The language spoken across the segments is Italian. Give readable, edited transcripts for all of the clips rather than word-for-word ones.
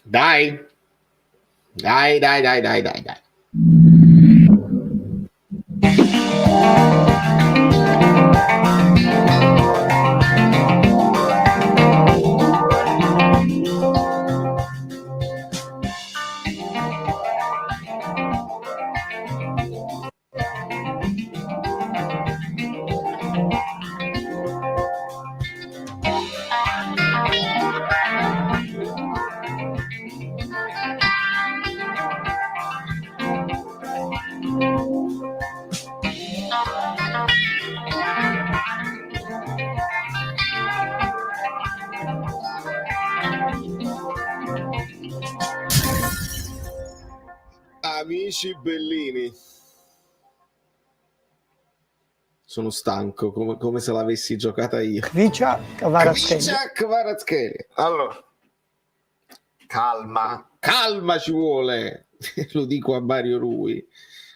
Dai. Amici bellini, sono stanco come se l'avessi giocata io. Kvicia Kvaratskhelia. Allora, calma ci vuole. Lo dico a Mario Rui,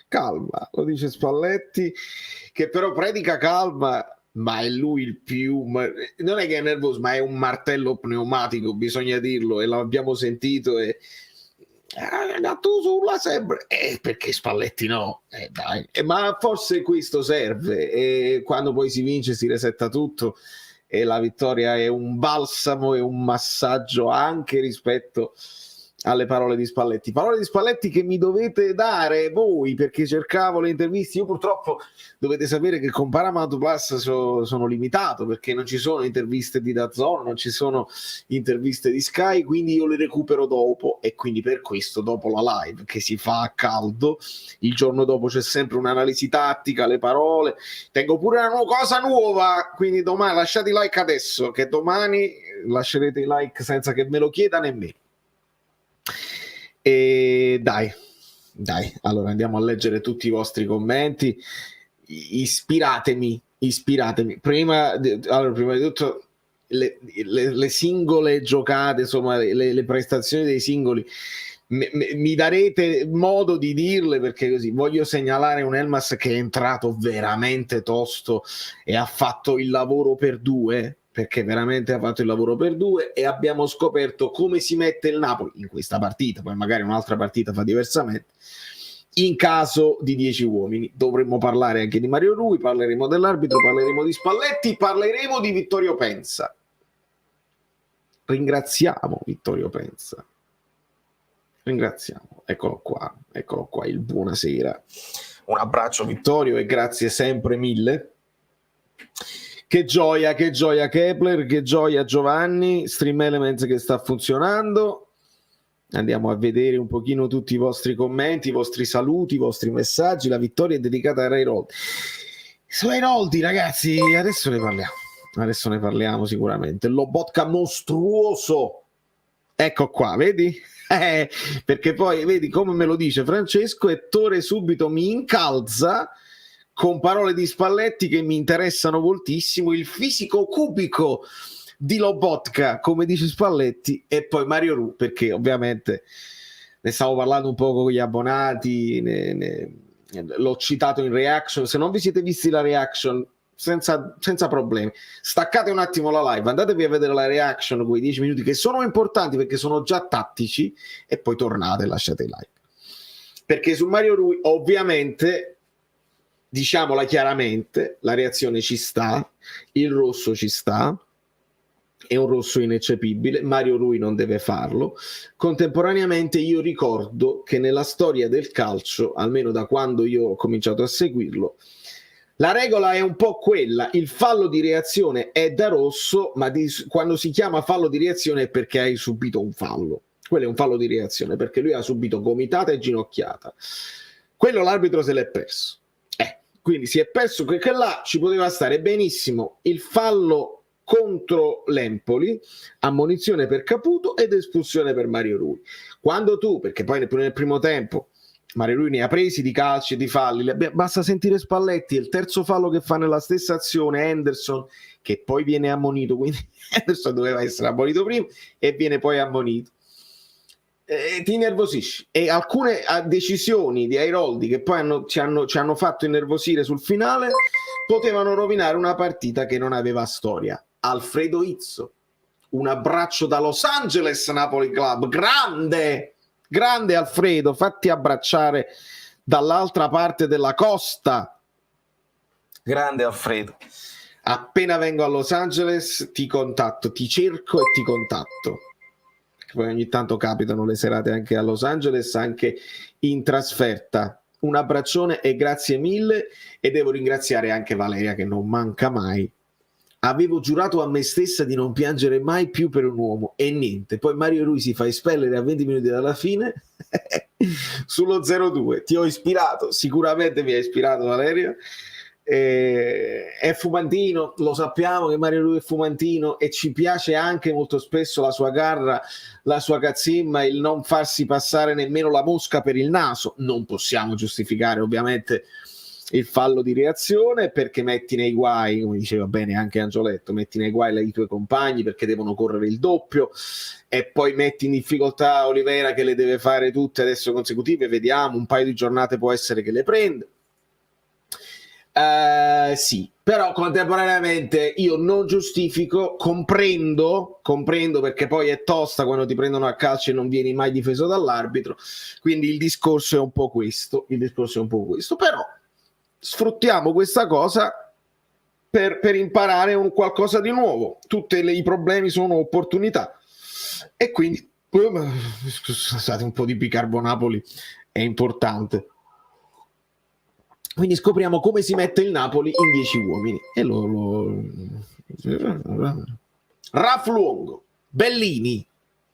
calma, lo dice Spalletti, che però predica calma, ma è lui il più, non è che è nervoso, ma è un martello pneumatico, bisogna dirlo, e l'abbiamo sentito. E tu sulla sempre, perché Spalletti no, dai. Ma forse questo serve, e quando poi si vince si resetta tutto e la vittoria è un balsamo e un massaggio anche rispetto alle parole di Spalletti che mi dovete dare voi, perché cercavo le interviste. Io purtroppo dovete sapere che con Paramount Plus sono limitato, perché non ci sono interviste di DAZN, non ci sono interviste di Sky, quindi io le recupero dopo, e quindi per questo dopo la live che si fa a caldo, il giorno dopo c'è sempre un'analisi tattica, le parole, tengo pure una cosa nuova, quindi domani lasciate i like adesso, che domani lascerete i like senza che me lo chieda nemmeno. E dai, allora andiamo a leggere tutti i vostri commenti. Ispiratemi. Prima di tutto le singole giocate, insomma le prestazioni dei singoli, mi darete modo di dirle, perché così voglio segnalare un Elmas che è entrato veramente tosto e ha fatto il lavoro per due, perché veramente ha fatto il lavoro per due, e abbiamo scoperto come si mette il Napoli in questa partita, poi magari un'altra partita fa diversamente, in caso di 10 uomini. Dovremmo parlare anche di Mario Rui, parleremo dell'arbitro, parleremo di Spalletti, parleremo di Vittorio Pensa. Ringraziamo Vittorio Pensa, eccolo qua, il buonasera, un abbraccio Vittorio e grazie sempre mille. Che gioia Kepler, che gioia Giovanni, Stream Elements che sta funzionando. Andiamo a vedere un pochino tutti i vostri commenti, i vostri saluti, i vostri messaggi. La vittoria è dedicata a Rairoldi. Su Rairoldi, ragazzi, adesso ne parliamo sicuramente. Lobotka mostruoso, ecco qua, vedi? Perché poi vedi come me lo dice Francesco, e Tore subito mi incalza con parole di Spalletti che mi interessano moltissimo, il fisico cubico di Lobotka, come dice Spalletti, e poi Mario Rui, perché ovviamente ne stavo parlando un po' con gli abbonati, l'ho citato in reaction. Se non vi siete visti la reaction, senza problemi, staccate un attimo la live, andatevi a vedere la reaction, quei 10 minuti che sono importanti perché sono già tattici, e poi tornate e lasciate i like, perché su Mario Rui ovviamente, diciamola chiaramente, la reazione ci sta, il rosso ci sta, è un rosso ineccepibile, Mario Rui non deve farlo. Contemporaneamente io ricordo che nella storia del calcio, almeno da quando io ho cominciato a seguirlo, la regola è un po' quella: il fallo di reazione è da rosso, ma quando si chiama fallo di reazione è perché hai subito un fallo. Quello è un fallo di reazione, perché lui ha subito gomitata e ginocchiata. Quello l'arbitro se l'è perso. Quindi si è perso, che là ci poteva stare benissimo il fallo contro l'Empoli, ammonizione per Caputo ed espulsione per Mario Rui. Quando tu, perché poi nel primo tempo Mario Rui ne ha presi di calci e di falli, basta sentire Spalletti, il terzo fallo che fa nella stessa azione Henderson, che poi viene ammonito, quindi Henderson doveva essere ammonito prima e viene poi ammonito. Ti innervosisci, e alcune decisioni di Airoldi che poi ci hanno fatto innervosire sul finale potevano rovinare una partita che non aveva storia. Alfredo Izzo, Un abbraccio da Los Angeles Napoli Club, grande Alfredo, fatti abbracciare dall'altra parte della costa, grande Alfredo. Appena vengo a Los Angeles ti contatto, ti cerco e ti contatto. Poi ogni tanto capitano le serate anche a Los Angeles, anche in trasferta. Un abbraccione e grazie mille, e devo ringraziare anche Valeria che non manca mai. Avevo giurato a me stessa di non piangere mai più per un uomo e niente, poi Mario Rui si fa espellere a 20 minuti dalla fine sullo 0-2. Ti ho ispirato, sicuramente mi ha ispirato Valeria. È fumantino, lo sappiamo che Mario Rui è fumantino, e ci piace anche molto spesso la sua garra, la sua cazzimma, il non farsi passare nemmeno la mosca per il naso. Non possiamo giustificare ovviamente il fallo di reazione, perché metti nei guai, come diceva bene anche Angioletto, metti nei guai i tuoi compagni perché devono correre il doppio, e poi metti in difficoltà Oliveira che le deve fare tutte adesso consecutive. Vediamo, un paio di giornate può essere che le prende. Sì, però contemporaneamente io non giustifico, comprendo perché poi è tosta quando ti prendono a calcio e non vieni mai difeso dall'arbitro, quindi il discorso è un po' questo, però sfruttiamo questa cosa per imparare un qualcosa di nuovo. I problemi sono opportunità, e quindi scusate, un po' di bicarbonapoli è importante. Quindi scopriamo come si mette il Napoli in 10 uomini. E Raf Luongo, Bellini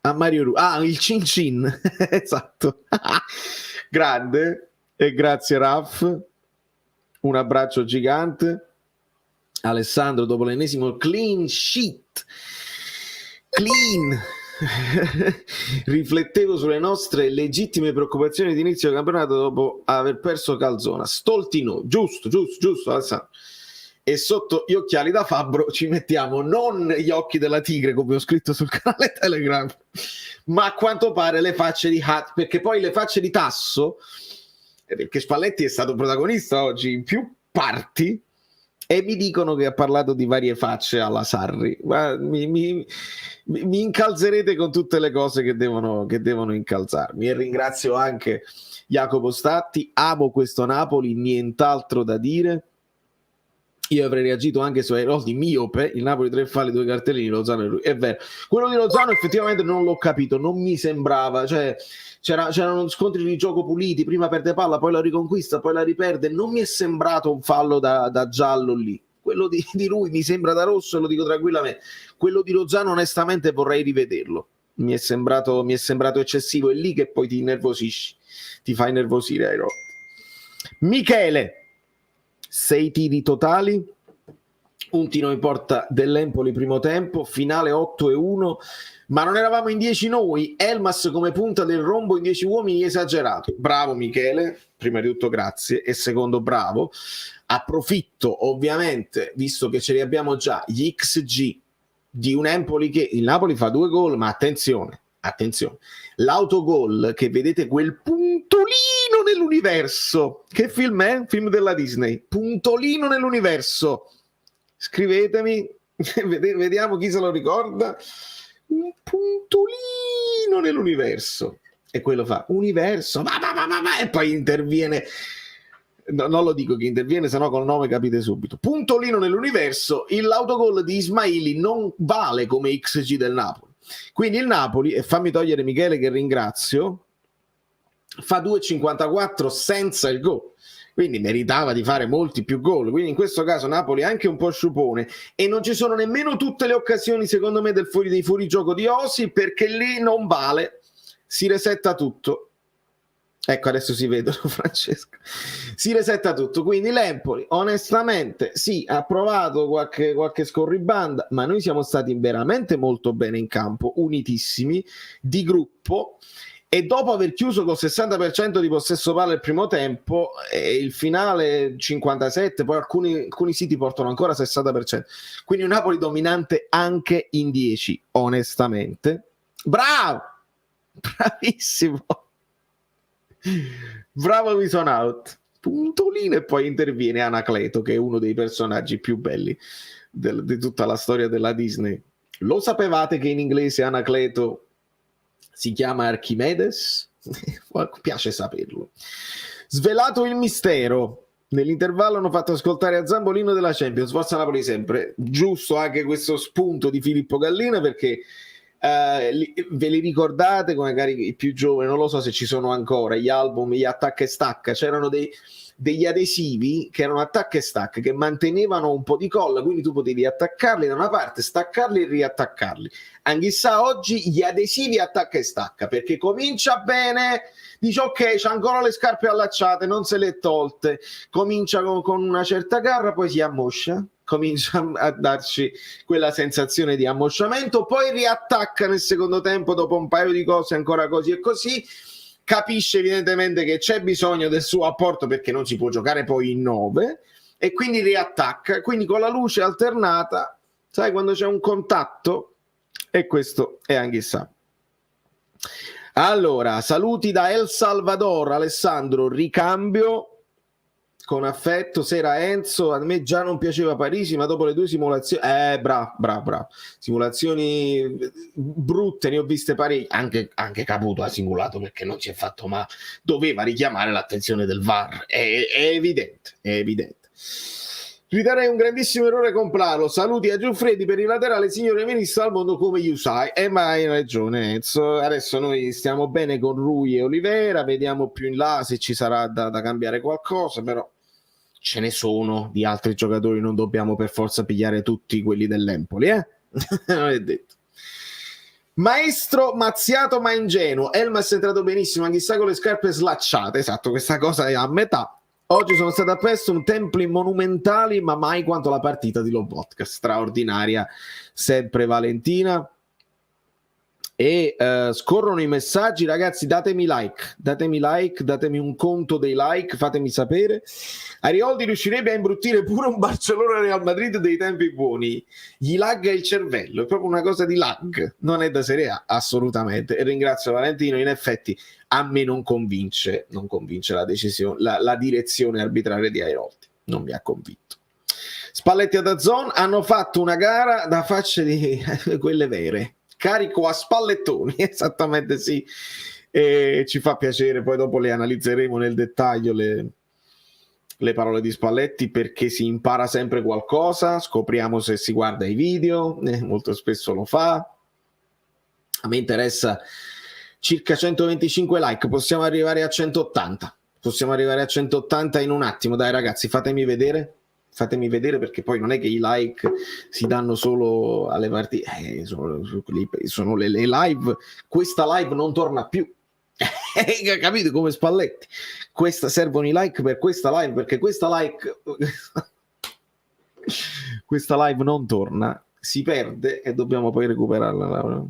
a Mario Rui. Il Cin Cin. Esatto. Grande. E grazie Raf. Un abbraccio gigante. Alessandro, dopo l'ennesimo clean sheet. Clean. Riflettevo sulle nostre legittime preoccupazioni di inizio campionato dopo aver perso Calzona. Stoltino, giusto Alessandro. E sotto gli occhiali da fabbro ci mettiamo non gli occhi della tigre, come ho scritto sul canale Telegram, ma a quanto pare le facce di Hat, perché poi le facce di Tasso, perché Spalletti è stato protagonista oggi in più parti, e mi dicono che ha parlato di varie facce alla Sarri. Mi incalzerete con tutte le cose che devono incalzarmi. E ringrazio anche Jacopo Statti. Amo questo Napoli, nient'altro da dire. Io avrei reagito anche su Airoldi miope. Il Napoli 3 falli, 2 cartellini, Lozano e lui. È vero, quello di Lozano effettivamente non l'ho capito, non mi sembrava, cioè c'erano scontri di gioco puliti, prima perde palla, poi la riconquista, poi la riperde. Non mi è sembrato un fallo da giallo lì. Quello di lui mi sembra da rosso, e lo dico tranquillamente. Quello di Lozano onestamente vorrei rivederlo. Mi è sembrato eccessivo. È lì che poi ti innervosisci, ti fa innervosire Airoldi. Michele, 6 tiri totali, un tiro in porta dell'Empoli primo tempo, finale 8-1, ma non eravamo in 10 noi. Elmas come punta del rombo in 10 uomini, esagerato. Bravo Michele, prima di tutto grazie, e secondo bravo. Approfitto ovviamente, visto che ce li abbiamo già, gli XG di un Empoli che il Napoli fa 2 gol, ma attenzione, l'autogol che vedete, quel puntolino nell'universo, che film è? Film della Disney, puntolino nell'universo, scrivetemi vediamo chi se lo ricorda. Un puntolino nell'universo, e quello fa universo e poi interviene, non lo dico che interviene, sennò col nome capite subito. Puntolino nell'universo. L'autogol di Ismaili non vale come XG del Napoli. Quindi il Napoli, e fammi togliere Michele che ringrazio, fa 2,54 senza il gol, quindi meritava di fare molti più gol. Quindi in questo caso Napoli è anche un po' sciupone, e non ci sono nemmeno tutte le occasioni secondo me dei fuorigioco di Osi, perché lì non vale, si resetta tutto. Ecco, adesso si vedono, Francesco. Si resetta tutto. Quindi l'Empoli, onestamente, sì, ha provato qualche scorribanda, ma noi siamo stati veramente molto bene in campo, unitissimi, di gruppo, e dopo aver chiuso col 60% di possesso palla il primo tempo, il finale 57%, poi alcuni siti portano ancora 60%. Quindi un Napoli dominante anche in 10, onestamente. Bravo! Bravissimo! Bravo Vison Out, puntolino, e poi interviene Anacleto, che è uno dei personaggi più belli di tutta la storia della Disney. Lo sapevate che in inglese Anacleto si chiama Archimedes? Piace saperlo. Svelato il mistero. Nell'intervallo hanno fatto ascoltare a Zambolino della Champions. Forza Napoli sempre. Giusto anche questo spunto di Filippo Gallina, perché ve li ricordate, magari i più giovani, non lo so se ci sono ancora, gli album, gli attacca e stacca, c'erano degli adesivi che erano attacca e stacca, che mantenevano un po' di colla, quindi tu potevi attaccarli da una parte, staccarli e riattaccarli. Anch'issa oggi gli adesivi attacca e stacca, perché comincia bene, dice ok, c'ha ancora le scarpe allacciate, non se le tolte, comincia con una certa garra, poi si ammoscia, comincia a darci quella sensazione di ammosciamento, poi riattacca nel secondo tempo dopo un paio di cose, ancora così e così, capisce evidentemente che c'è bisogno del suo apporto perché non si può giocare poi in 9 e quindi riattacca, quindi con la luce alternata, sai, quando c'è un contatto, e questo è Anghissà. Allora, saluti da El Salvador, Alessandro, ricambio con affetto, sera Enzo, a me già non piaceva Parisi, ma dopo le 2 simulazioni, bravo, simulazioni brutte, ne ho viste parecchie, anche Caputo ha simulato perché non si è fatto, ma doveva richiamare l'attenzione del VAR, è evidente. Riterrei un grandissimo errore comprarlo. Saluti a Giuffredi per il laterale, signore ministro al mondo come Yusai. Ma hai ragione Enzo, adesso noi stiamo bene con Rui e Olivera, vediamo più in là se ci sarà da cambiare qualcosa, però ce ne sono di altri giocatori, non dobbiamo per forza pigliare tutti quelli dell'Empoli, non è detto. Maestro mazziato ma ingenuo, Elmas è entrato benissimo, anche chissà con le scarpe slacciate, esatto, questa cosa è a metà. Oggi sono stato a Pestum, templi monumentali, ma mai quanto la partita di Lobotka, straordinaria, sempre Valentina. E scorrono i messaggi, ragazzi, datemi like, datemi un conto dei like, fatemi sapere. Arioldi riuscirebbe a imbruttire pure un Barcellona-Real Madrid dei tempi buoni, gli lagga il cervello, è proprio una cosa di lag, non è da Serie A, assolutamente. E ringrazio Valentino, in effetti a me non convince la decisione, la direzione arbitrale di Arioldi, non mi ha convinto. Spalletti a DAZN hanno fatto una gara da facce di quelle vere, carico a spallettoni, esattamente sì, e ci fa piacere, poi dopo le analizzeremo nel dettaglio le parole di Spalletti, perché si impara sempre qualcosa, scopriamo se si guarda i video, molto spesso lo fa. A me interessa circa 125 like, possiamo arrivare a 180 in un attimo, dai ragazzi, fatemi vedere perché poi non è che i like si danno solo alle partite, sono le live, questa live non torna più. Capite, come Spalletti, servono i like per questa live, perché questa live non torna, si perde e dobbiamo poi recuperarla.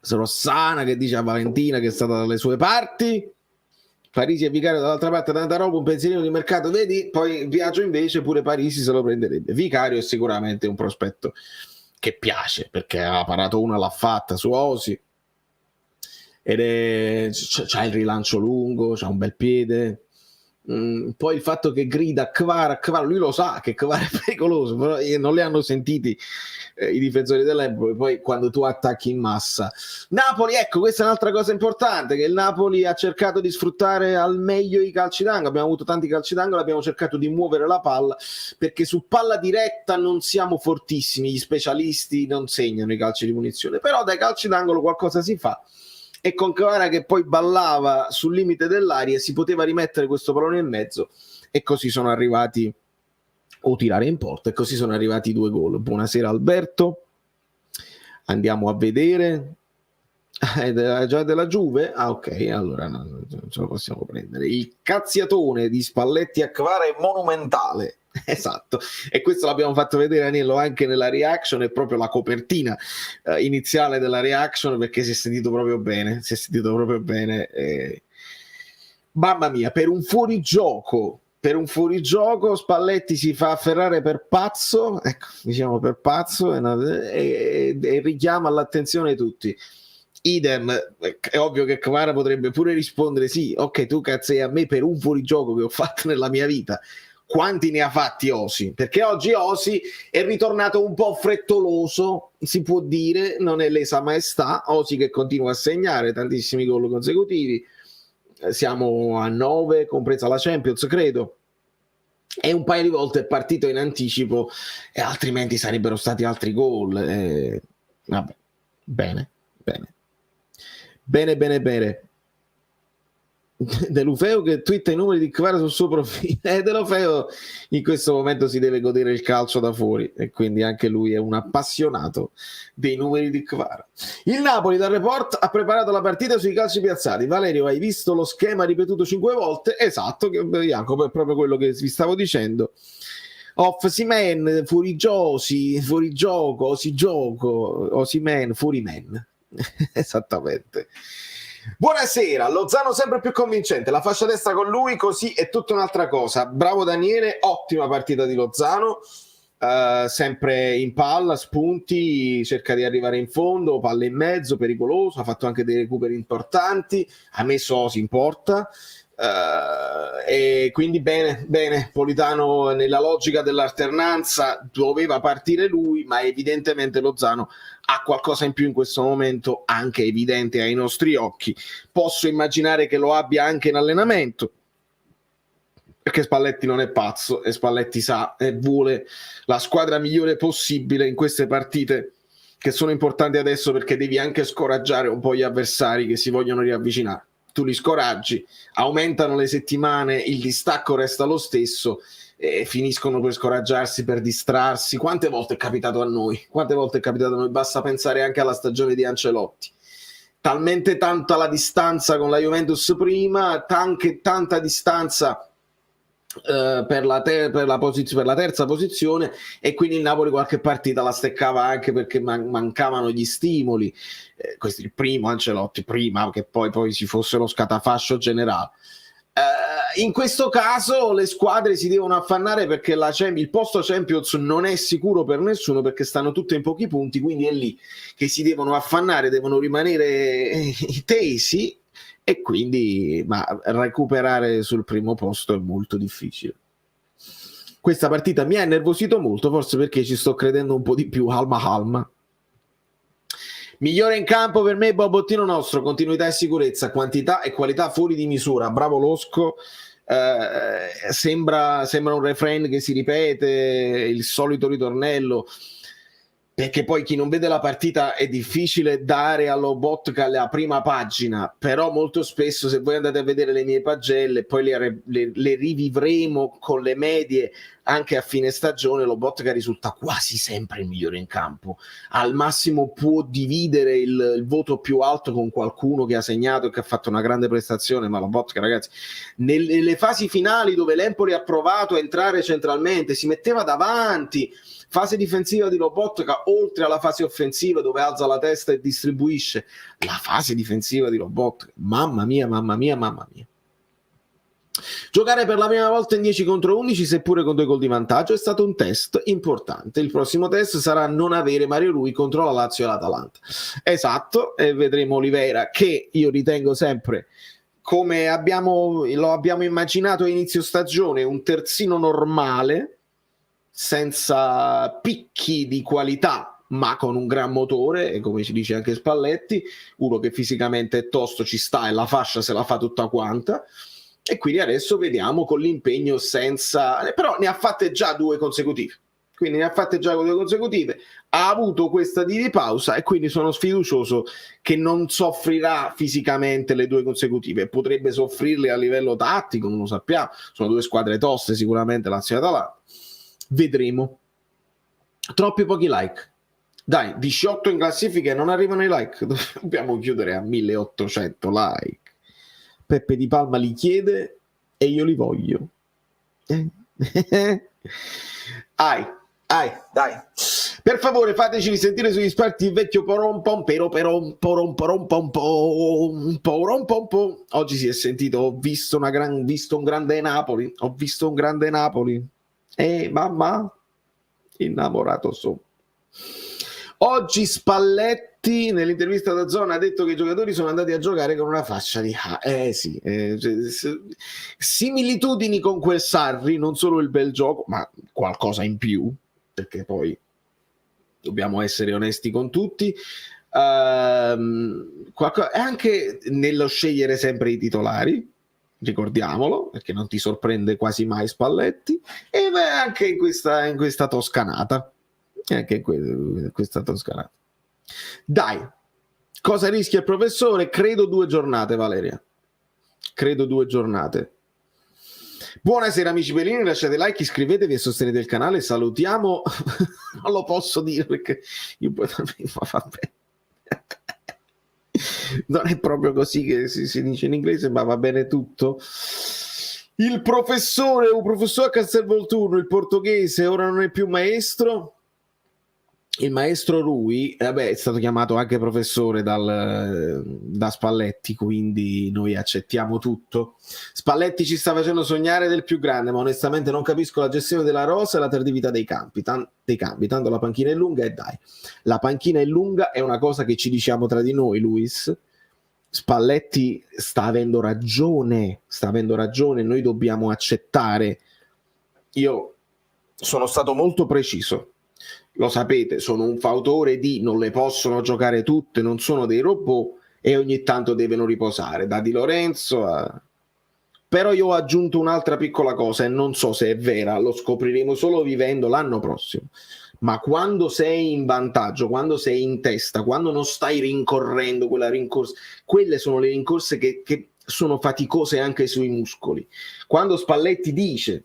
Rossana che dice a Valentina che è stata dalle sue parti, Parisi e Vicario dall'altra parte, tanta roba, un pensierino di mercato, vedi, poi Viaggio invece pure Parisi se lo prenderebbe. Vicario è sicuramente un prospetto che piace, perché ha parato una, l'ha fatta su Osi, ed c'ha il rilancio lungo, c'ha un bel piede. Poi il fatto che grida Kvara, lui lo sa che Kvara è pericoloso, però non le hanno sentiti i difensori dell'Empoli. Poi quando tu attacchi in massa Napoli, ecco, questa è un'altra cosa importante, che il Napoli ha cercato di sfruttare al meglio i calci d'angolo. Abbiamo avuto tanti calci d'angolo, abbiamo cercato di muovere la palla, perché su palla diretta non siamo fortissimi, gli specialisti non segnano i calci di punizione, però dai calci d'angolo qualcosa si fa. E con Kvara che poi ballava sul limite dell'aria si poteva rimettere questo pallone in mezzo, e così sono arrivati, o tirare in porta, e così sono arrivati i 2 gol. Buonasera Alberto, andiamo a vedere. Già della Juve? Ah, ok, allora non ce lo possiamo prendere. Il cazziatone di Spalletti a Kvara è monumentale. Esatto, e questo l'abbiamo fatto vedere, Anello, anche nella reaction, è proprio la copertina iniziale della reaction, perché si è sentito proprio bene, mamma mia, per un fuorigioco Spalletti si fa afferrare per pazzo, ecco, diciamo per pazzo, e richiama all'attenzione tutti. Idem, è ovvio che Kvara potrebbe pure rispondere sì, ok, tu cazzei a me per un fuorigioco che ho fatto nella mia vita. quanti ne ha fatti Osi? Perché oggi Osi è ritornato un po' frettoloso, si può dire, non è lesa maestà. Osi che continua a segnare tantissimi gol consecutivi, siamo a 9, compresa la Champions, credo. E un paio di volte è partito in anticipo e altrimenti sarebbero stati altri gol. Vabbè, bene. Delufeo che twitta i numeri di Kvara sul suo profilo. Delufeo in questo momento si deve godere il calcio da fuori e quindi anche lui è un appassionato dei numeri di Kvara. Il Napoli dal report ha preparato la partita sui calci piazzati. Valerio, hai visto lo schema ripetuto 5 volte? Esatto, Jacopo, è proprio quello che vi stavo dicendo. Osimhen, fuori gioco, Osimhen, fuori men. Esattamente. Buonasera, Lozano sempre più convincente, la fascia destra con lui, così è tutta un'altra cosa. Bravo Daniele, ottima partita di Lozano, sempre in palla, spunti, cerca di arrivare in fondo, palle in mezzo, pericoloso, ha fatto anche dei recuperi importanti, ha messo Osi in porta. E quindi bene, Politano nella logica dell'alternanza doveva partire lui, ma evidentemente Lozano ha qualcosa in più in questo momento, anche evidente ai nostri occhi. Posso immaginare che lo abbia anche in allenamento, perché Spalletti non è pazzo e Spalletti sa e vuole la squadra migliore possibile in queste partite che sono importanti adesso, perché devi anche scoraggiare un po' gli avversari che si vogliono riavvicinare. Tu li scoraggi, aumentano le settimane, il distacco resta lo stesso e finiscono per scoraggiarsi, per distrarsi. Quante volte è capitato a noi? Basta pensare anche alla stagione di Ancelotti. Talmente tanta la distanza con la Juventus prima, tanta distanza per la terza posizione, e quindi il Napoli qualche partita la steccava anche perché mancavano gli stimoli. Questo è il primo Ancelotti, prima che poi ci fosse lo scatafascio generale. In questo caso le squadre si devono affannare perché il posto Champions non è sicuro per nessuno, perché stanno tutte in pochi punti, quindi è lì che si devono affannare, devono rimanere tesi, e quindi recuperare sul primo posto è molto difficile. Questa partita mi ha innervosito molto, forse perché ci sto credendo un po' di più. Alma. Migliore in campo per me Bobottino nostro, continuità e sicurezza, quantità e qualità fuori di misura. Bravo Losco. Sembra un refrain che si ripete, il solito ritornello, perché poi chi non vede la partita è difficile dare allo Lobotka la prima pagina, però molto spesso, se voi andate a vedere le mie pagelle, poi le rivivremo con le medie anche a fine stagione, Lobotka risulta quasi sempre il migliore in campo. Al massimo può dividere il voto più alto con qualcuno che ha segnato e che ha fatto una grande prestazione, ma Lobotka, ragazzi, nelle fasi finali dove l'Empoli ha provato a entrare centralmente, si metteva davanti. Fase difensiva di Lobotka, oltre alla fase offensiva dove alza la testa e distribuisce, la fase difensiva di Lobotka, mamma mia. Giocare per la prima volta in 10 contro 11, seppure con 2 gol di vantaggio, è stato un test importante. Il prossimo test sarà non avere Mario Rui contro la Lazio e l'Atalanta. Esatto, e vedremo Oliveira, che io ritengo sempre, come lo abbiamo immaginato a inizio stagione, un terzino normale, senza picchi di qualità, ma con un gran motore, e come ci dice anche Spalletti, uno che fisicamente è tosto, ci sta e la fascia se la fa tutta quanta. E quindi adesso vediamo con l'impegno però ne ha fatte già 2 consecutive. Ha avuto questa di pausa e quindi sono sfiducioso che non soffrirà fisicamente le 2 consecutive. Potrebbe soffrirle a livello tattico, non lo sappiamo. Sono 2 squadre toste sicuramente, Lazio e Atalanta. Vedremo. Troppi pochi like. Dai, 18 in classifica e non arrivano i like. Dobbiamo chiudere a 1800 like. Peppe Di Palma li chiede e io li voglio. Dai. Per favore fateci risentire sugli sparti il vecchio porompom. Oggi si è sentito, ho visto un grande Napoli. Mamma, innamorato sono. Oggi Spalletti Spalletti nell'intervista da Zona ha detto che i giocatori sono andati a giocare con una fascia di sì, similitudini con quel Sarri, non solo il bel gioco, ma qualcosa in più, perché poi dobbiamo essere onesti con tutti. Anche nello scegliere sempre i titolari, ricordiamolo, perché non ti sorprende quasi mai Spalletti, e anche in questa toscanata. Anche questa toscanata. Dai, cosa rischia il professore? Credo 2 giornate, Valeria. Credo 2 giornate. Buonasera amici pelini, lasciate like, iscrivetevi e sostenete il canale. Salutiamo. Non lo posso dire perché io poi vabbè. Non è proprio così che si dice in inglese, ma va bene tutto. Il professore a Castelvolturno, il portoghese, ora non è più maestro. Il maestro Rui, è stato chiamato anche professore da Spalletti, quindi noi accettiamo tutto. Spalletti ci sta facendo sognare del più grande, ma onestamente non capisco la gestione della rosa e la tardività dei cambi. Tanto la panchina è lunga e dai. La panchina è lunga è una cosa che ci diciamo tra di noi, Luis. Spalletti sta avendo ragione, noi dobbiamo accettare. Io sono stato molto preciso. Lo sapete, sono un fautore di non le possono giocare tutte, non sono dei robot e ogni tanto devono riposare. Da Di Lorenzo Però io ho aggiunto un'altra piccola cosa e non so se è vera, lo scopriremo solo vivendo l'anno prossimo. Ma quando sei in vantaggio, quando sei in testa, quando non stai rincorrendo quella rincorsa, quelle sono le rincorse che sono faticose anche sui muscoli. Quando Spalletti dice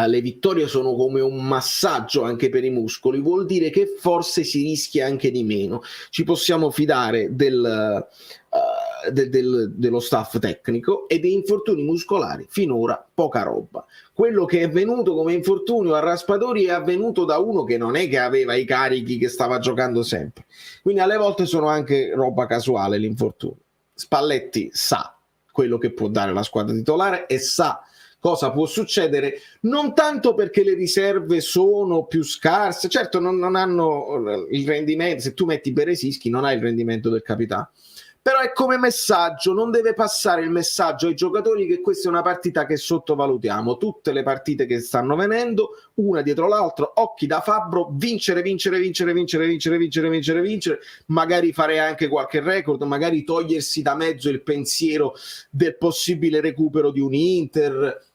le vittorie sono come un massaggio anche per i muscoli, vuol dire che forse si rischia anche di meno. Ci possiamo fidare dello staff tecnico, e dei infortuni muscolari finora poca roba. Quello che è venuto come infortunio a Raspadori è avvenuto da uno che non è che aveva i carichi, che stava giocando sempre, quindi alle volte sono anche roba casuale l'infortunio. Spalletti sa quello che può dare la squadra titolare e sa cosa può succedere, non tanto perché le riserve sono più scarse, certo non hanno il rendimento, se tu metti Beresischi non hai il rendimento del capitano, però è come messaggio, non deve passare il messaggio ai giocatori che questa è una partita che sottovalutiamo. Tutte le partite che stanno venendo, una dietro l'altra, occhi da fabbro, vincere, magari fare anche qualche record, magari togliersi da mezzo il pensiero del possibile recupero di un Inter.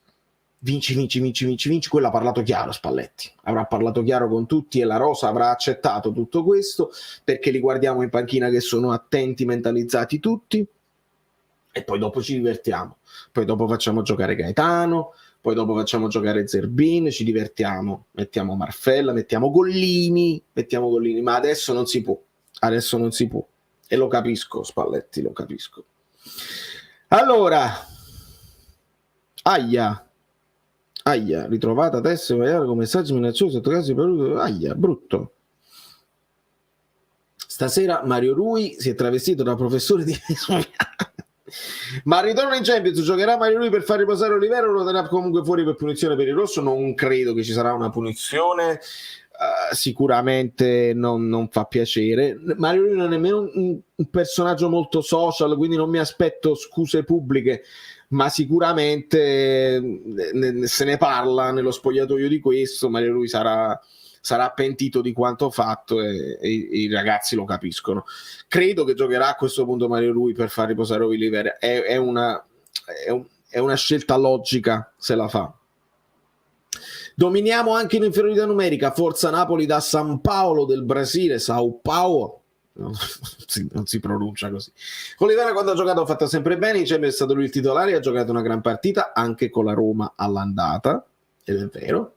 Vinci, quello ha parlato chiaro Spalletti, avrà parlato chiaro con tutti e la rosa avrà accettato tutto questo, perché li guardiamo in panchina che sono attenti, mentalizzati tutti, e poi dopo ci divertiamo, poi dopo facciamo giocare Gaetano, poi dopo facciamo giocare Zerbin, ci divertiamo, mettiamo Marfella, mettiamo Gollini, ma adesso non si può, e lo capisco Spalletti, lo capisco. Allora, ritrovata testa con messaggi minacciosi sotto caso di brutto. Stasera Mario Rui si è travestito da professore di ma ritorno in Champions, giocherà Mario Rui per far riposare Olivero o lo terrà comunque fuori per punizione per il rosso? Non credo che ci sarà una punizione, sicuramente non fa piacere. Mario Rui non è nemmeno un personaggio molto social, quindi non mi aspetto scuse pubbliche, ma sicuramente se ne parla nello spogliatoio di questo. Mario Rui sarà pentito di quanto fatto e i ragazzi lo capiscono. Credo che giocherà a questo punto Mario Rui per far riposare Oliver. È una scelta logica se la fa. Dominiamo anche in inferiorità numerica, forza Napoli da San Paolo del Brasile, Sao Paulo. Non si pronuncia così. Olivera quando ha giocato ha fatto sempre bene, in Champions è stato lui il titolare, ha giocato una gran partita anche con la Roma all'andata, ed è vero.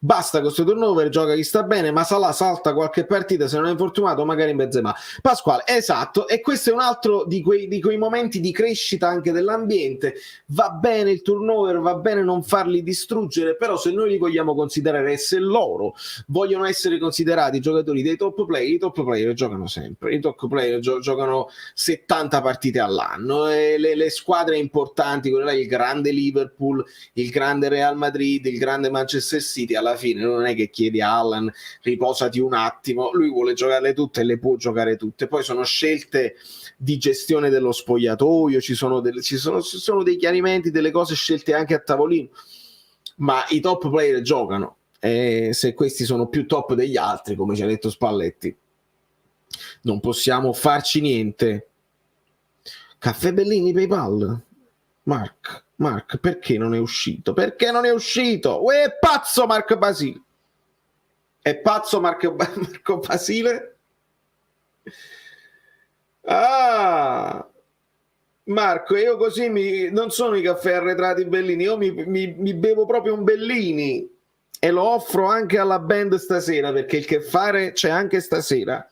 Basta questo turnover, gioca chi sta bene, ma Salah salta qualche partita, se non è infortunato magari in Benzema. Pasquale, esatto, e questo è un altro di quei momenti di crescita anche dell'ambiente. Va bene il turnover, va bene non farli distruggere, però se noi li vogliamo considerare, se loro vogliono essere considerati giocatori dei top player, i top player giocano sempre, i top player giocano 70 partite all'anno, e le squadre importanti, il grande Liverpool, il grande Real Madrid, il grande Manchester City, alla alla fine non è che chiedi a Allen riposati un attimo, lui vuole giocarle tutte e le può giocare tutte. Poi sono scelte di gestione dello spogliatoio, ci sono dei chiarimenti, delle cose scelte anche a tavolino, ma i top player giocano, e se questi sono più top degli altri, come ci ha detto Spalletti, non possiamo farci niente. Caffè Bellini PayPal. Mark, perché non è uscito? Perché non è uscito? Uè, è pazzo Marco Basile. È pazzo Marco Basile? Ah, Marco, io così non sono i caffè arretrati Bellini, io mi bevo proprio un Bellini e lo offro anche alla band stasera, perché il che fare c'è anche stasera.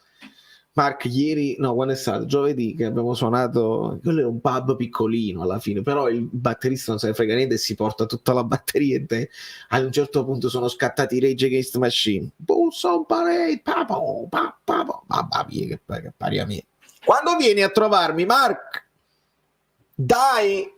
Mark, ieri, no, quando è stato? Giovedì che abbiamo suonato, quello è un pub piccolino alla fine, però il batterista non se ne frega niente e si porta tutta la batteria in te. A un certo punto sono scattati i Rage Against the Machine. Bulls Parade, papo, mamma mia, che pari a me. Quando vieni a trovarmi, Mark? Dai!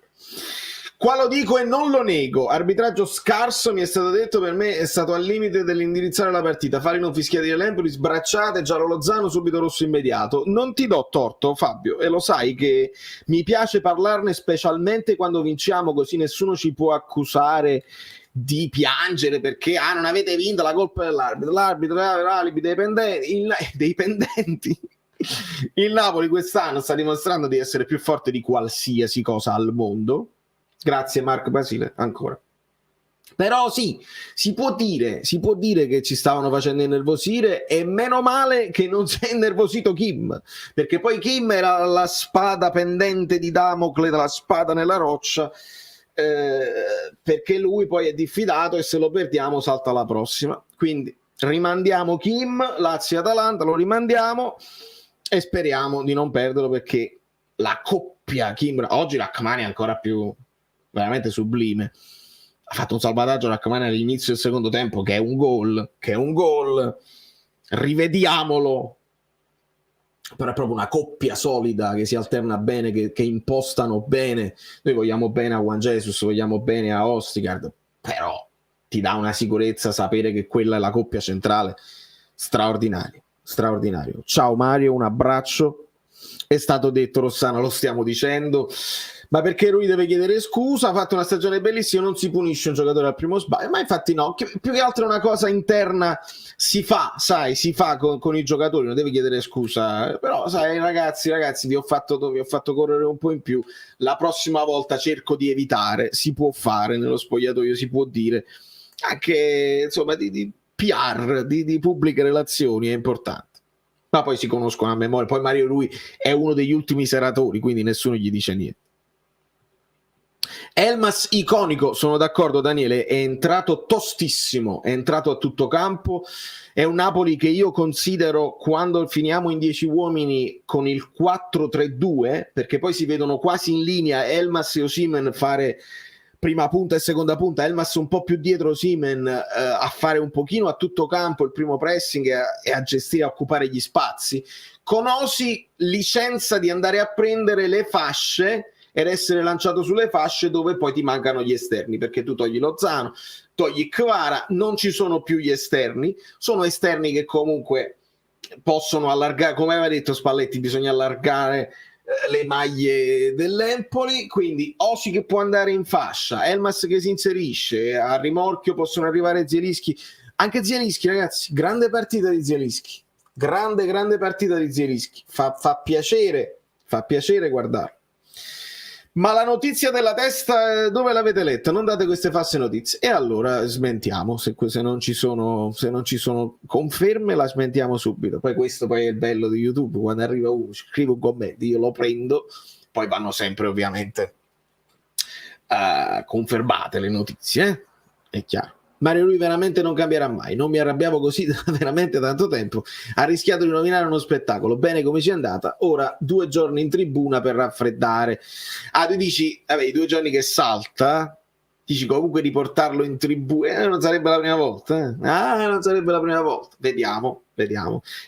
Qua lo dico e non lo nego, arbitraggio scarso, mi è stato detto, per me è stato al limite dell'indirizzare la partita, fare non fischiati dell'Empoli, sbracciate, giallo Lozano, subito rosso immediato. Non ti do torto Fabio, e lo sai che mi piace parlarne specialmente quando vinciamo, così nessuno ci può accusare di piangere perché non avete vinto, la colpa dell'arbitro, l'arbitro alibi dei pendenti. Il Napoli quest'anno sta dimostrando di essere più forte di qualsiasi cosa al mondo. Grazie Marco Basile, ancora. Però sì, si può dire che ci stavano facendo innervosire, e meno male che non si è innervosito Kim, perché poi Kim era la spada pendente di Damocle, della spada nella roccia, perché lui poi è diffidato e se lo perdiamo salta la prossima. Quindi rimandiamo Kim, Lazio-Atalanta, lo rimandiamo e speriamo di non perderlo, perché la coppia Kim, oggi Rachmani è ancora più veramente sublime, ha fatto un salvataggio Rachmani all'inizio del secondo tempo che è un gol, rivediamolo, però è proprio una coppia solida che si alterna bene, che impostano bene. Noi vogliamo bene a Juan Jesus, vogliamo bene a Ostigard, però ti dà una sicurezza sapere che quella è la coppia centrale. Straordinario. Ciao Mario, un abbraccio. È stato detto, Rossana, lo stiamo dicendo, ma perché lui deve chiedere scusa, ha fatto una stagione bellissima, non si punisce un giocatore al primo sbaglio, ma infatti no, più che altro è una cosa interna, si fa con i giocatori, non deve chiedere scusa, però sai ragazzi vi ho fatto correre un po' in più, la prossima volta cerco di evitare, si può fare nello spogliatoio, si può dire, anche insomma di PR, di pubbliche relazioni è importante. Ma poi si conoscono a memoria, poi Mario lui è uno degli ultimi seratori, quindi nessuno gli dice niente. Elmas iconico, sono d'accordo Daniele, è entrato tostissimo, è entrato a tutto campo, è un Napoli che io considero, quando finiamo in 10 uomini con il 4-3-2, perché poi si vedono quasi in linea Elmas e Osimhen fare prima punta e seconda punta, Elmas un po' più dietro Osimhen, a fare un pochino a tutto campo il primo pressing e a gestire, a occupare gli spazi. Con Osi licenza di andare a prendere le fasce ed essere lanciato sulle fasce dove poi ti mancano gli esterni, perché tu togli Lozano, togli Kvara, non ci sono più gli esterni, sono esterni che comunque possono allargare, come aveva detto Spalletti, bisogna allargare le maglie dell'Empoli, quindi Osi che può andare in fascia, Elmas che si inserisce, a rimorchio possono arrivare Zielinski, anche Zielinski ragazzi, grande partita di Zielinski, grande partita di Zielinski, fa piacere guardare. Ma la notizia della testa dove l'avete letta? Non date queste false notizie. E allora smentiamo, se non ci sono conferme la smentiamo subito. Poi questo poi è il bello di YouTube, quando arriva uno, scrive un commento, io lo prendo, poi vanno sempre ovviamente confermate le notizie, è chiaro. Mario lui veramente non cambierà mai, non mi arrabbiavo così da veramente tanto tempo, ha rischiato di rovinare uno spettacolo, bene come ci è andata, ora 2 giorni in tribuna per raffreddare. Tu dici, vabbè, i 2 giorni che salta, dici comunque di portarlo in tribuna, non sarebbe la prima volta, non sarebbe la prima volta, vediamo,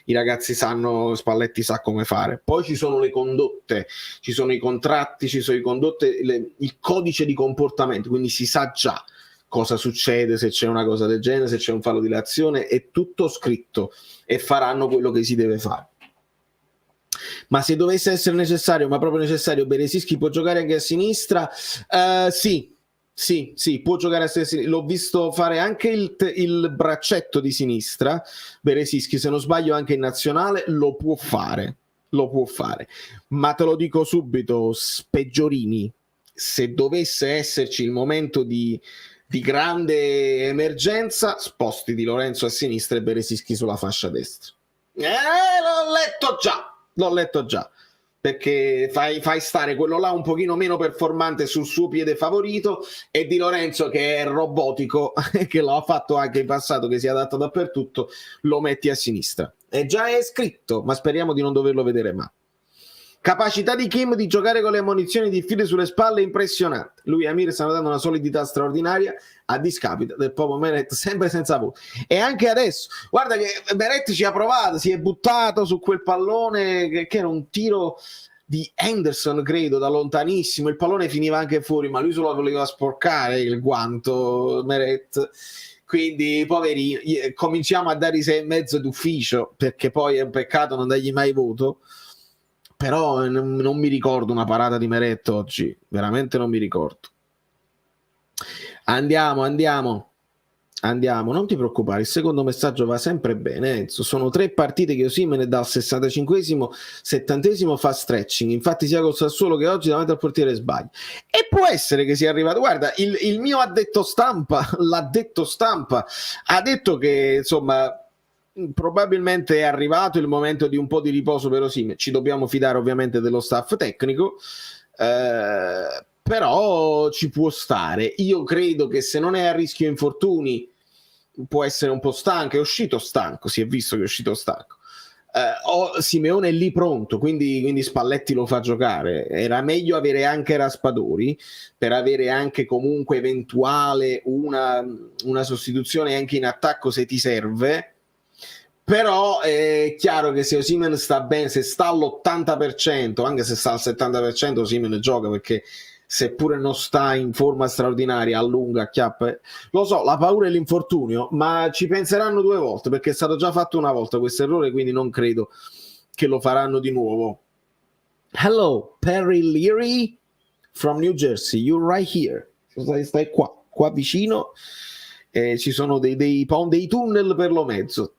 i ragazzi sanno, Spalletti sa come fare, poi ci sono le condotte, ci sono i contratti, ci sono le condotte, il codice di comportamento, quindi si sa già cosa succede se c'è una cosa del genere, se c'è un fallo di azione, è tutto scritto e faranno quello che si deve fare. Ma se dovesse essere necessario, ma proprio necessario, Beresischi può giocare anche a sinistra? Sì, può giocare a sinistra. L'ho visto fare anche il braccetto di sinistra, Beresischi, se non sbaglio anche in nazionale, lo può fare, ma te lo dico subito, Peggiorini, se dovesse esserci il momento di grande emergenza, sposti Di Lorenzo a sinistra e Beresischi sulla fascia destra. L'ho letto già, perché fai stare quello là un pochino meno performante sul suo piede favorito, e Di Lorenzo, che è robotico, che lo ha fatto anche in passato, che si adatta dappertutto, lo metti a sinistra. E già è scritto, ma speriamo di non doverlo vedere mai. Capacità di Kim di giocare con le munizioni di file sulle spalle impressionante. Lui e Amir stanno dando una solidità straordinaria a discapito del povero Meret, sempre senza volo. E anche adesso, guarda che Meret ci ha provato, si è buttato su quel pallone che era un tiro di Henderson, credo, da lontanissimo. Il pallone finiva anche fuori, ma lui solo voleva sporcare il guanto, Meret. Quindi, poveri, cominciamo a dare i 6,5 d'ufficio, perché poi è un peccato non dargli mai voto. Però non mi ricordo una parata di Meret oggi, veramente non mi ricordo. Andiamo, non ti preoccupare, il secondo messaggio va sempre bene, Enzo. Sono 3 partite che Osimhen dal 65esimo, 70esimo fa stretching, infatti sia col Sassuolo che oggi davanti al portiere sbaglia. E può essere che sia arrivato, guarda, il mio addetto stampa ha detto che, insomma, probabilmente è arrivato il momento di un po' di riposo per Osimhen. Ci dobbiamo fidare ovviamente dello staff tecnico, però ci può stare. Io credo che se non è a rischio infortuni può essere un po' stanco, è uscito stanco, si è visto che è uscito stanco. Simeone è lì pronto, quindi Spalletti lo fa giocare. Era meglio avere anche Raspadori per avere anche comunque eventuale una sostituzione anche in attacco se ti serve. Però è chiaro che se Osimhen sta bene, se sta all'80%, anche se sta al 70%, Osimhen gioca, perché seppure non sta in forma straordinaria, allunga, acchiappa. Lo so, la paura è l'infortunio, ma ci penseranno 2 volte, perché è stato già fatto una volta questo errore, quindi non credo che lo faranno di nuovo. Hello, Perry Leary from New Jersey, you're right here. Stai qua vicino, ci sono dei tunnel per lo mezzo.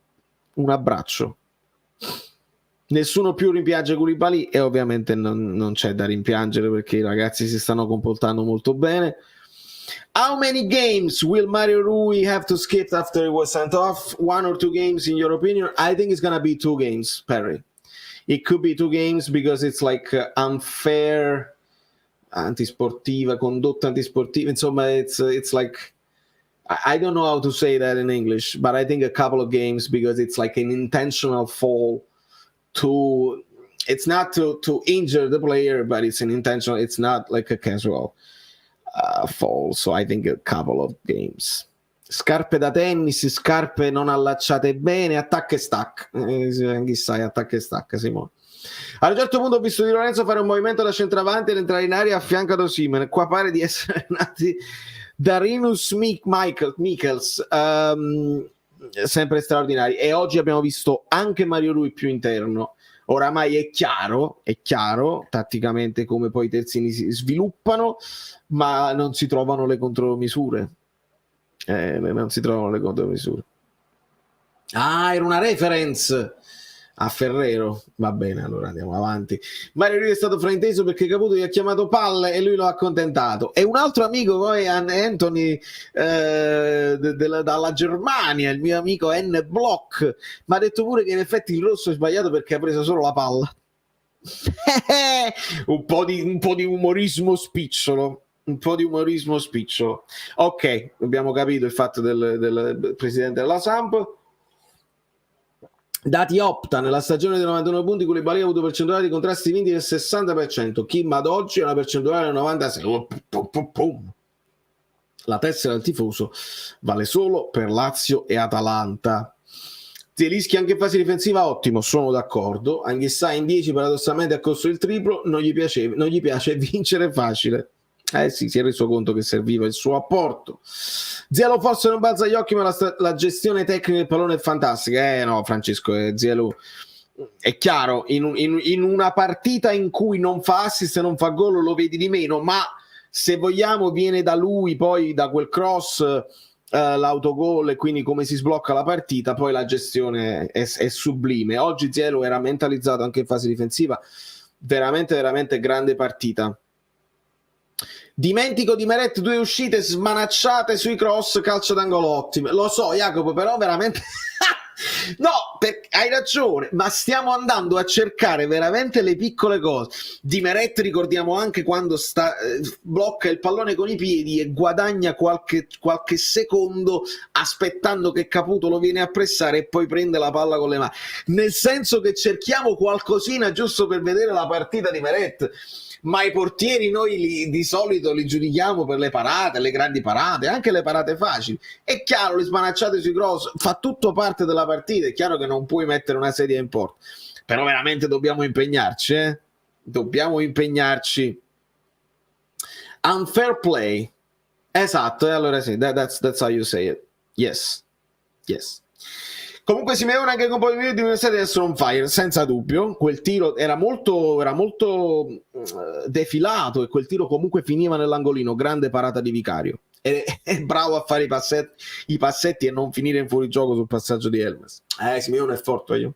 Un abbraccio. Nessuno più rimpiange Koulibaly, e ovviamente non c'è da rimpiangere, perché i ragazzi si stanno comportando molto bene. How many games will Mario Rui have to skip after he was sent off? 1 or 2 games in your opinion? I think it's gonna be 2 games, Perry. It could be 2 games because it's like unfair, antisportiva, condotta antisportiva, insomma it's like, I don't know how to say that in English, but I think a couple of games, because it's like an intentional fall it's not to injure the player, but it's an intentional, it's not like a casual fall. So I think a couple of games. Scarpe da tennis, scarpe non allacciate bene, attacca e stacca. Chissà, attacca e stacca, Simone. A un certo punto ho visto Di Lorenzo fare un movimento da centravanti ed entrare in aria a fianco ad Osimhen. Qua pare di essere nati Darinus Michels, sempre straordinari, e oggi abbiamo visto anche Mario Rui più interno. Oramai è chiaro tatticamente come poi i terzini si sviluppano, ma non si trovano le contromisure. Era una reference a Ferrero. Va bene, allora andiamo avanti. Mario Rui è stato frainteso perché Caputo gli ha chiamato palle e lui lo ha accontentato. E un altro amico poi, Anthony dalla Germania, il mio amico N Block, mi ha detto pure che in effetti il rosso è sbagliato perché ha preso solo la palla. un po' di umorismo spicciolo. Ok, abbiamo capito il fatto del presidente della Samp. Dati Opta: nella stagione dei 99 punti Koulibaly ha avuto percentuale di contrasti vinti del 60%, Kim ad oggi è una percentuale del 96%. La tessera del tifoso vale solo per Lazio e Atalanta. Zielinski anche in fase difensiva ottimo, sono d'accordo. Anche Sa in 10 paradossalmente ha corso il triplo, non gli piace vincere facile. Sì, si è reso conto che serviva il suo apporto. Zielo forse non balza gli occhi, ma la gestione tecnica del pallone è fantastica. No, Francesco, Zielo è chiaro, in una partita in cui non fa assist e non fa gol lo vedi di meno, ma se vogliamo viene da lui, poi da quel cross l'autogol e quindi come si sblocca la partita, poi la gestione è sublime. Oggi Zielo era mentalizzato anche in fase difensiva, veramente veramente grande partita. Dimentico di Meret 2 uscite smanacciate sui cross, calcio d'angolo ottimo. Lo so Jacopo, però veramente no, hai ragione, ma stiamo andando a cercare veramente le piccole cose. Di Meret ricordiamo anche quando blocca il pallone con i piedi e guadagna qualche secondo aspettando che Caputo lo viene a pressare e poi prende la palla con le mani. Nel senso che cerchiamo qualcosina giusto per vedere la partita di Meret. Ma i portieri noi di solito li giudichiamo per le parate, le grandi parate, anche le parate facili. È chiaro, le smanacciate sui cross, fa tutto parte della partita, è chiaro che non puoi mettere una sedia in porta, però veramente dobbiamo impegnarci, dobbiamo impegnarci. Unfair play, esatto, e allora sì, that's how you say it, yes. Comunque Simeone anche con un po' di minuti di essere on fire, senza dubbio. Quel tiro era molto defilato e quel tiro comunque finiva nell'angolino. Grande parata di Vicario. È bravo a fare i passetti e non finire in fuorigioco sul passaggio di Elmes. Simeone è forte, io.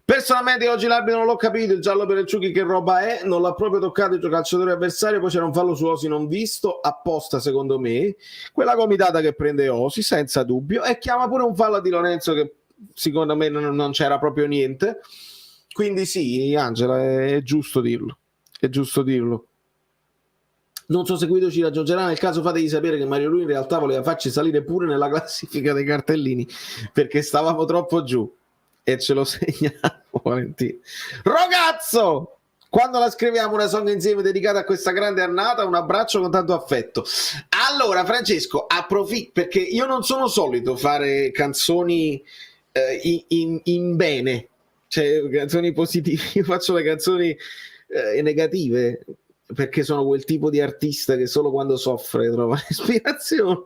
Personalmente oggi l'arbitro non l'ho capito, il giallo per il Ciuchi che roba è, non l'ha proprio toccato il calciatore avversario, poi c'era un fallo su Osi non visto, apposta secondo me, quella gomitata che prende Osi senza dubbio, e chiama pure un fallo di Lorenzo che secondo me non c'era proprio niente, quindi sì Angela, è giusto dirlo, Non so se Guido ci raggiungerà, nel caso fategli sapere che Mario Lui in realtà voleva farci salire pure nella classifica dei cartellini perché stavamo troppo giù. E ce lo segniamo, Valentino. Ragazzo, quando la scriviamo una song insieme dedicata a questa grande annata, un abbraccio con tanto affetto. Allora Francesco, approfitto perché io non sono solito fare canzoni in bene, cioè canzoni positive, io faccio le canzoni negative perché sono quel tipo di artista che solo quando soffre trova ispirazione.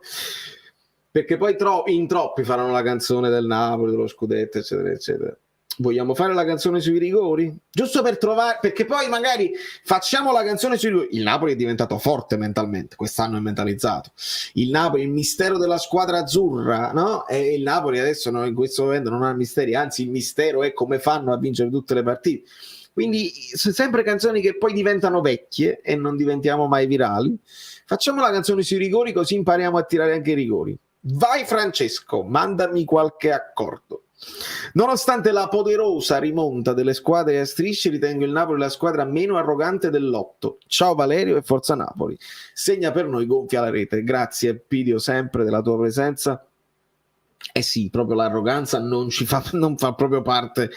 Perché poi in troppi faranno la canzone del Napoli, dello scudetto, eccetera, eccetera. Vogliamo fare la canzone sui rigori? Giusto per trovare, perché poi magari facciamo la canzone sui rigori. Il Napoli è diventato forte mentalmente, quest'anno è mentalizzato. Il Napoli, il mistero della squadra azzurra, no? E il Napoli adesso in questo momento non ha misteri, anzi il mistero è come fanno a vincere tutte le partite. Quindi sono sempre canzoni che poi diventano vecchie e non diventiamo mai virali. Facciamo la canzone sui rigori così impariamo a tirare anche i rigori. Vai Francesco, mandami qualche accordo. Nonostante la poderosa rimonta delle squadre a strisce, ritengo il Napoli la squadra meno arrogante dell'otto. Ciao Valerio e forza Napoli. Segna per noi, gonfia la rete. Grazie Pidio sempre della tua presenza. Sì, proprio l'arroganza non fa proprio parte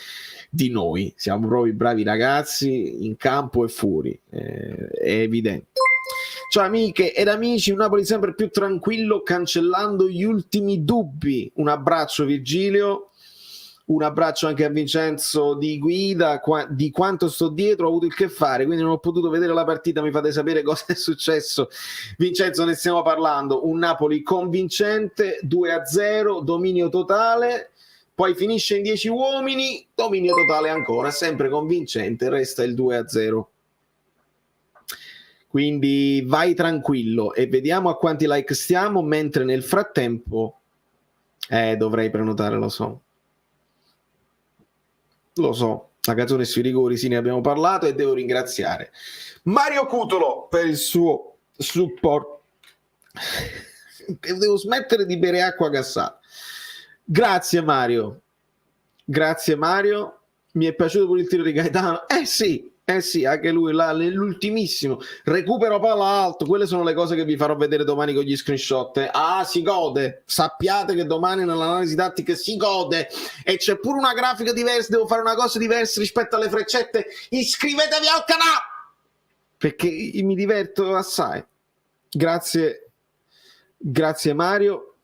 di noi. Siamo proprio bravi ragazzi in campo e fuori. È evidente. Ciao amiche ed amici, un Napoli sempre più tranquillo cancellando gli ultimi dubbi. Un abbraccio Virgilio, un abbraccio anche a Vincenzo di guida, di quanto sto dietro ho avuto il che fare, quindi non ho potuto vedere la partita, mi fate sapere cosa è successo. Vincenzo, ne stiamo parlando, un Napoli convincente, 2-0, dominio totale, poi finisce in 10 uomini, dominio totale ancora, sempre convincente, resta il 2-0. Quindi vai tranquillo e vediamo a quanti like stiamo, mentre nel frattempo dovrei prenotare, lo so, la canzone sui rigori sì, ne abbiamo parlato e devo ringraziare Mario Cutolo per il suo supporto. Devo smettere di bere acqua gassata. Grazie Mario, mi è piaciuto pure il tiro di Gaetano. Sì, anche lui là nell'ultimissimo recupero palla alto, quelle sono le cose che vi farò vedere domani con gli screenshot. Si gode, sappiate che domani nell'analisi tattica si gode e c'è pure una grafica diversa, devo fare una cosa diversa rispetto alle freccette. Iscrivetevi al canale perché mi diverto assai. Grazie Mario.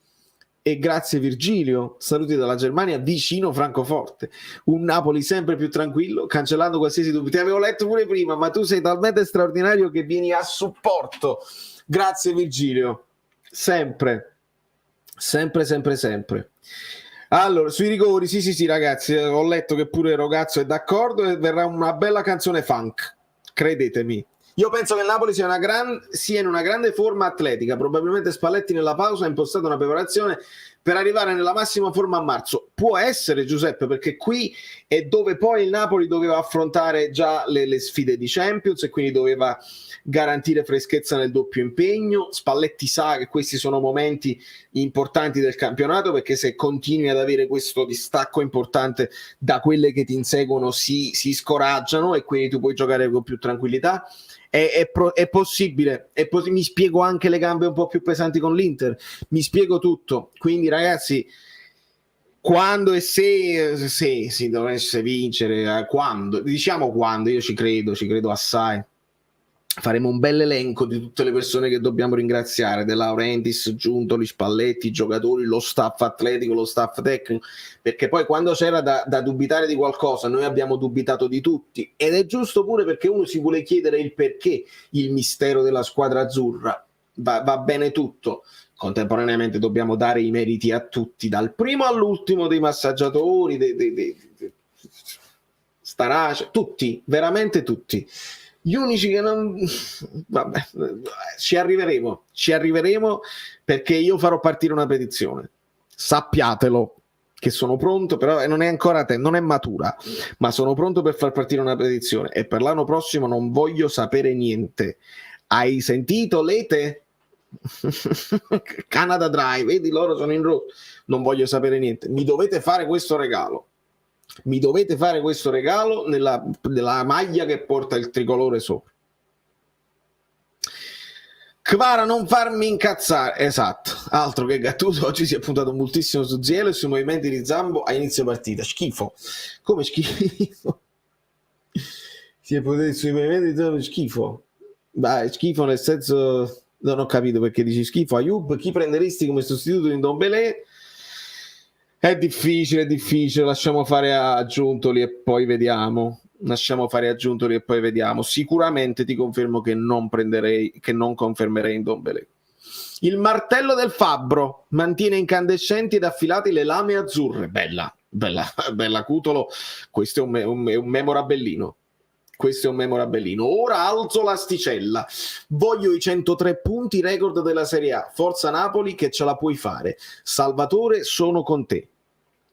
e grazie Virgilio, saluti dalla Germania, vicino Francoforte, un Napoli sempre più tranquillo, cancellando qualsiasi dubbio. Ti avevo letto pure prima, ma tu sei talmente straordinario che vieni a supporto. Grazie Virgilio, sempre. Allora, sui rigori, sì ragazzi, ho letto che pure Rogazzo è d'accordo e verrà una bella canzone funk, credetemi. Io penso che il Napoli sia in una grande forma atletica. Probabilmente Spalletti nella pausa ha impostato una preparazione per arrivare nella massima forma a marzo. Può essere, Giuseppe, perché qui è dove poi il Napoli doveva affrontare già le sfide di Champions e quindi doveva garantire freschezza nel doppio impegno. Spalletti sa che questi sono momenti importanti del campionato, perché se continui ad avere questo distacco importante da quelle che ti inseguono si scoraggiano e quindi tu puoi giocare con più tranquillità. È possibile, mi spiego anche le gambe un po' più pesanti con l'Inter, mi spiego tutto, quindi ragazzi, quando e se si dovesse vincere, quando, io ci credo assai. Faremo un bel elenco di tutte le persone che dobbiamo ringraziare, De Laurentiis, Giuntoli, Spalletti, i giocatori, lo staff atletico, lo staff tecnico, perché poi quando c'era da dubitare di qualcosa noi abbiamo dubitato di tutti, ed è giusto pure, perché uno si vuole chiedere il perché, il mistero della squadra azzurra. Va bene tutto, contemporaneamente dobbiamo dare i meriti a tutti, dal primo all'ultimo, dei massaggiatori, Starace, tutti, veramente tutti. Gli unici che non... Vabbè, ci arriveremo perché io farò partire una petizione. Sappiatelo che sono pronto, però non è ancora non è matura, ma sono pronto per far partire una petizione e per l'anno prossimo non voglio sapere niente. Hai sentito, Lete? Canada Drive, vedi, loro sono in rotta. Non voglio sapere niente. Mi dovete fare questo regalo. Nella maglia che porta il tricolore sopra. Kvara, non farmi incazzare. Esatto, altro che Gattuso oggi si è puntato moltissimo su Zielo e sui movimenti di Zambo a inizio partita. Schifo. Come schifo? Si è puntato sui movimenti di Zambo, schifo. Beh, schifo nel senso, non ho capito perché dici schifo. Ayub, chi prenderesti come sostituto in Dombele? È difficile, lasciamo fare a Giuntoli e poi vediamo. Sicuramente ti confermo che non confermerei in Dombele. Il martello del fabbro mantiene incandescenti ed affilati le lame azzurre. Bella Cutolo. Questo è un memorabellino. Ora alzo l'asticella. Voglio i 103 punti record della Serie A. Forza Napoli che ce la puoi fare. Salvatore, sono con te.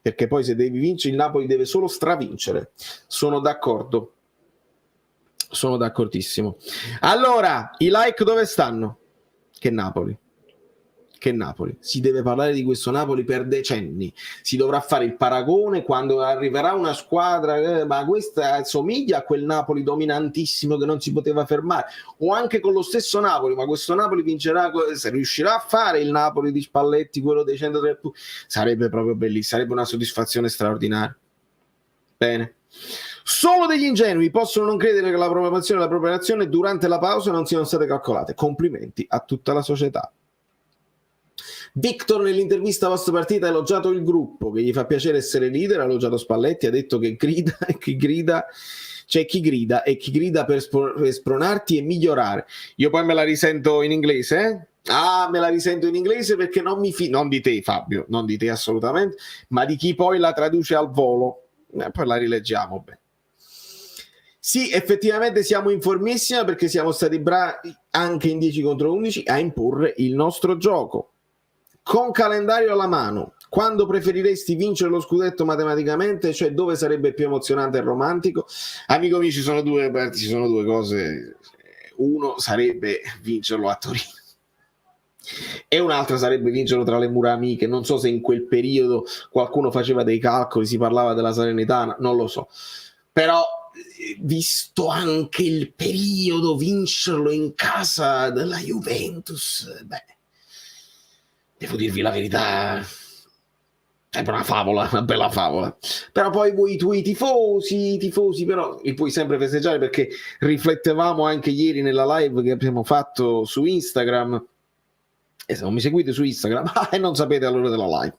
Perché poi se devi vincere il Napoli deve solo stravincere. Sono d'accordissimo. Allora, i like dove stanno? Che Napoli. Si deve parlare di questo Napoli per decenni. Si dovrà fare il paragone quando arriverà una squadra, ma questa somiglia a quel Napoli dominantissimo che non si poteva fermare, o anche con lo stesso Napoli, ma questo Napoli vincerà, se riuscirà a fare il Napoli di Spalletti, quello dei 103 punti, sarebbe proprio bellissimo, sarebbe una soddisfazione straordinaria. Bene. Solo degli ingenui possono non credere che la programmazione e la preparazione durante la pausa non siano state calcolate. Complimenti a tutta la società. Victor nell'intervista post partita ha elogiato il gruppo, che gli fa piacere essere leader, ha elogiato Spalletti, ha detto che grida e chi grida per spronarti e migliorare. Io poi me la risento in inglese, me la risento in inglese perché non mi fido, non di te Fabio, non di te assolutamente, ma di chi poi la traduce al volo. Poi la rileggiamo bene. Sì, effettivamente siamo informissimi perché siamo stati bravi anche in 10 contro 11 a imporre il nostro gioco. Con calendario alla mano, quando preferiresti vincere lo scudetto matematicamente, cioè dove sarebbe più emozionante e romantico? Amico mio, ci sono due cose. Uno sarebbe vincerlo a Torino e un'altra sarebbe vincerlo tra le mura amiche. Non so se in quel periodo qualcuno faceva dei calcoli, si parlava della Salernitana, non lo so, però visto anche il periodo, vincerlo in casa della Juventus, devo dirvi la verità, è una favola, una bella favola. Però poi voi, i tuoi tifosi, però li puoi sempre festeggiare, perché riflettevamo anche ieri nella live che abbiamo fatto su Instagram E se non mi seguite su Instagram e non sapete all'ora della live,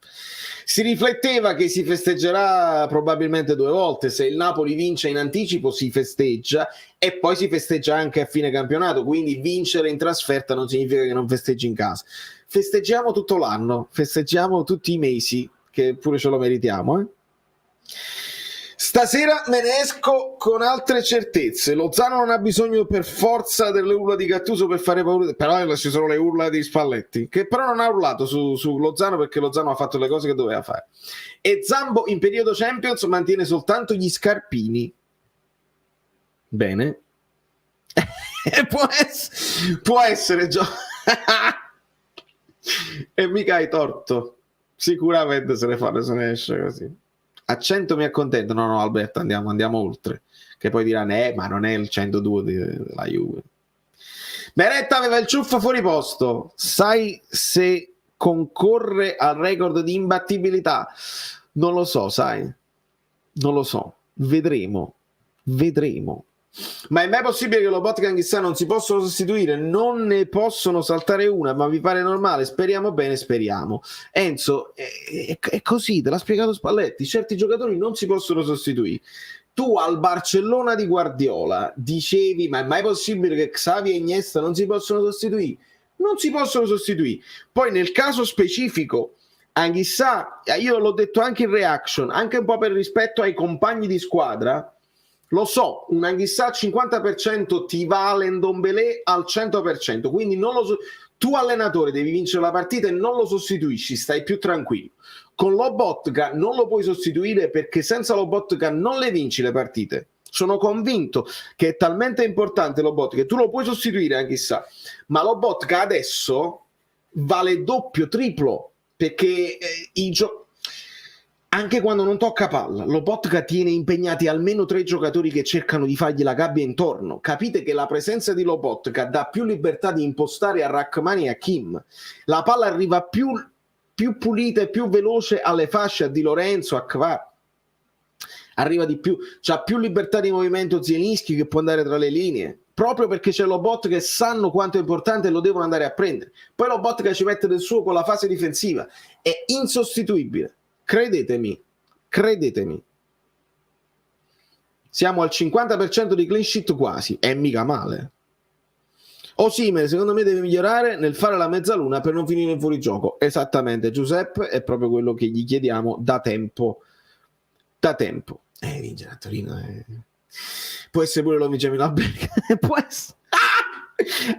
si rifletteva che si festeggerà probabilmente 2 volte. Se il Napoli vince in anticipo si festeggia e poi si festeggia anche a fine campionato, quindi vincere in trasferta non significa che non festeggi in casa. Festeggiamo tutto l'anno, festeggiamo tutti i mesi, che pure ce lo meritiamo, eh? Stasera me ne esco con altre certezze. Lozano non ha bisogno per forza delle urla di Gattuso per fare paura, però ci sono le urla di Spalletti, che però non ha urlato su Lozano, perché Lozano ha fatto le cose che doveva fare. E Zambo in periodo Champions mantiene soltanto gli scarpini. Bene. può essere e mica hai torto, sicuramente se ne esce così. A 100 mi accontento. No Alberto, andiamo oltre, che poi diranno ma non è il 102 della Juve. Beretta aveva il ciuffo fuori posto, sai se concorre al record di imbattibilità? Non lo so, sai, non lo so, vedremo. Ma è mai possibile che Lobotka e Anghissà non si possono sostituire? Non ne possono saltare una, ma vi pare normale? Speriamo bene, speriamo. Enzo, è così, te l'ha spiegato Spalletti, certi giocatori non si possono sostituire. Tu al Barcellona di Guardiola dicevi, ma è mai possibile che Xavi e Iniesta non si possono sostituire? Non si possono sostituire. Poi nel caso specifico, Anghissà, io l'ho detto anche in reaction, anche un po' per rispetto ai compagni di squadra, lo so, un Anghissà al 50% ti vale Ndombele al 100%, quindi tu allenatore devi vincere la partita e non lo sostituisci, stai più tranquillo. Con Lobotka non lo puoi sostituire perché senza Lobotka non le vinci le partite. Sono convinto che è talmente importante Lobotka che tu lo puoi sostituire Anghissà, ma Lobotka adesso vale doppio, triplo, perché anche quando non tocca palla, Lobotka tiene impegnati almeno 3 giocatori che cercano di fargli la gabbia intorno. Capite che la presenza di Lobotka dà più libertà di impostare a Rachmani e a Kim. La palla arriva più pulita e più veloce alle fasce, a Di Lorenzo, a Kvar. Arriva di più, c'ha più libertà di movimento Zielinski, che può andare tra le linee, proprio perché c'è Lobotka che sanno quanto è importante e lo devono andare a prendere. Poi Lobotka ci mette del suo con la fase difensiva, è insostituibile. Credetemi, siamo al 50% di clean sheet quasi, è mica male. Osimhen secondo me deve migliorare nel fare la mezzaluna per non finire in fuorigioco. Esattamente, Giuseppe, è proprio quello che gli chiediamo da tempo. Vincere a Torino può essere pure lo vinciamo in Alberga. Può essere.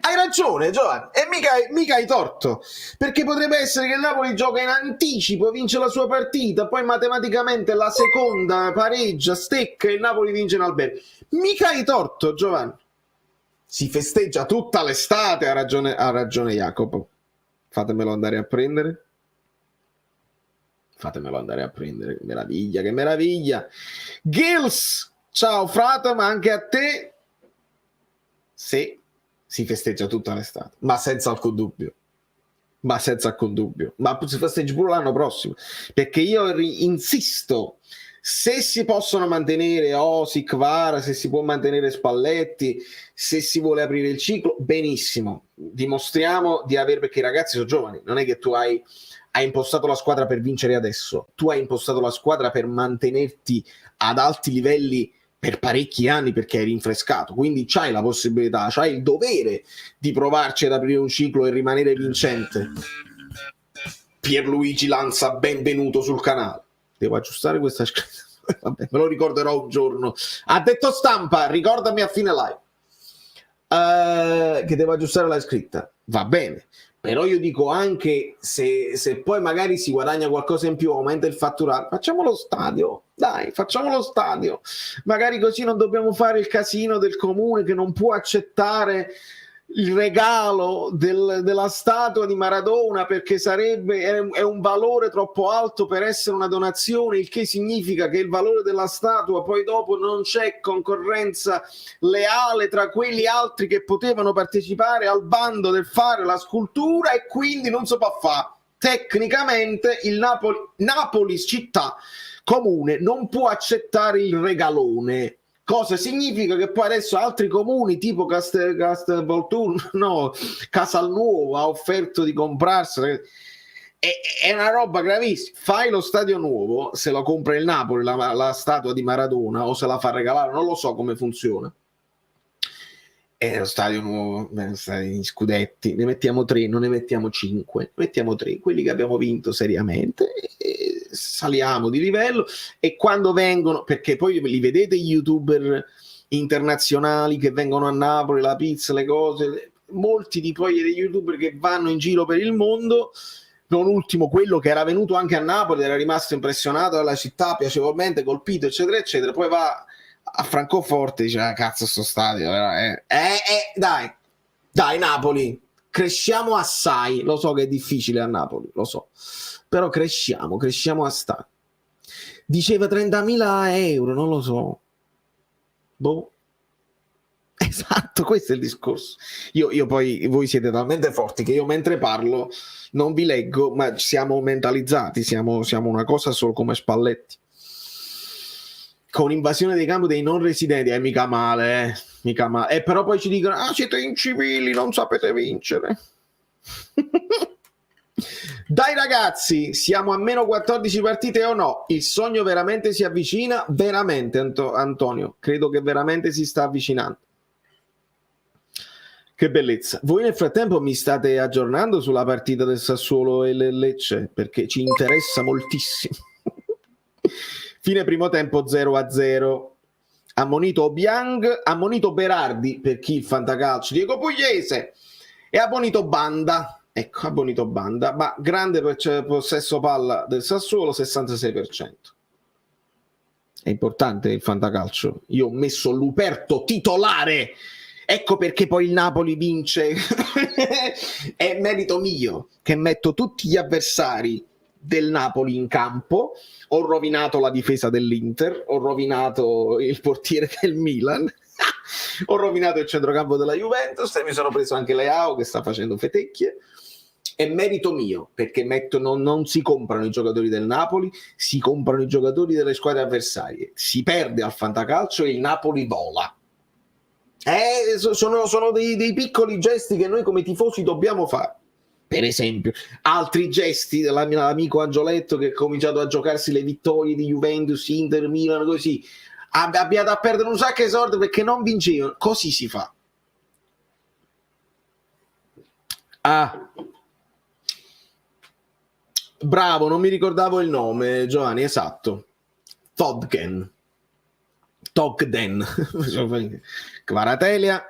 Hai ragione Giovanni, e mica hai torto, perché potrebbe essere che il Napoli gioca in anticipo, vince la sua partita, poi matematicamente la seconda pareggia, stecca e il Napoli vince in Alberga. Mica hai torto Giovanni, si festeggia tutta l'estate. Ha ragione Jacopo, fatemelo andare a prendere, che meraviglia. Gils, ciao frate, ma anche a te. Sì, si festeggia tutta l'estate, ma senza alcun dubbio, ma si festeggia pure l'anno prossimo, perché io insisto, se si possono mantenere Osic, Vara, se si può mantenere Spalletti, se si vuole aprire il ciclo, benissimo, dimostriamo di avere, perché i ragazzi sono giovani, non è che tu hai impostato la squadra per vincere adesso, tu hai impostato la squadra per mantenerti ad alti livelli per parecchi anni, perché hai rinfrescato, quindi c'hai la possibilità, c'hai il dovere di provarci ad aprire un ciclo e rimanere vincente. Pierluigi Lanza, benvenuto sul canale. Devo aggiustare questa scritta. Vabbè, me lo ricorderò un giorno. Ha detto Stampa, ricordami a fine live che devo aggiustare la scritta. Va bene, però io dico anche se poi magari si guadagna qualcosa in più, aumenta il fatturato, facciamo lo stadio, dai, facciamo lo stadio, magari così non dobbiamo fare il casino del comune che non può accettare il regalo della statua di Maradona perché è un valore troppo alto per essere una donazione, il che significa che il valore della statua poi dopo non c'è concorrenza leale tra quelli altri che potevano partecipare al bando del fare la scultura, e quindi non si può fare. Tecnicamente il Napoli città comune non può accettare il regalone, Cosa significa che poi adesso altri comuni tipo Casalnuovo ha offerto di comprarsela. È una roba gravissima. Fai lo stadio nuovo, se lo compra il Napoli la statua di Maradona, o se la fa regalare, non lo so come funziona. È lo stadio nuovo, gli scudetti, ne mettiamo 3, non ne mettiamo 5, mettiamo 3, quelli che abbiamo vinto seriamente, e saliamo di livello. E quando vengono, perché poi li vedete gli youtuber internazionali che vengono a Napoli, la pizza, le cose, molti di poi degli youtuber che vanno in giro per il mondo, non ultimo quello che era venuto anche a Napoli, era rimasto impressionato dalla città, piacevolmente colpito, eccetera eccetera, poi va a Francoforte e dice: cazzo, sto stadio dai Napoli, cresciamo assai. Lo so che è difficile a Napoli, lo so, però cresciamo assai. Diceva 30.000 euro, non lo so, boh. Esatto, questo è il discorso. Io poi, voi siete talmente forti che io mentre parlo non vi leggo, ma siamo mentalizzati, siamo una cosa solo come Spalletti. Con invasione dei campi dei non residenti, mica male. E però poi ci dicono: siete incivili, non sapete vincere. Dai ragazzi, siamo a meno 14 partite o no? Il sogno veramente si avvicina? Veramente, Antonio, credo che veramente si sta avvicinando. Che bellezza. Voi nel frattempo mi state aggiornando sulla partita del Sassuolo e del Lecce, perché ci interessa moltissimo. Fine primo tempo 0-0. Ammonito Obiang, ammonito Berardi per chi il fantacalcio, Diego Pugliese, e ammonito Banda. Ecco, ammonito Banda, ma grande possesso palla del Sassuolo, 66%. È importante il fantacalcio. Io ho messo Luperto titolare. Ecco perché poi il Napoli vince. È merito mio che metto tutti gli avversari del Napoli in campo. Ho rovinato la difesa dell'Inter, ho rovinato il portiere del Milan, ho rovinato il centrocampo della Juventus e mi sono preso anche Leao che sta facendo fetecchie. È merito mio perché non si comprano i giocatori del Napoli, si comprano i giocatori delle squadre avversarie. Si perde al fantacalcio e il Napoli vola. Sono dei piccoli gesti che noi come tifosi dobbiamo fare. Per esempio, altri gesti dell'amico Angioletto che ha cominciato a giocarsi le vittorie di Juventus, Inter, Milan, così. Abbiate a perdere un sacco di soldi perché non vincevano. Così si fa. Bravo, non mi ricordavo il nome, Giovanni, esatto. Togden. Varatelia.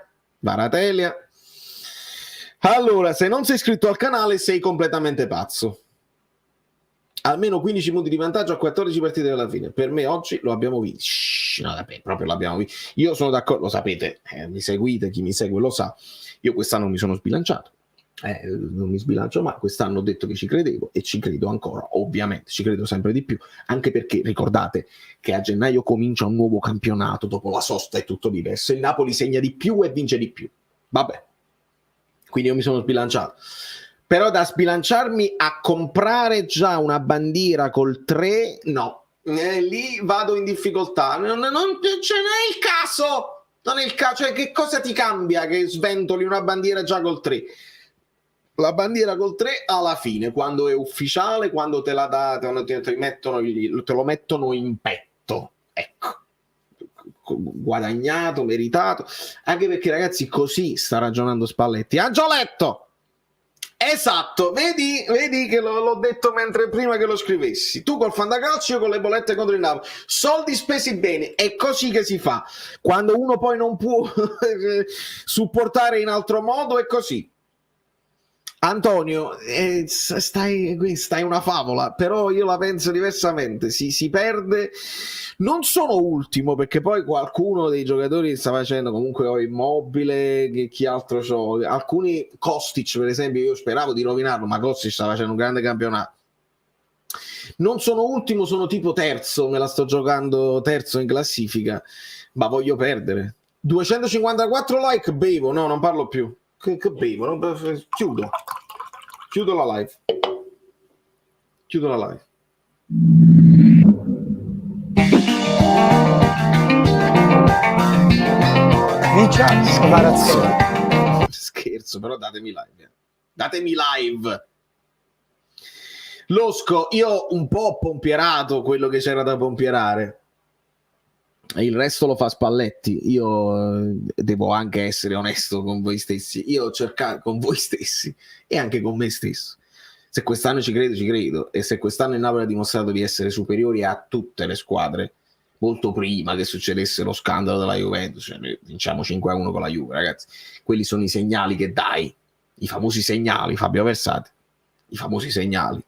Allora, se non sei iscritto al canale sei completamente pazzo. Almeno 15 punti di vantaggio a 14 partite alla fine. Per me oggi lo abbiamo vinto. Proprio l'abbiamo vinto. Io sono d'accordo, lo sapete, mi seguite, chi mi segue lo sa. Io quest'anno mi sono sbilanciato. Non mi sbilancio mai. Quest'anno ho detto che ci credevo e ci credo ancora, ovviamente, ci credo sempre di più, anche perché ricordate che a gennaio comincia un nuovo campionato, dopo la sosta è tutto diverso, il Napoli segna di più e vince di più, vabbè, quindi io mi sono sbilanciato, però da sbilanciarmi a comprare già una bandiera col 3 no, lì vado in difficoltà, non è il caso, non è il caso, cioè che cosa ti cambia che sventoli una bandiera già col 3? La bandiera col 3 alla fine, quando è ufficiale, quando te la date, te lo mettono in petto, ecco, guadagnato, meritato, anche perché ragazzi così sta ragionando Spalletti. Angioletto! Esatto, vedi che l'ho detto prima che lo scrivessi. Tu col fantacalcio, io con le bollette contro il Napoli. Soldi spesi bene, è così che si fa. Quando uno poi non può supportare in altro modo, è così. Antonio, stai una favola, però io la penso diversamente, si perde, non sono ultimo perché poi qualcuno dei giocatori sta facendo, comunque ho Immobile, chi altro c'ho, alcuni, Kostic per esempio, io speravo di rovinarlo, ma Kostic sta facendo un grande campionato. Non sono ultimo, sono tipo terzo, me la sto giocando terzo in classifica, ma voglio perdere. 254 like, bevo, no, non parlo più. Che bevo, chiudo la live. Vicia Svarazzoni. Scherzo, però datemi live. Datemi live. Losco, io un po' ho pompierato quello che c'era da pompierare. Il resto lo fa Spalletti. Io devo anche essere onesto con voi stessi. Io ho cercato con voi stessi e anche con me stesso. Se quest'anno ci credo, ci credo. E se quest'anno il Napoli ha dimostrato di essere superiori a tutte le squadre, molto prima che succedesse lo scandalo della Juventus, cioè noi vinciamo 5-1 con la Juve, ragazzi. Quelli sono i segnali che dai, i famosi segnali, Fabio Versati, i famosi segnali.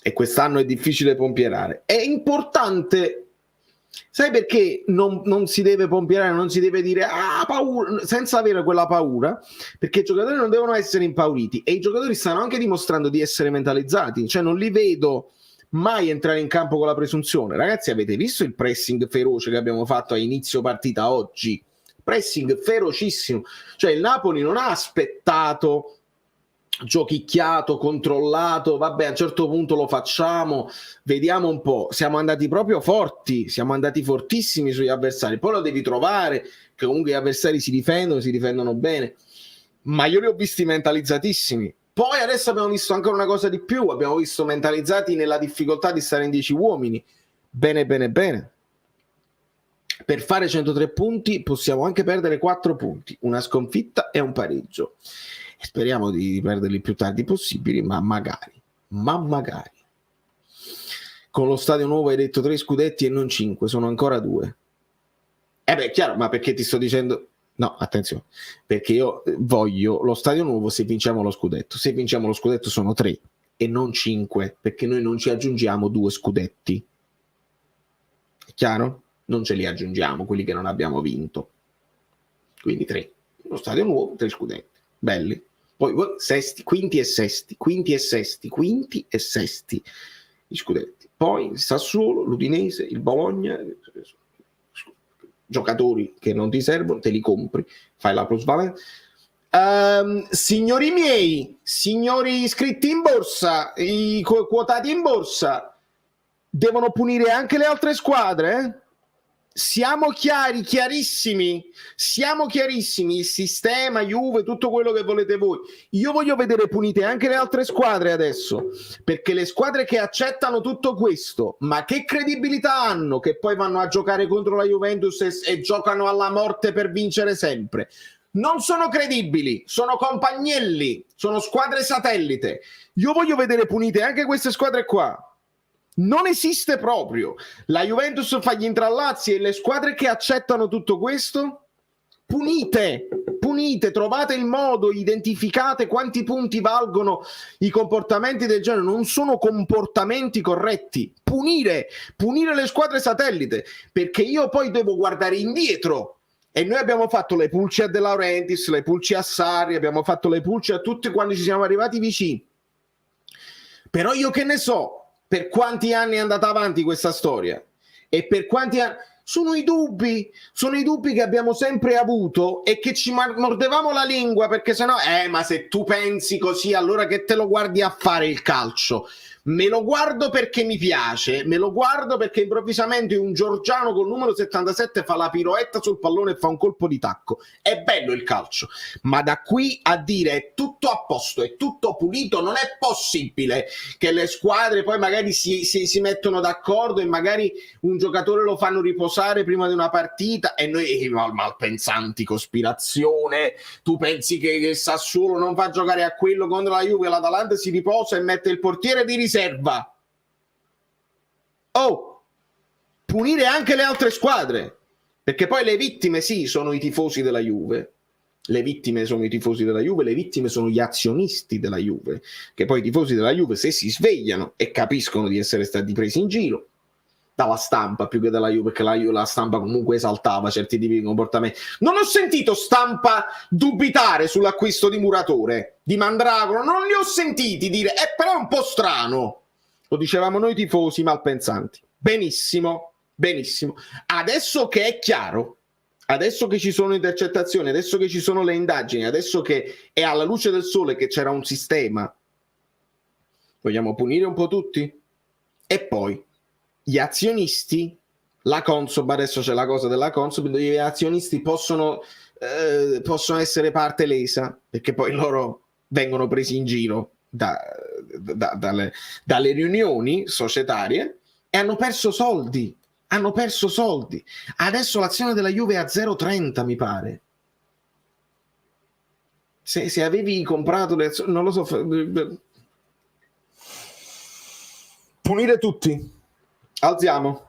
E quest'anno è difficile pompierare. È importante. Sai perché non si deve pompierare, non si deve dire paura, senza avere quella paura? Perché i giocatori non devono essere impauriti e i giocatori stanno anche dimostrando di essere mentalizzati, cioè non li vedo mai entrare in campo con la presunzione. Ragazzi, avete visto il pressing feroce che abbiamo fatto a inizio partita oggi? Pressing ferocissimo, cioè il Napoli non ha aspettato, giochicchiato, controllato, vabbè a un certo punto lo facciamo, vediamo un po', siamo andati proprio forti, siamo andati fortissimi sugli avversari, poi lo devi trovare, che comunque gli avversari si difendono bene, ma io li ho visti mentalizzatissimi. Poi adesso abbiamo visto ancora una cosa di più, abbiamo visto mentalizzati nella difficoltà di stare in 10 uomini, bene. Per fare 103 punti possiamo anche perdere 4 punti, una sconfitta e un pareggio. Speriamo di perderli il più tardi possibili, ma magari. Con lo stadio nuovo hai detto 3 scudetti e non 5, sono ancora 2. Chiaro, ma perché ti sto dicendo... No, attenzione, perché io voglio lo stadio nuovo se vinciamo lo scudetto. Se vinciamo lo scudetto sono 3 e non 5, perché noi non ci aggiungiamo 2 scudetti. È chiaro? Non ce li aggiungiamo, quelli che non abbiamo vinto. Quindi 3. Lo stadio nuovo, 3 scudetti. Belli. Poi sesti, quinti e sesti gli scudetti. Poi il Sassuolo, l'Udinese, il Bologna, giocatori che non ti servono, te li compri, fai la plusvalenza. Signori miei, signori iscritti in borsa, i quotati in borsa, devono punire anche le altre squadre, eh? Siamo chiarissimi, il sistema, Juve, tutto quello che volete voi. Io voglio vedere punite anche le altre squadre adesso, perché le squadre che accettano tutto questo, ma che credibilità hanno che poi vanno a giocare contro la Juventus e giocano alla morte per vincere sempre? Non sono credibili, sono compagnelli, sono squadre satellite. Io voglio vedere punite anche queste squadre qua. Non esiste proprio. La Juventus fa gli intrallazzi e le squadre che accettano tutto questo, punite, trovate il modo, identificate quanti punti valgono i comportamenti del genere. Non sono comportamenti corretti. Punire le squadre satellite, perché io poi devo guardare indietro. E noi abbiamo fatto le pulci a De Laurentiis, le pulci a Sarri, abbiamo fatto le pulci a tutti quando ci siamo arrivati vicini. Però io che ne so per quanti anni è andata avanti questa storia e per quanti anni... Sono i dubbi che abbiamo sempre avuto e che ci mordevamo la lingua perché sennò ma se tu pensi così allora che te lo guardi a fare il calcio? Me lo guardo perché mi piace, me lo guardo perché improvvisamente un Giorgiano col numero 77 fa la piroetta sul pallone e fa un colpo di tacco. È bello il calcio, ma da qui a dire è tutto a posto, è tutto pulito, non è possibile che le squadre poi magari si mettono d'accordo e magari un giocatore lo fanno riposare prima di una partita e noi malpensanti, cospirazione, tu pensi che il Sassuolo non fa giocare a quello contro la Juve, l'Atalanta si riposa e mette il portiere di riserva. Punire anche le altre squadre, perché poi le vittime sono i tifosi della Juve, le vittime sono gli azionisti della Juve, che poi i tifosi della Juve se si svegliano e capiscono di essere stati presi in giro dalla stampa più che dalla Juve, perché la stampa comunque esaltava certi tipi di comportamenti. Non ho sentito stampa dubitare sull'acquisto di Muratore, di Mandragora, non li ho sentiti dire però è un po' strano. Lo dicevamo noi tifosi malpensanti. Benissimo. Adesso che è chiaro, adesso che ci sono intercettazioni, adesso che ci sono le indagini, adesso che è alla luce del sole che c'era un sistema, vogliamo punire un po' tutti? E poi gli azionisti, la Consob, adesso c'è la cosa della Consob, gli azionisti possono possono essere parte lesa, perché poi loro vengono presi in giro dalle riunioni societarie e hanno perso soldi. Adesso l'azione della Juve è a 0,30, mi pare. Se avevi comprato le azioni, non lo so, punire tutti. Alziamo.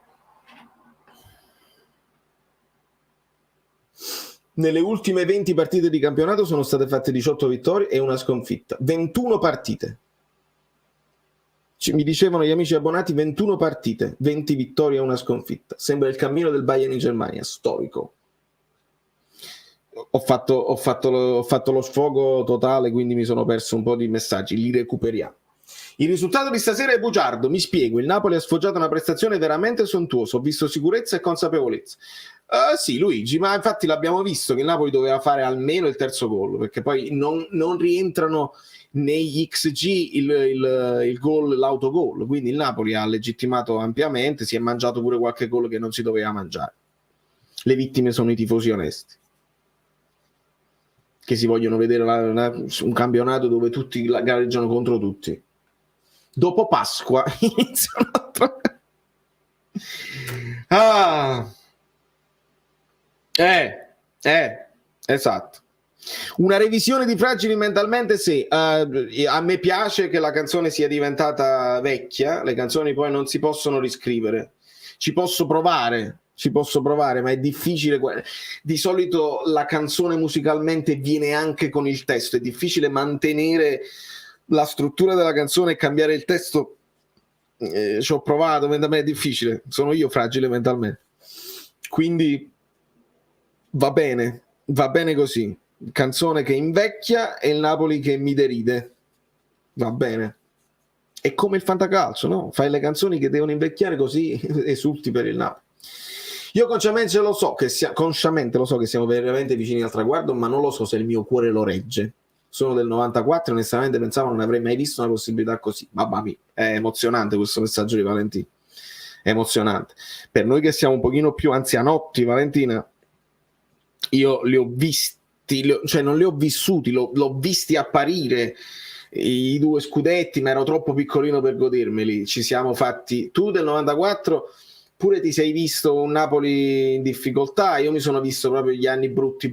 Nelle ultime 20 partite di campionato sono state fatte 18 vittorie e una sconfitta. 21 partite. Mi dicevano gli amici abbonati 21 partite, 20 vittorie e una sconfitta. Sembra il cammino del Bayern in Germania, storico. Ho fatto lo sfogo totale, quindi mi sono perso un po' di messaggi, li recuperiamo. Il risultato di stasera è bugiardo, mi spiego. Il Napoli ha sfoggiato una prestazione veramente sontuosa, ho visto sicurezza e consapevolezza. Sì, Luigi, ma infatti l'abbiamo visto che il Napoli doveva fare almeno il terzo gol, perché poi non rientrano negli XG il gol, l'autogol, quindi il Napoli ha legittimato ampiamente, si è mangiato pure qualche gol che non si doveva mangiare. Le vittime sono i tifosi onesti, che si vogliono vedere un campionato dove tutti gareggiano contro tutti. Dopo Pasqua iniziano esatto. Una revisione di Fragili mentalmente, sì. A me piace che la canzone sia diventata vecchia, le canzoni poi non si possono riscrivere. Ci posso provare, ma è difficile. Di solito la canzone musicalmente viene anche con il testo, è difficile mantenere la struttura della canzone e cambiare il testo. Ci ho provato, ma da me è difficile, sono io fragile mentalmente, quindi va bene così. Canzone che invecchia e il Napoli che mi deride, va bene. È come il fantacalcio, no? Fai le canzoni che devono invecchiare così esulti per il Napoli. Io consciamente lo so che siamo veramente vicini al traguardo, ma non lo so se il mio cuore lo regge. Sono del 94 e onestamente pensavo non avrei mai visto una possibilità così. Mamma mia, è emozionante questo messaggio di Valentino, è emozionante. Per noi che siamo un pochino più anzianotti, Valentina, io li ho visti, cioè non li ho vissuti, l'ho visti apparire i 2 scudetti, ma ero troppo piccolino per godermeli. Ci siamo fatti, tu del 94 pure ti sei visto un Napoli in difficoltà, io mi sono visto proprio gli anni brutti.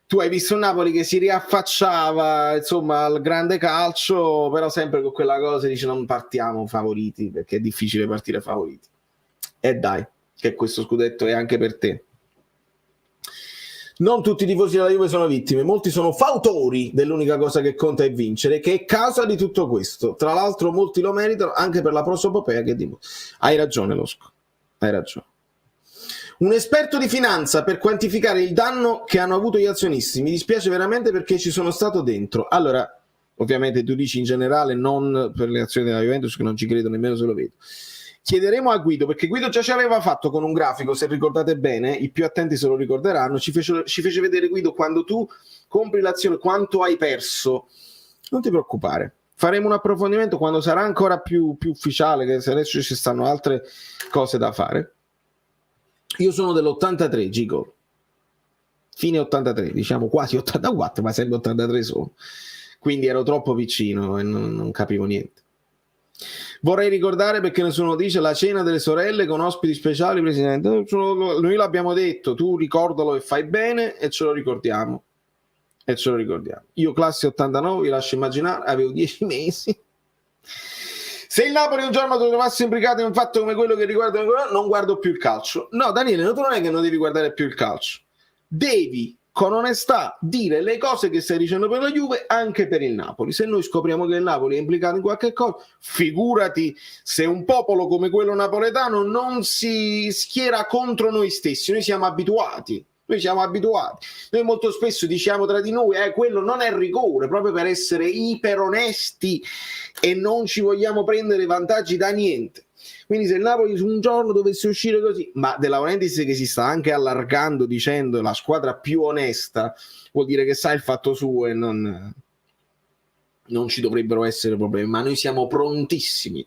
Tu hai visto un Napoli che si riaffacciava, insomma, al grande calcio, però sempre con quella cosa dice non partiamo favoriti, perché è difficile partire favoriti. E dai, che questo scudetto è anche per te. Non tutti i tifosi della Juve sono vittime, molti sono fautori dell'unica cosa che conta è vincere, che è causa di tutto questo. Tra l'altro molti lo meritano anche per la prosopopea che dimostra. Hai ragione, Losco, hai ragione. Un esperto di finanza per quantificare il danno che hanno avuto gli azionisti. Mi dispiace veramente perché ci sono stato dentro. Allora, ovviamente tu dici in generale, non per le azioni della Juventus, che non ci credo nemmeno se lo vedo. Chiederemo a Guido, perché Guido già ci aveva fatto con un grafico, se ricordate bene, i più attenti se lo ricorderanno, ci fece vedere, Guido, quando tu compri l'azione, quanto hai perso. Non ti preoccupare, faremo un approfondimento quando sarà ancora più ufficiale, che adesso ci stanno altre cose da fare. Io sono dell'83, Gigo, fine 83, diciamo quasi 84, ma sempre 83 solo, quindi ero troppo vicino e non capivo niente. Vorrei ricordare, perché nessuno dice, la cena delle sorelle con ospiti speciali, presidente. Noi l'abbiamo detto, tu ricordalo e fai bene, e ce lo ricordiamo. Io classe 89, vi lascio immaginare, avevo 10 mesi. Se il Napoli un giorno trovasse imbricato in un fatto come quello che riguarda, non guardo più il calcio. No, Daniele, tu non è che non devi guardare più il calcio, devi con onestà dire le cose che stai dicendo per la Juve anche per il Napoli. Se noi scopriamo che il Napoli è implicato in qualche cosa, figurati se un popolo come quello napoletano non si schiera contro noi stessi. Noi siamo abituati. Noi molto spesso diciamo tra di noi quello non è rigore, proprio per essere iper onesti e non ci vogliamo prendere vantaggi da niente. Quindi se il Napoli un giorno dovesse uscire così, ma De Laurentiis che si sta anche allargando dicendo la squadra più onesta, vuol dire che sa il fatto suo e non ci dovrebbero essere problemi, ma noi siamo prontissimi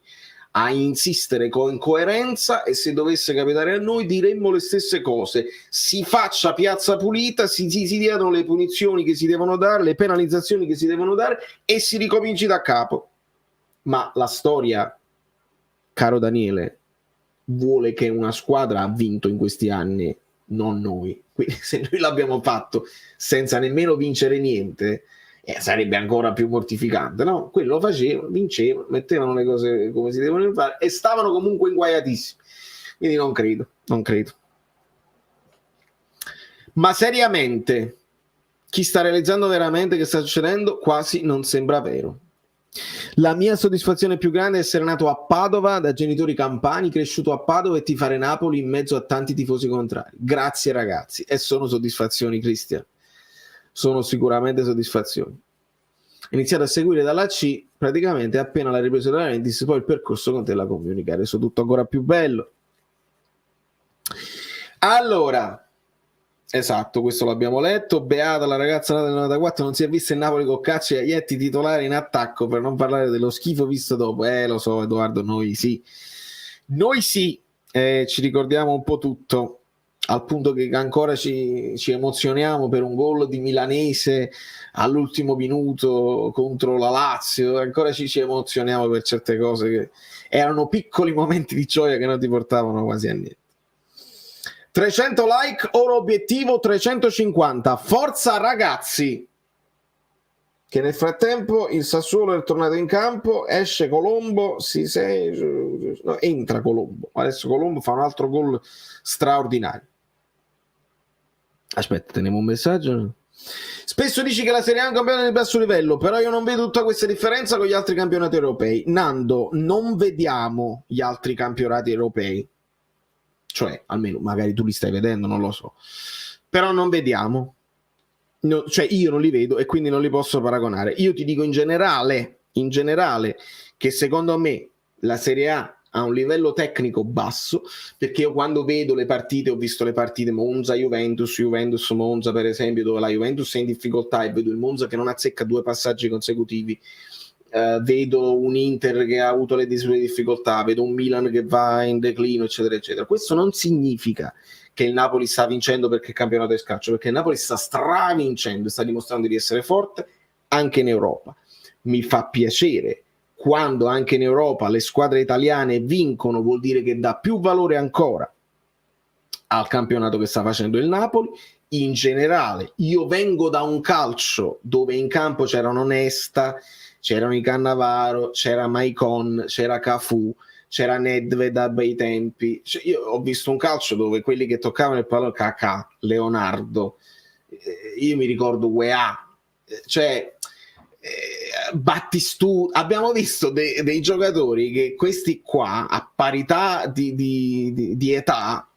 a insistere con coerenza, e se dovesse capitare a noi diremmo le stesse cose. Si faccia piazza pulita, si diano le punizioni che si devono dare, le penalizzazioni che si devono dare, e si ricominci da capo. Ma la storia, caro Daniele, vuole che una squadra ha vinto in questi anni, non noi. Quindi se noi l'abbiamo fatto senza nemmeno vincere niente, sarebbe ancora più mortificante, no? Quello facevano, vincevano, mettevano le cose come si devono fare e stavano comunque inguaiatissimi. Quindi non credo. Ma seriamente, chi sta realizzando veramente che sta succedendo quasi non sembra vero. La mia soddisfazione più grande è essere nato a Padova da genitori campani, cresciuto a Padova e tifare Napoli in mezzo a tanti tifosi contrari. Grazie ragazzi, e sono soddisfazioni, Cristian. Sono sicuramente soddisfazioni. Ho iniziato a seguire dalla C praticamente appena la ripresa della Rentis, poi il percorso con te la comunicare, adesso tutto ancora più bello. Allora, esatto, questo l'abbiamo letto. Beata la ragazza nata nel 94, non si è vista in Napoli con Cacci e Aglietti titolare in attacco, per non parlare dello schifo visto dopo. Lo so Edoardo, noi sì, ci ricordiamo un po' tutto, al punto che ancora ci emozioniamo per un gol di Milanese all'ultimo minuto contro la Lazio, ancora ci emozioniamo per certe cose che erano piccoli momenti di gioia che non ti portavano quasi a niente. 300 like, ora obiettivo 350. Forza ragazzi! Che nel frattempo il Sassuolo è tornato in campo, esce Colombo, entra Colombo. Adesso Colombo fa un altro gol straordinario. Aspetta, teniamo un messaggio. Spesso dici che la Serie A è un campionato di basso livello, però io non vedo tutta questa differenza con gli altri campionati europei. Nando, non vediamo gli altri campionati europei. Cioè, almeno magari tu li stai vedendo, non lo so, però non vediamo, cioè io non li vedo e quindi non li posso paragonare. Io ti dico in generale che secondo me la Serie A ha un livello tecnico basso, perché io quando vedo le partite, ho visto le partite Monza-Juventus, Monza per esempio, dove la Juventus è in difficoltà, e vedo il Monza che non azzecca 2 passaggi consecutivi. Vedo un Inter che ha avuto le sue difficoltà, vedo un Milan che va in declino, eccetera eccetera. Questo non significa che il Napoli sta vincendo perché è campionato di scaccio, perché il Napoli sta stravincendo e sta dimostrando di essere forte anche in Europa. Mi fa piacere quando anche in Europa le squadre italiane vincono, vuol dire che dà più valore ancora al campionato che sta facendo il Napoli. In generale, io vengo da un calcio dove in campo c'erano Nesta, c'erano i Cannavaro, c'era Maicon, c'era Cafu, c'era Nedved a bei tempi. Io ho visto un calcio dove quelli che toccavano il pallone, Kakà, Leonardo, io mi ricordo UEA, Battistu, abbiamo visto dei giocatori che questi qua a parità di età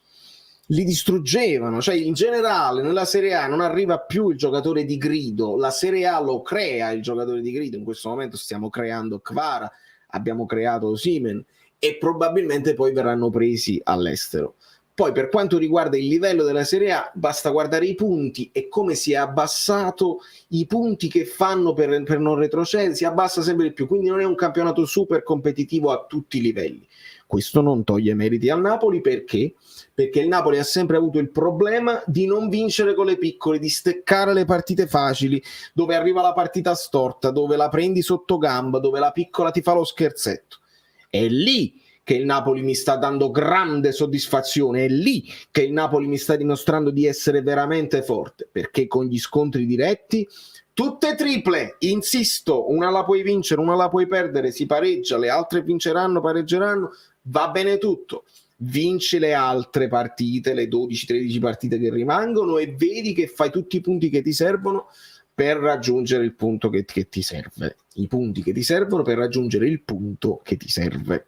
li distruggevano. Cioè in generale nella Serie A non arriva più il giocatore di grido, la Serie A lo crea il giocatore di grido. In questo momento stiamo creando Kvara, abbiamo creato Osimhen e probabilmente poi verranno presi all'estero. Poi per quanto riguarda il livello della Serie A basta guardare i punti e come si è abbassato i punti che fanno per non retrocedere, si abbassa sempre di più, quindi non è un campionato super competitivo a tutti i livelli. Questo non toglie meriti al Napoli, perché il Napoli ha sempre avuto il problema di non vincere con le piccole, di steccare le partite facili, dove arriva la partita storta, dove la prendi sotto gamba, dove la piccola ti fa lo scherzetto. È lì che il Napoli mi sta dando grande soddisfazione, è lì che il Napoli mi sta dimostrando di essere veramente forte, perché con gli scontri diretti, tutte triple, insisto, una la puoi vincere, una la puoi perdere, si pareggia, le altre vinceranno, pareggeranno, va bene tutto. Vinci le altre partite, le 12-13 partite che rimangono, e vedi che fai tutti i punti che ti servono per raggiungere il punto che ti serve. I punti che ti servono per raggiungere il punto che ti serve.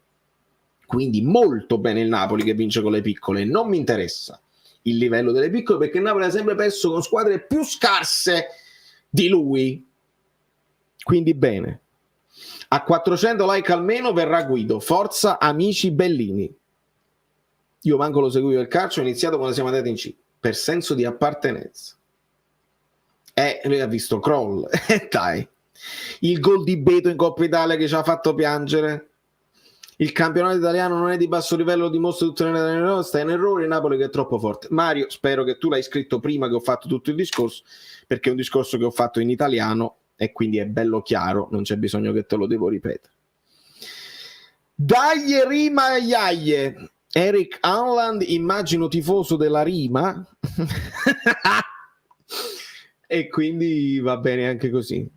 Quindi molto bene il Napoli che vince con le piccole. Non mi interessa il livello delle piccole, perché il Napoli ha sempre perso con squadre più scarse di lui. Quindi bene. A 400 like almeno verrà Guido. Forza amici bellini. Io manco lo seguivo il calcio, ho iniziato quando siamo andati in C, per senso di appartenenza. Lui ha visto Kroll. Dai. Il gol di Beto in Coppa Italia che ci ha fatto piangere. il campionato italiano non è di basso livello, lo dimostra tutte le anni, sta in errore, Napoli che è troppo forte. Mario, spero che tu l'hai scritto prima che ho fatto tutto il discorso, perché è un discorso che ho fatto in italiano e quindi è bello chiaro, non c'è bisogno che te lo devo ripetere. Dai Rima Iaie, Eric Haaland, immagino tifoso della Rima e quindi va bene anche così.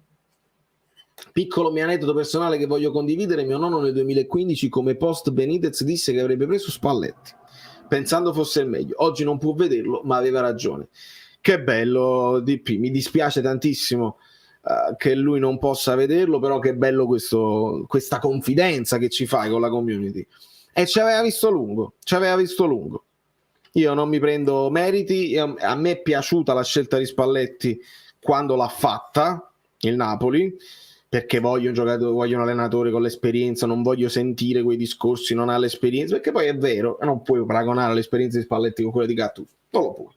Piccolo mio aneddoto personale che voglio condividere: mio nonno nel 2015 come post Benitez disse che avrebbe preso Spalletti pensando fosse il meglio. Oggi non può vederlo, ma aveva ragione. Che bello DP, mi dispiace tantissimo che lui non possa vederlo, però che bello questa confidenza che ci fai con la community. E ci aveva visto lungo. Io non mi prendo meriti, a me è piaciuta la scelta di Spalletti quando l'ha fatta il Napoli, perché voglio un allenatore con l'esperienza, non voglio sentire quei discorsi, non ha l'esperienza, perché poi è vero, non puoi paragonare l'esperienza di Spalletti con quella di Gattuso, non lo puoi.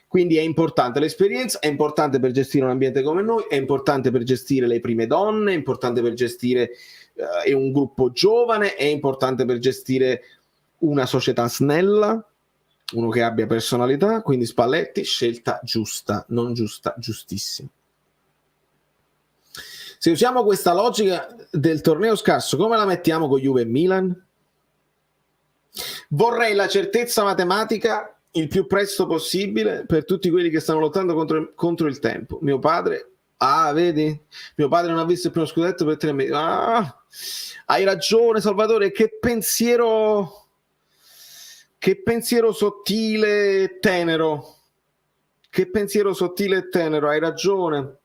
Quindi è importante l'esperienza, è importante per gestire un ambiente come noi, è importante per gestire le prime donne, è importante per gestire un gruppo giovane, è importante per gestire una società snella, uno che abbia personalità. Quindi Spalletti, scelta giusta, non giusta, giustissima. Se usiamo questa logica del torneo scarso, come la mettiamo con Juve e Milan? Vorrei la certezza matematica il più presto possibile per tutti quelli che stanno lottando contro il tempo. Mio padre, vedi? Mio padre non ha visto il primo scudetto per 3 mesi. Hai ragione Salvatore, che pensiero sottile e tenero. Hai ragione.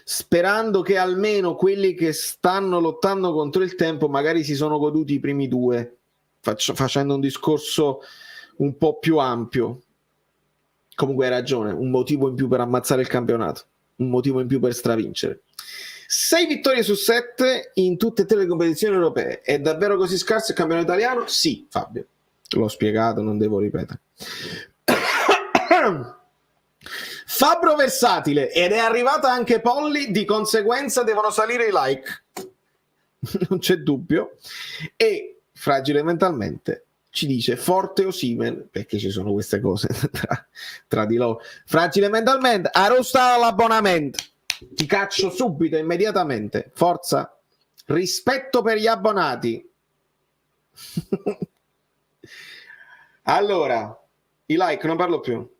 Sperando che almeno quelli che stanno lottando contro il tempo magari si sono goduti i primi 2, facendo un discorso un po' più ampio. Comunque hai ragione, un motivo in più per ammazzare il campionato, un motivo in più per stravincere. 6 vittorie su 7 in tutte e 3 le competizioni europee. È davvero così scarso il campionato italiano? Sì, Fabio, l'ho spiegato, non devo ripetere. Fabbro versatile, ed è arrivata anche Polly, di conseguenza devono salire i like. Non c'è dubbio. E fragile mentalmente ci dice forte Osimhen, perché ci sono queste cose tra di loro. Fragile mentalmente, arrosta l'abbonamento, ti caccio subito, immediatamente. Forza, rispetto per gli abbonati. Allora, i like, non parlo più.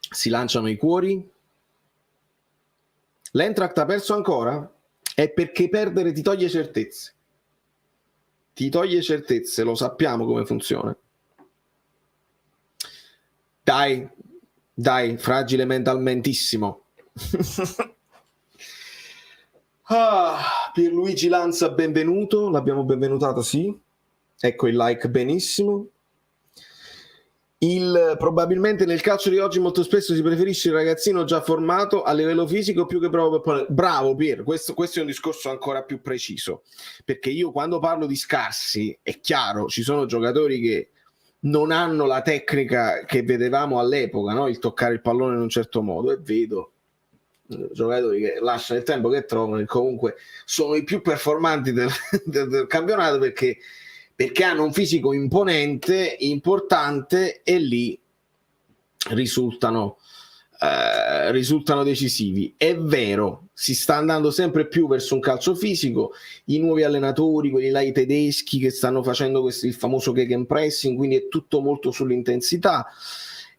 Si lanciano i cuori. L'Eintracht ha perso ancora? È perché perdere ti toglie certezze. Lo sappiamo come funziona. Dai, fragile mentalmentissimo. Pierluigi Lanza, benvenuto. L'abbiamo benvenutato, sì. Ecco il like, benissimo. Probabilmente nel calcio di oggi molto spesso si preferisce il ragazzino già formato a livello fisico più che bravo Pier, questo è un discorso ancora più preciso, perché io quando parlo di scarsi è chiaro, ci sono giocatori che non hanno la tecnica che vedevamo all'epoca, no? Il toccare il pallone in un certo modo, e vedo giocatori che lasciano il tempo che trovano e comunque sono i più performanti del campionato perché hanno un fisico imponente, importante, e lì risultano decisivi. È vero, si sta andando sempre più verso un calcio fisico, i nuovi allenatori, quelli là, i tedeschi, che stanno facendo il famoso gegenpressing, quindi è tutto molto sull'intensità.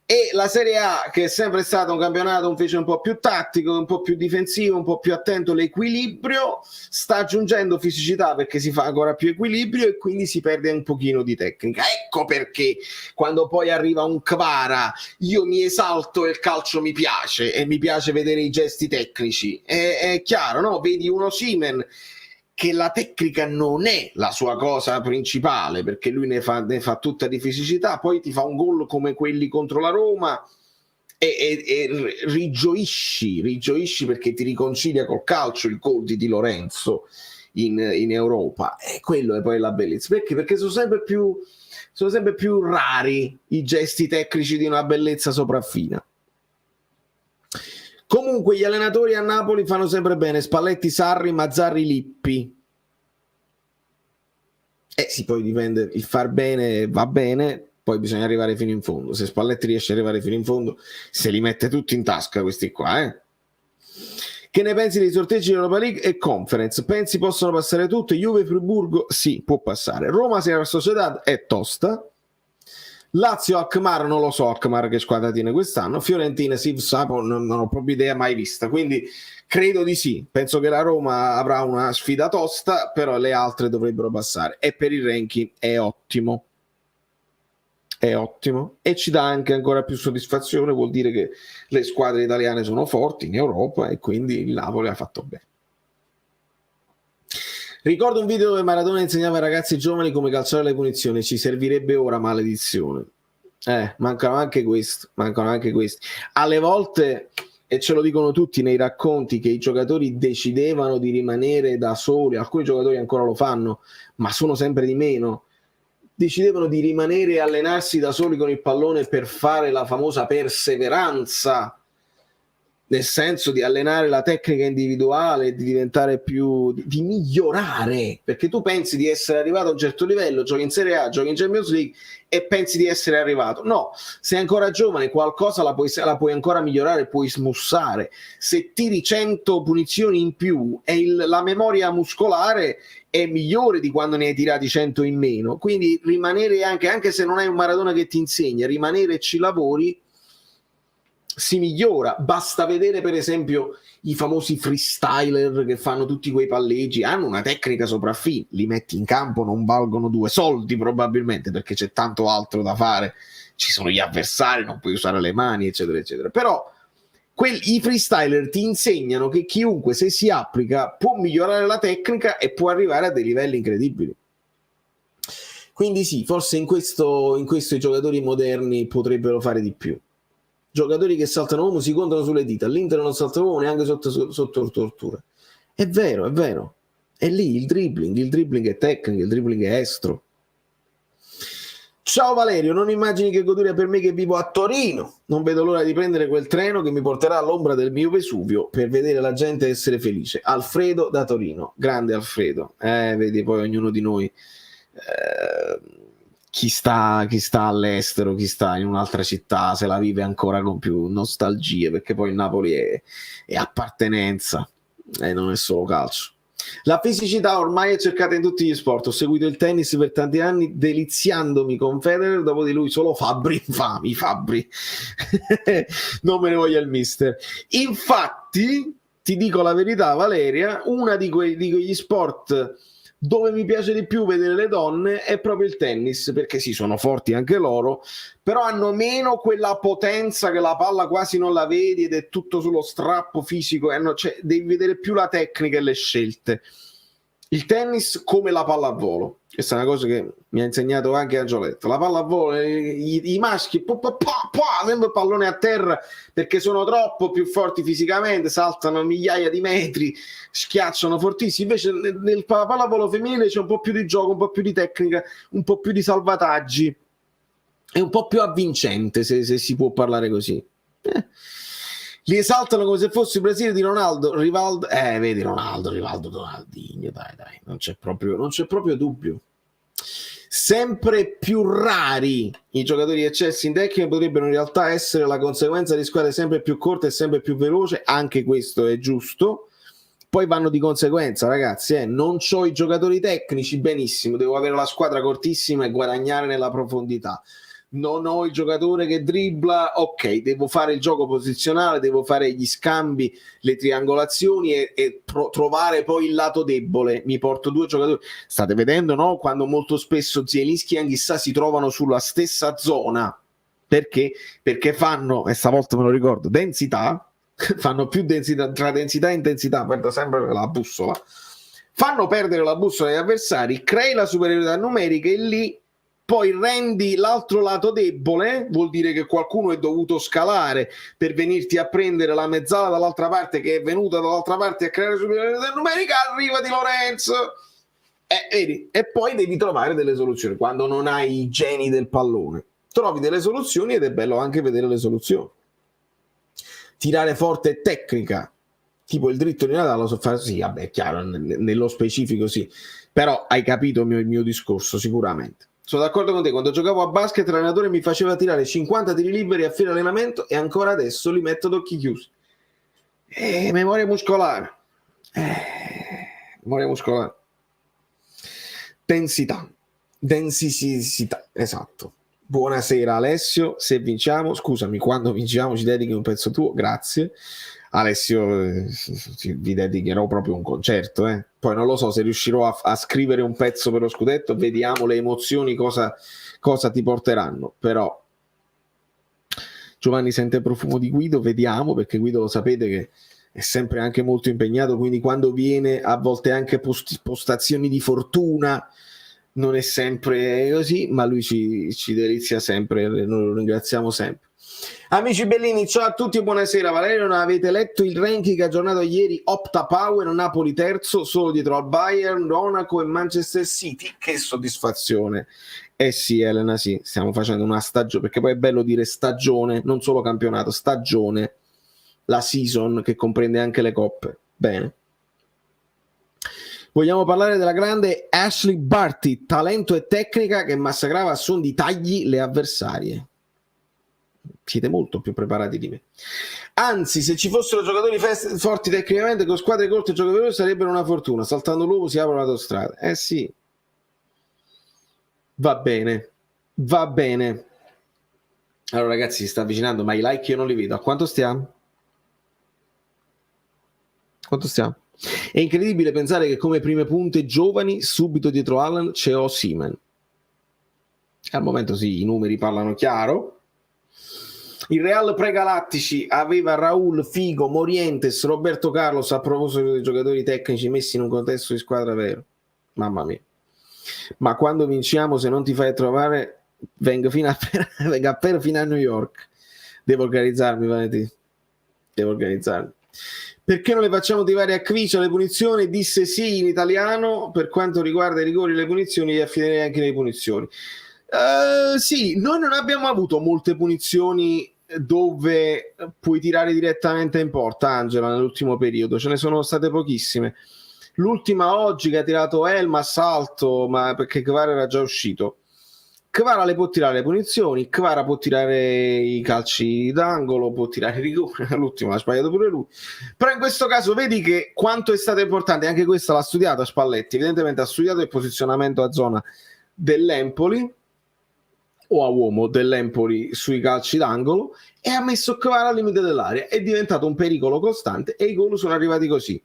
E la Serie A, che è sempre stato un campionato invece un po' più tattico, un po' più difensivo, un po' più attento all'equilibrio, sta aggiungendo fisicità perché si fa ancora più equilibrio e quindi si perde un pochino di tecnica. Ecco perché quando poi arriva un Kvara io mi esalto e il calcio mi piace, e mi piace vedere i gesti tecnici. È chiaro, no? Vedi uno Osimhen che la tecnica non è la sua cosa principale, perché lui ne fa tutta di fisicità, poi ti fa un gol come quelli contro la Roma e rigioisci perché ti riconcilia col calcio, il gol di Di Lorenzo in Europa, e quello è poi la bellezza, perché sono sempre più rari i gesti tecnici di una bellezza sopraffina. Comunque gli allenatori a Napoli fanno sempre bene, Spalletti, Sarri, Mazzarri, Lippi. Sì, poi dipende, il far bene va bene, poi bisogna arrivare fino in fondo. Se Spalletti riesce ad arrivare fino in fondo, se li mette tutti in tasca questi qua, Che ne pensi dei sorteggi di Europa League e Conference? Pensi possono passare tutte? Juve, Friburgo? Sì, può passare. Roma, Real Sociedad è tosta. Lazio, Alkmaar, non lo so Alkmaar che squadra tiene quest'anno. Fiorentina, Siv Sapo, non ho proprio idea, mai vista. Quindi credo di sì. Penso che la Roma avrà una sfida tosta, però le altre dovrebbero passare. E per il ranking è ottimo. È ottimo. E ci dà anche ancora più soddisfazione. Vuol dire che le squadre italiane sono forti in Europa e quindi il Napoli ha fatto bene. Ricordo un video dove Maradona insegnava ai ragazzi giovani come calciare le punizioni. Ci servirebbe ora, maledizione. Mancano anche questi. Alle volte, e ce lo dicono tutti nei racconti, che i giocatori decidevano di rimanere da soli. Alcuni giocatori ancora lo fanno, ma sono sempre di meno. Decidevano di rimanere e allenarsi da soli con il pallone per fare la famosa perseveranza, nel senso di allenare la tecnica individuale, di diventare di migliorare, perché tu pensi di essere arrivato a un certo livello, giochi in Serie A, giochi in Champions League e pensi di essere arrivato. No, sei ancora giovane, qualcosa la puoi ancora migliorare, puoi smussare. Se tiri 100 punizioni in più e la memoria muscolare è migliore di quando ne hai tirati 100 in meno, quindi rimanere anche se non hai un Maradona che ti insegna, rimanere e ci lavori, si migliora. Basta vedere per esempio i famosi freestyler che fanno tutti quei palleggi, hanno una tecnica sopraffina, li metti in campo, non valgono 2 soldi probabilmente perché c'è tanto altro da fare, ci sono gli avversari, non puoi usare le mani eccetera eccetera, però i freestyler ti insegnano che chiunque, se si applica, può migliorare la tecnica e può arrivare a dei livelli incredibili. Quindi sì, forse in questo i giocatori moderni potrebbero fare di più. Giocatori che saltano uomo si contano sulle dita, l'Inter non salta uomo neanche sotto tortura. È vero, è lì il dribbling è tecnica, il dribbling è estro. Ciao Valerio, non immagini che goduria per me che vivo a Torino, non vedo l'ora di prendere quel treno che mi porterà all'ombra del mio Vesuvio per vedere la gente essere felice. Alfredo da Torino, grande Alfredo, vedi poi ognuno di noi, chi sta all'estero, chi sta in un'altra città se la vive ancora con più nostalgie, perché poi il Napoli è appartenenza e non è solo calcio. La fisicità ormai è cercata in tutti gli sport. Ho seguito il tennis per tanti anni deliziandomi con Federer, dopo di lui solo Fabbri, infami Fabbri. Non me ne voglia il mister. Infatti ti dico la verità Valeria, una di quegli sport dove mi piace di più vedere le donne è proprio il tennis, perché sì, sono forti anche loro, però hanno meno quella potenza che la palla quasi non la vedi ed è tutto sullo strappo fisico, cioè, devi vedere più la tecnica e le scelte. Il tennis come la pallavolo, questa è una cosa che mi ha insegnato anche Angioletto, la pallavolo, i maschi sempre il pallone a terra perché sono troppo più forti fisicamente, saltano migliaia di metri, schiacciano fortissimi, invece nel pallavolo femminile c'è un po' più di gioco, un po' più di tecnica, un po' più di salvataggi, è un po' più avvincente se si può parlare così. Li esaltano come se fosse il Brasile di Rivaldo, vedi Rivaldo, Ronaldinho, dai, non c'è proprio dubbio. Sempre più rari i giocatori eccessi in tecnica potrebbero in realtà essere la conseguenza di squadre sempre più corte e sempre più veloce, anche questo è giusto. Poi vanno di conseguenza, ragazzi, non c'ho i giocatori tecnici, benissimo, devo avere la squadra cortissima e guadagnare nella profondità. Non ho il giocatore che dribbla, ok, devo fare il gioco posizionale, devo fare gli scambi, le triangolazioni e trovare poi il lato debole. Mi porto 2 giocatori. State vedendo, no? Quando molto spesso Zielinski e Anghissà si trovano sulla stessa zona. Perché? Perché fanno, e stavolta me lo ricordo, densità, fanno più densità, tra densità e intensità, perdo sempre la bussola, fanno perdere la bussola agli avversari, crei la superiorità numerica e lì poi rendi l'altro lato debole, vuol dire che qualcuno è dovuto scalare per venirti a prendere la mezzala dall'altra parte che è venuta dall'altra parte a creare superiorità numerica, arriva Di Lorenzo vedi? E poi devi trovare delle soluzioni. Quando non hai i geni del pallone trovi delle soluzioni ed è bello anche vedere le soluzioni. tirare forte e tecnica, tipo il dritto di Natale lo so fare, sì, vabbè, è chiaro, nello specifico sì, però hai capito il mio discorso sicuramente. Sono d'accordo con te, quando giocavo a basket l'allenatore mi faceva tirare 50 tiri liberi a fine allenamento e ancora adesso li metto ad occhi chiusi. Memoria muscolare. Memoria muscolare. Densità, esatto. Buonasera Alessio, se vinciamo, scusami, quando vinciamo ci dedichi un pezzo tuo, grazie. Alessio, vi dedicherò proprio un concerto, Poi non lo so se riuscirò a scrivere un pezzo per lo scudetto, vediamo le emozioni cosa ti porteranno, però Giovanni sente il profumo di Guido, vediamo, perché Guido lo sapete che è sempre anche molto impegnato, quindi quando viene a volte anche postazioni di fortuna, non è sempre così, ma lui ci delizia sempre, noi lo ringraziamo sempre. Amici bellini, ciao a tutti e buonasera. Valerio, non avete letto il ranking aggiornato ieri? Opta Power, Napoli terzo, solo dietro al Bayern, Monaco e Manchester City. Che soddisfazione. Sì, Elena, sì, stiamo facendo una stagione, perché poi è bello dire stagione, non solo campionato, stagione, la season che comprende anche le coppe. Bene. Vogliamo parlare della grande Ashley Barty, talento e tecnica che massacrava a suon di tagli le avversarie. Siete molto più preparati di me. Anzi, se ci fossero giocatori forti tecnicamente con squadre corte e giocatori sarebbero una fortuna. Saltando l'uovo si apre l'autostrada. Sì. Va bene. Allora ragazzi, si sta avvicinando, ma i like io non li vedo. A quanto stiamo? È incredibile pensare che come prime punte giovani, subito dietro Allen c'è Osimhen. Al momento sì, i numeri parlano chiaro. Il Real Pregalattici aveva Raul, Figo, Morientes, Roberto Carlos, a proposito dei giocatori tecnici messi in un contesto di squadra vero. Mamma mia. Ma quando vinciamo, se non ti fai trovare, venga appena fino a New York. Devo organizzarmi, Valentina. Perché non le facciamo tirare a Cvicia le punizioni? Disse sì in italiano. Per quanto riguarda i rigori e le punizioni, gli affiderei anche le punizioni. Sì, noi non abbiamo avuto molte punizioni dove puoi tirare direttamente in porta, Angela, nell'ultimo periodo. Ce ne sono state pochissime. L'ultima oggi che ha tirato Elmas alto, ma perché Kvara era già uscito. Kvara le può tirare le punizioni, Kvara può tirare i calci d'angolo, può tirare i rigori, l'ultimo l'ha sbagliato pure lui. Però in questo caso vedi che quanto è stato importante, anche questa l'ha studiata Spalletti, evidentemente ha studiato il posizionamento a zona dell'Empoli o a uomo dell'Empoli sui calci d'angolo e ha messo Kvara al limite dell'area, è diventato un pericolo costante e i gol sono arrivati così.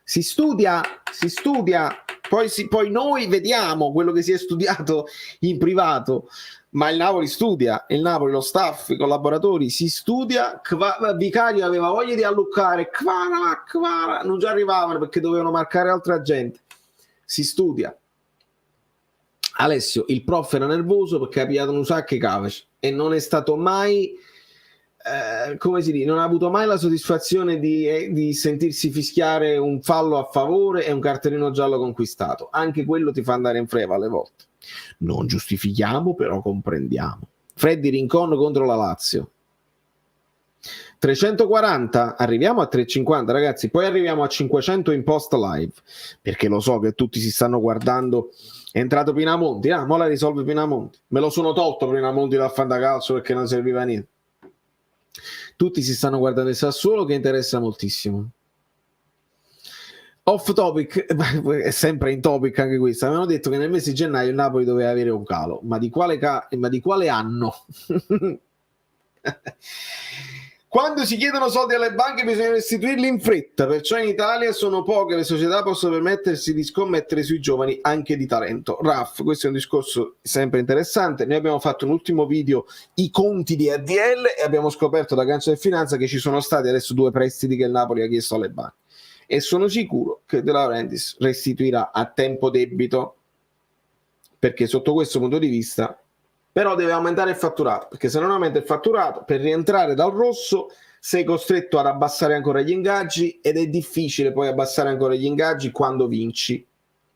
Si studia, poi noi vediamo quello che si è studiato in privato, ma il Napoli studia, il Napoli, lo staff, i collaboratori, si studia. Vicario aveva voglia di alluccare, Kvara, non già arrivavano perché dovevano marcare altra gente. Si studia. Alessio, il prof era nervoso perché ha pigliato un sacco di Cavaci e non è stato mai... come si dice, non ha avuto mai la soddisfazione di sentirsi fischiare un fallo a favore e un cartellino giallo conquistato. Anche quello ti fa andare in freva alle volte. Non giustifichiamo, però comprendiamo. Freddy Rincon contro la Lazio. 340, arriviamo a 350 ragazzi, poi arriviamo a 500 in post live, perché lo so che tutti si stanno guardando. È entrato Pinamonti, mo la risolve Pinamonti. Me lo sono tolto Pinamonti dal fantacalcio perché non serviva niente. Tutti si stanno guardando il Sassuolo che interessa moltissimo. Off topic, è sempre in topic anche questo. Avevano detto che nel mese di gennaio il Napoli doveva avere un calo, ma di quale anno? Quando si chiedono soldi alle banche bisogna restituirli in fretta, perciò in Italia sono poche le società possono permettersi di scommettere sui giovani anche di talento. Raff, questo è un discorso sempre interessante. Noi abbiamo fatto un ultimo video, i conti di ADL, e abbiamo scoperto da Gancia e Finanza che ci sono stati adesso 2 prestiti che il Napoli ha chiesto alle banche e sono sicuro che De Laurentiis restituirà a tempo debito, perché sotto questo punto di vista però deve aumentare il fatturato, perché se non aumenta il fatturato, per rientrare dal rosso sei costretto ad abbassare ancora gli ingaggi ed è difficile poi abbassare ancora gli ingaggi quando vinci.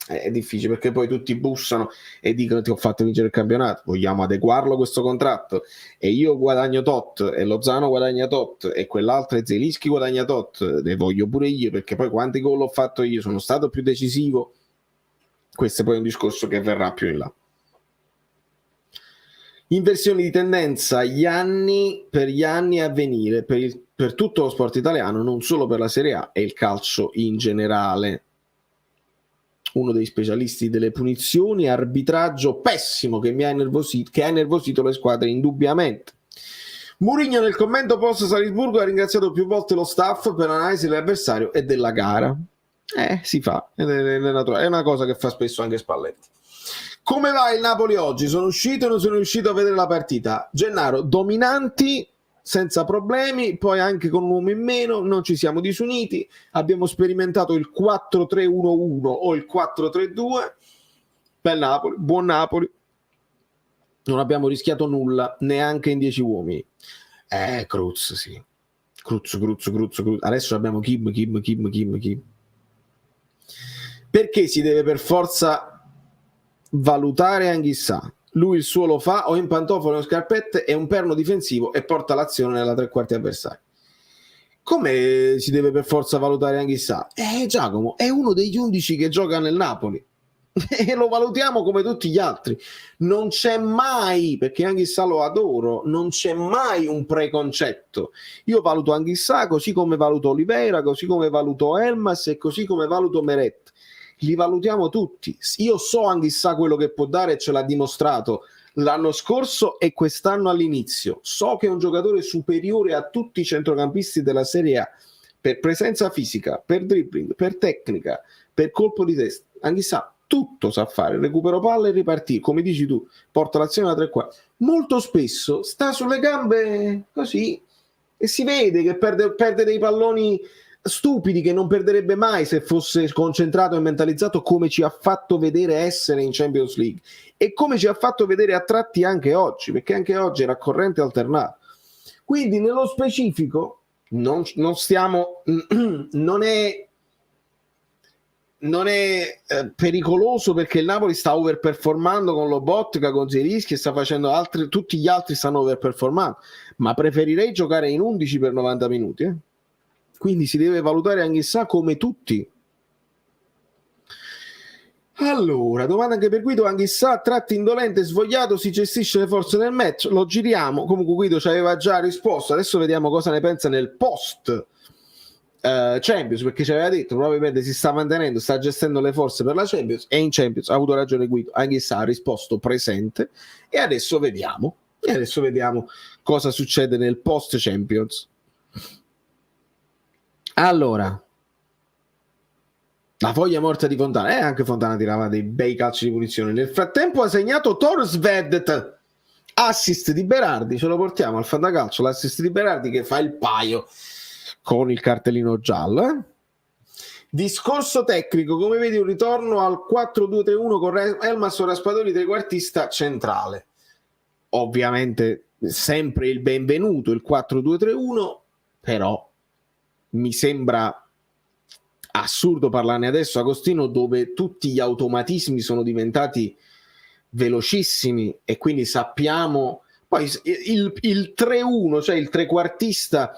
è difficile, perché poi tutti bussano e dicono: ti ho fatto vincere il campionato, vogliamo adeguarlo questo contratto, e io guadagno tot, e Lozano guadagna tot, e quell'altro e Zelinski guadagna tot, le voglio pure io, perché poi quanti gol ho fatto io, sono stato più decisivo. Questo è poi un discorso che verrà più in là. Inversioni di tendenza per gli anni a venire, per tutto lo sport italiano, non solo per la Serie A e il calcio in generale. Uno dei specialisti delle punizioni, arbitraggio pessimo che ha innervosito le squadre indubbiamente. Mourinho nel commento post Salisburgo ha ringraziato più volte lo staff per l'analisi dell'avversario e della gara. Si fa, è una cosa che fa spesso anche Spalletti. Come va il Napoli oggi? Sono uscito e non sono riuscito a vedere la partita. Gennaro, dominanti, senza problemi, poi anche con un uomo in meno, non ci siamo disuniti, abbiamo sperimentato il 4-3-1-1 o il 4-3-2, bel Napoli, buon Napoli, non abbiamo rischiato nulla, neanche in 10 uomini. Cruz, sì. Cruz. Adesso abbiamo Kim. Perché si deve per forza valutare Anghissà? Lui il suo lo fa, o in pantofole o scarpette, è un perno difensivo e porta l'azione nella tre quarti avversaria. Come si deve per forza valutare Anghissà? Giacomo è uno degli 11 che gioca nel Napoli e lo valutiamo come tutti gli altri. Non c'è mai, perché Anghissà lo adoro, non c'è mai un preconcetto. Io valuto Anghissà così come valuto Oliveira, così come valuto Elmas e così come valuto Meret. Li valutiamo tutti. Io so Anghissà quello che può dare e ce l'ha dimostrato l'anno scorso e quest'anno all'inizio. So che è un giocatore superiore a tutti i centrocampisti della Serie A per presenza fisica, per dribbling, per tecnica, per colpo di testa. Anghissà tutto sa fare, recupero palle e ripartire, come dici tu, porta l'azione da tre quarti. Molto spesso sta sulle gambe così e si vede che perde dei palloni stupidi che non perderebbe mai se fosse concentrato e mentalizzato, come ci ha fatto vedere essere in Champions League e come ci ha fatto vedere a tratti anche oggi, perché anche oggi era corrente alternato. Quindi nello specifico non è pericoloso, perché il Napoli sta overperformando con Lobotka, con Zelinski, e sta facendo tutti gli altri stanno overperformando, ma preferirei giocare in 11 per 90 minuti. Quindi si deve valutare Anghissà come tutti. Allora, domanda anche per Guido. Anghissà, tratti indolente, svogliato, si gestisce le forze nel match, lo giriamo. Comunque Guido ci aveva già risposto, adesso vediamo cosa ne pensa nel post Champions, perché ci aveva detto probabilmente si sta mantenendo, sta gestendo le forze per la Champions, e in Champions ha avuto ragione Guido. Anghissà ha risposto presente, e adesso vediamo cosa succede nel post Champions. Allora, la foglia morta di Fontana, anche Fontana tirava dei bei calci di punizione. Nel frattempo ha segnato Torsvedet, assist di Berardi, ce lo portiamo al Fantacalcio, l'assist di Berardi che fa il paio con il cartellino giallo. Discorso tecnico, come vedi un ritorno al 4-2-3-1 con Elmas o Raspadori trequartista centrale. Ovviamente sempre il benvenuto il 4-2-3-1, però mi sembra assurdo parlarne adesso, Agostino, dove tutti gli automatismi sono diventati velocissimi e quindi sappiamo poi il 3-1, cioè il trequartista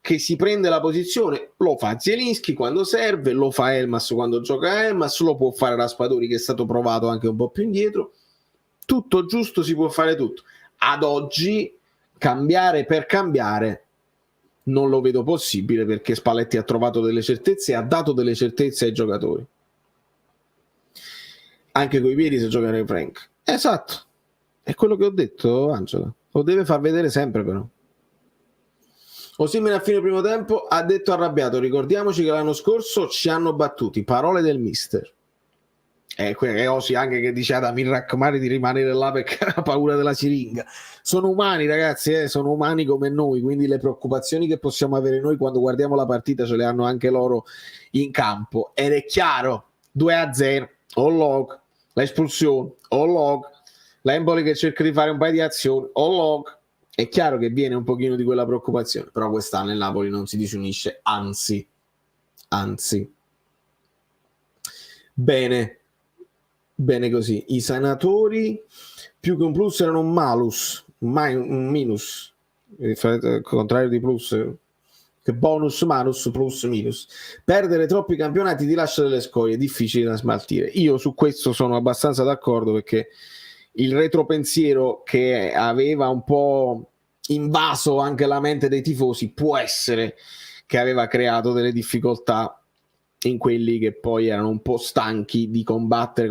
che si prende la posizione, lo fa Zielinski quando serve, lo fa Elmas quando gioca Elmas, lo può fare Raspadori che è stato provato anche un po' più indietro. Tutto giusto, si può fare tutto. Ad oggi cambiare per cambiare non lo vedo possibile, perché Spalletti ha trovato delle certezze e ha dato delle certezze ai giocatori. Anche coi piedi se giocare Frank. Esatto, è quello che ho detto, Angela. Lo deve far vedere sempre, però. Osimhen a fine primo tempo ha detto arrabbiato: ricordiamoci che l'anno scorso ci hanno battuti. Parole del mister. È Osi anche che dice ad Amir Rachmani di rimanere là perché ha paura della siringa. Sono umani, ragazzi, sono umani come noi, quindi le preoccupazioni che possiamo avere noi quando guardiamo la partita ce le hanno anche loro in campo. Ed è chiaro, 2-0, o log, l'espulsione, o log, l'Emboli che cerca di fare un paio di azioni, o log. È chiaro che viene un pochino di quella preoccupazione, però quest'anno il Napoli non si disunisce, anzi. Bene. Bene così. I senatori più che un plus erano un malus, mai un minus, il contrario di plus, che bonus, manus, plus, minus. Perdere troppi campionati ti lascia delle scorie difficili da smaltire. Io su questo sono abbastanza d'accordo, perché il retropensiero che aveva un po' invaso anche la mente dei tifosi può essere che aveva creato delle difficoltà in quelli che poi erano un po' stanchi di combattere,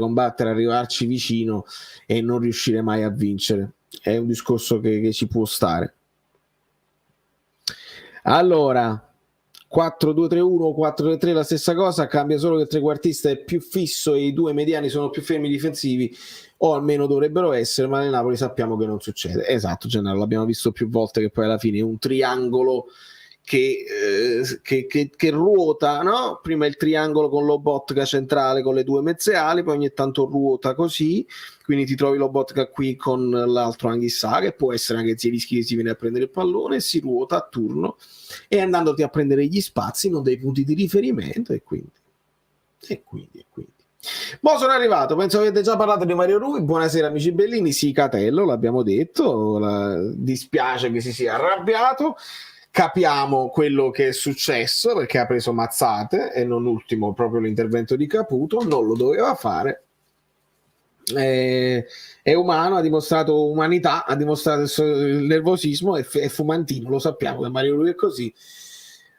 arrivarci vicino e non riuscire mai a vincere. È un discorso che ci può stare. Allora, 4-2-3-1, 4-3-3 la stessa cosa, cambia solo che il trequartista è più fisso e i due mediani sono più fermi difensivi, o almeno dovrebbero essere, ma nel Napoli sappiamo che non succede. Esatto, Gennaro, l'abbiamo visto più volte che poi alla fine è un triangolo che ruota, no? Prima il triangolo con Lobotka centrale con le due mezze ali, poi ogni tanto ruota così, quindi ti trovi Lobotka qui con l'altro Anghissà, che può essere anche Zielinski che si viene a prendere il pallone, si ruota a turno e andandoti a prendere gli spazi, non dei punti di riferimento, e quindi. Mo sono arrivato, penso avete già parlato di Mario Rui. Buonasera amici bellini, sì, Catello, l'abbiamo detto, dispiace che si sia arrabbiato. Capiamo quello che è successo, perché ha preso mazzate, e non ultimo proprio l'intervento di Caputo, non lo doveva fare. È umano, ha dimostrato umanità, ha dimostrato il nervosismo, è fumantino, lo sappiamo che Mario Rui è così.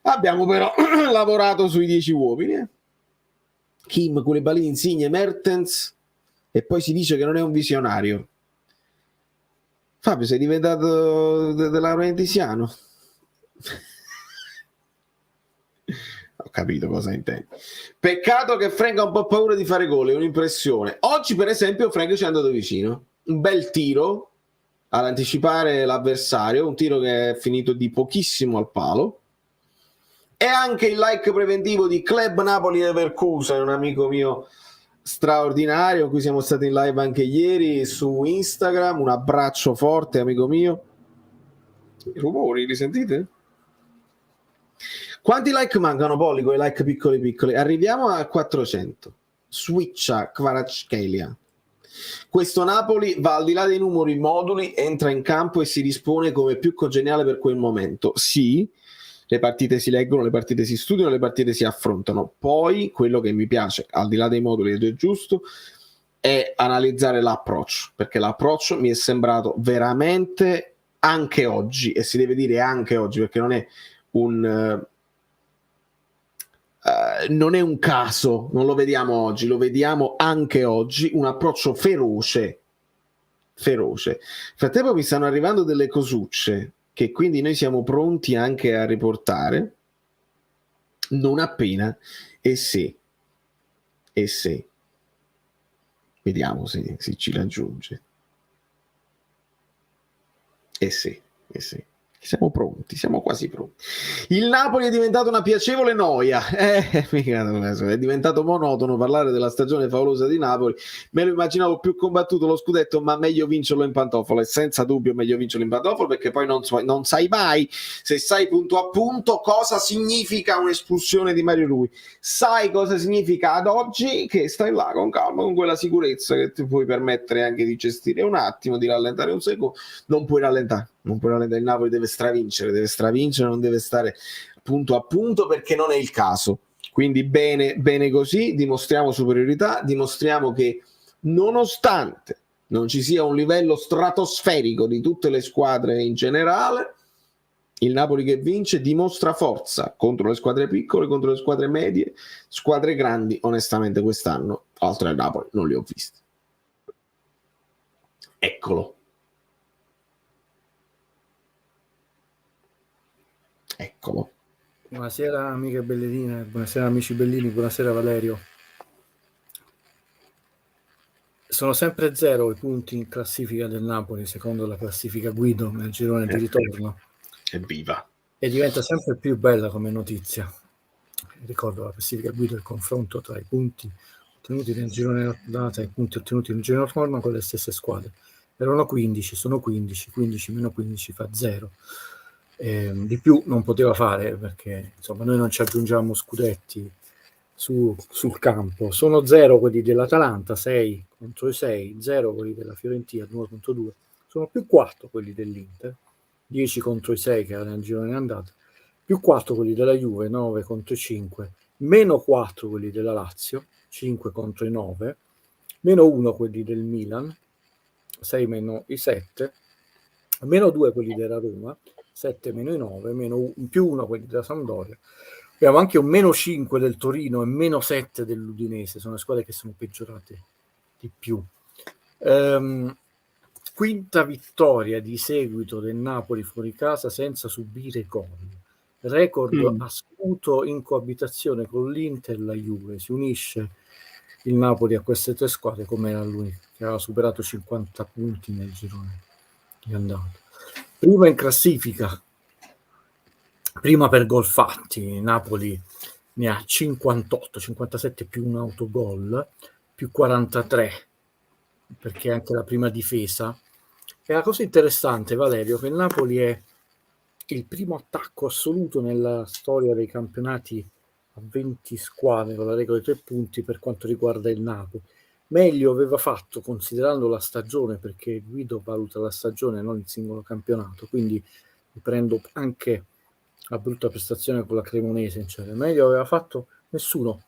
Abbiamo però lavorato sui 10 uomini. Kim, Koulibaly, Insigne, Mertens, e poi si dice che non è un visionario. Fabio, sei diventato dell'Aurentisiano? Ho capito cosa intendi. Peccato che Frank ha un po' paura di fare gol, è un'impressione. Oggi per esempio Frank ci è andato vicino, un bel tiro ad anticipare l'avversario, un tiro che è finito di pochissimo al palo, e anche il like preventivo di Club Napoli Leverkusen, un amico mio straordinario con cui siamo stati in live anche ieri su Instagram. Un abbraccio forte, amico mio. I rumori li sentite? Quanti like mancano, Polli, con i like piccoli? Arriviamo a 400. Switcha Kvaratskhelia. Questo Napoli va al di là dei numeri moduli, entra in campo e si dispone come più congeniale per quel momento. Sì, le partite si leggono, le partite si studiano, le partite si affrontano. Poi quello che mi piace, al di là dei moduli ed è giusto, è analizzare l'approccio, perché l'approccio mi è sembrato veramente, anche oggi, e si deve dire anche oggi, perché non è un caso, non lo vediamo oggi, lo vediamo anche oggi, un approccio feroce. Nel frattempo mi stanno arrivando delle cosucce che quindi noi siamo pronti anche a riportare non appena, e se vediamo se ci raggiunge, e se siamo pronti, siamo quasi pronti. Il Napoli è diventato una piacevole noia, è diventato monotono parlare della stagione favolosa di Napoli. Me lo immaginavo più combattuto lo scudetto, ma meglio vincerlo in pantofole. Senza dubbio meglio vincerlo in pantofole, perché poi non sai mai, se sai punto a punto, cosa significa un'espulsione di Mario Rui. Sai cosa significa ad oggi, che stai là con calma, con quella sicurezza che ti puoi permettere anche di gestire un attimo, di rallentare un secondo. Non puoi rallentare. Il Napoli deve stravincere, non deve stare punto a punto, perché non è il caso. Quindi bene così, dimostriamo superiorità, dimostriamo che nonostante non ci sia un livello stratosferico di tutte le squadre in generale, il Napoli che vince dimostra forza contro le squadre piccole, contro le squadre medie, squadre grandi. Onestamente quest'anno, oltre al Napoli, non li ho visti. Eccolo. Buonasera amiche bellerine, buonasera amici bellini, buonasera Valerio. Sono sempre 0 i punti in classifica del Napoli, secondo la classifica Guido nel girone di ritorno. Evviva! E diventa sempre più bella come notizia. Ricordo la classifica Guido, il confronto tra i punti ottenuti nel girone d'andata e i punti ottenuti nel girone ritorno con le stesse squadre. Erano 15, sono 15 meno 15 fa 0. Di più non poteva fare, perché insomma noi non ci aggiungiamo scudetti sul campo. Sono 0 quelli dell'Atalanta, 6 contro i 6, 0 quelli della Fiorentina, 2 contro 2. Sono più 4 quelli dell'Inter, 10 contro i 6 che erano nel girone andata, più 4 quelli della Juve, 9 contro i 5, meno 4 quelli della Lazio, 5 contro i 9, meno 1 quelli del Milan, 6 meno i 7, meno 2 quelli della Roma, 7 meno i 9, più 1 quelli della Sampdoria. Abbiamo anche un meno 5 del Torino e meno 7 dell'Udinese, sono le squadre che sono peggiorate di più. Quinta vittoria di seguito del Napoli fuori casa senza subire gol. Record assoluto in coabitazione con l'Inter e la Juve. Si unisce il Napoli a queste tre squadre come era lui, che aveva superato 50 punti nel girone di andata. Prima in classifica, prima per gol fatti, Napoli ne ha 58, 57 più un autogol, più 43, perché anche la prima difesa. E la cosa interessante, Valerio, che il Napoli è il primo attacco assoluto nella storia dei campionati a 20 squadre con la regola dei 3 punti per quanto riguarda il Napoli. Meglio aveva fatto considerando la stagione, perché Guido valuta la stagione, non il singolo campionato, quindi prendo anche la brutta prestazione con la Cremonese, cioè, meglio aveva fatto nessuno,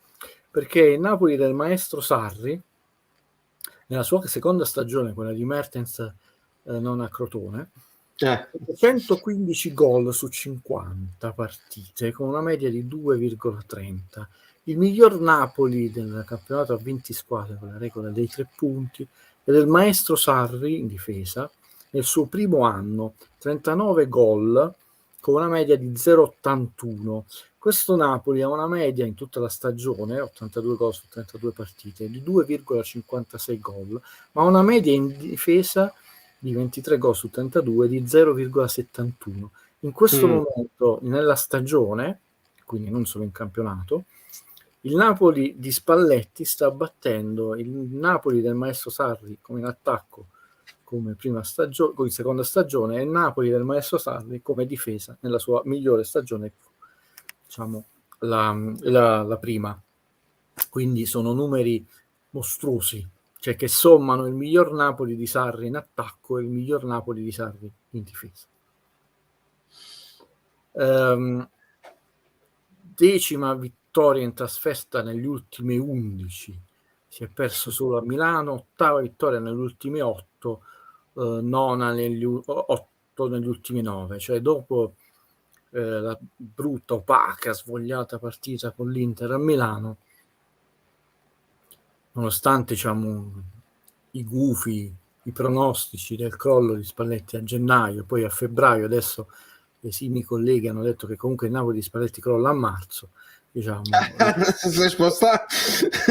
perché il Napoli del maestro Sarri nella sua seconda stagione, quella di Mertens non a Crotone, 115 gol su 50 partite con una media di 2,30, il miglior Napoli del campionato a 20 squadre con la regola dei 3 punti e del maestro Sarri in difesa nel suo primo anno, 39 gol con una media di 0,81. Questo Napoli ha una media in tutta la stagione, 82 gol su 32 partite, di 2,56 gol, ma una media in difesa di 23 gol su 32 di 0,71. In questo momento, nella stagione, quindi non solo in campionato, il Napoli di Spalletti sta battendo il Napoli del maestro Sarri come in attacco, come prima stagione, come seconda stagione, e il Napoli del maestro Sarri come difesa nella sua migliore stagione, diciamo la prima. Quindi sono numeri mostruosi, cioè che sommano il miglior Napoli di Sarri in attacco e il miglior Napoli di Sarri in difesa. Decima vittoria in trasferta negli ultimi 11, si è perso solo a Milano, ottava vittoria negli ultimi 8, nona negli 8 negli ultimi 9, cioè dopo la brutta, opaca, svogliata partita con l'Inter a Milano, nonostante diciamo i gufi, i pronostici del crollo di Spalletti a gennaio, poi a febbraio, adesso esimi colleghi hanno detto che comunque il Napoli di Spalletti crolla a marzo, diciamo si è spostato.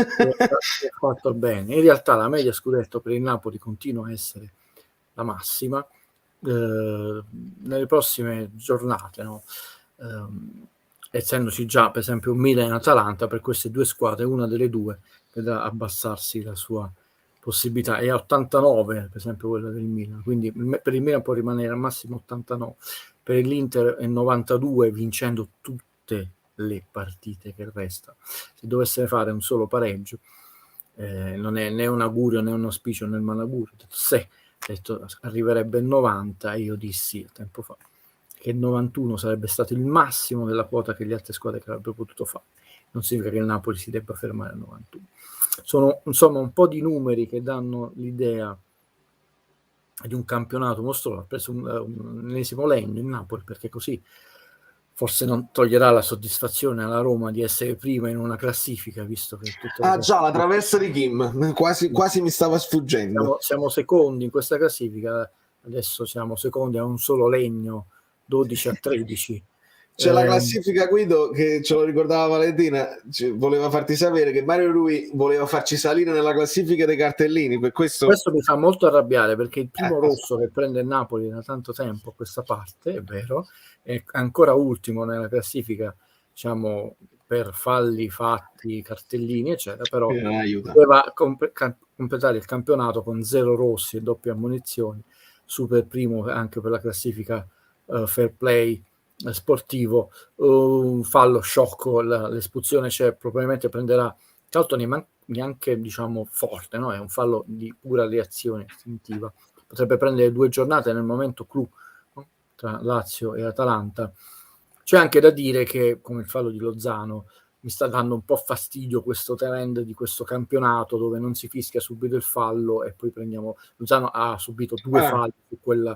è fatto bene. In realtà la media scudetto per il Napoli continua a essere la massima nelle prossime giornate, no? Essendoci già per esempio un Milan e Atalanta, per queste due squadre una delle due vedrà abbassarsi la sua possibilità, è a 89 per esempio quella del Milan, quindi per il Milan può rimanere al massimo 89, per l'Inter è 92 vincendo tutte le partite che restano. Se dovesse fare un solo pareggio non è né un augurio né un auspicio né un malaugurio, se arriverebbe il 90 e io dissi tempo fa che il 91 sarebbe stato il massimo della quota che le altre squadre che avrebbero potuto fare. Non significa che il Napoli si debba fermare al 91. Sono insomma un po' di numeri che danno l'idea di un campionato mostruoso. Ha preso un ennesimo legno in Napoli, perché così forse non toglierà la soddisfazione alla Roma di essere prima in una classifica, visto che già la traversa di Kim quasi mi stava sfuggendo. Siamo secondi in questa classifica, adesso siamo secondi a un solo legno, 12 a 13. C'è la classifica, Guido, che ce lo ricordava Valentina, voleva farti sapere che Mario Rui voleva farci salire nella classifica dei cartellini, per questo mi fa molto arrabbiare, perché il primo rosso che prende il Napoli da tanto tempo a questa parte, è vero, è ancora ultimo nella classifica, diciamo, per falli fatti, cartellini eccetera, però doveva completare il campionato con 0 rossi e doppie ammonizioni, super primo anche per la classifica fair play sportivo, un fallo sciocco, l'espulsione c'è, probabilmente prenderà, tra l'altro neanche diciamo forte, no? È un fallo di pura reazione istintiva, potrebbe prendere 2 giornate nel momento clou, no? Tra Lazio e Atalanta. C'è anche da dire che, come il fallo di Lozano, mi sta dando un po' fastidio questo trend di questo campionato dove non si fischia subito il fallo e poi prendiamo. Lozano ha subito 2 falli su quella,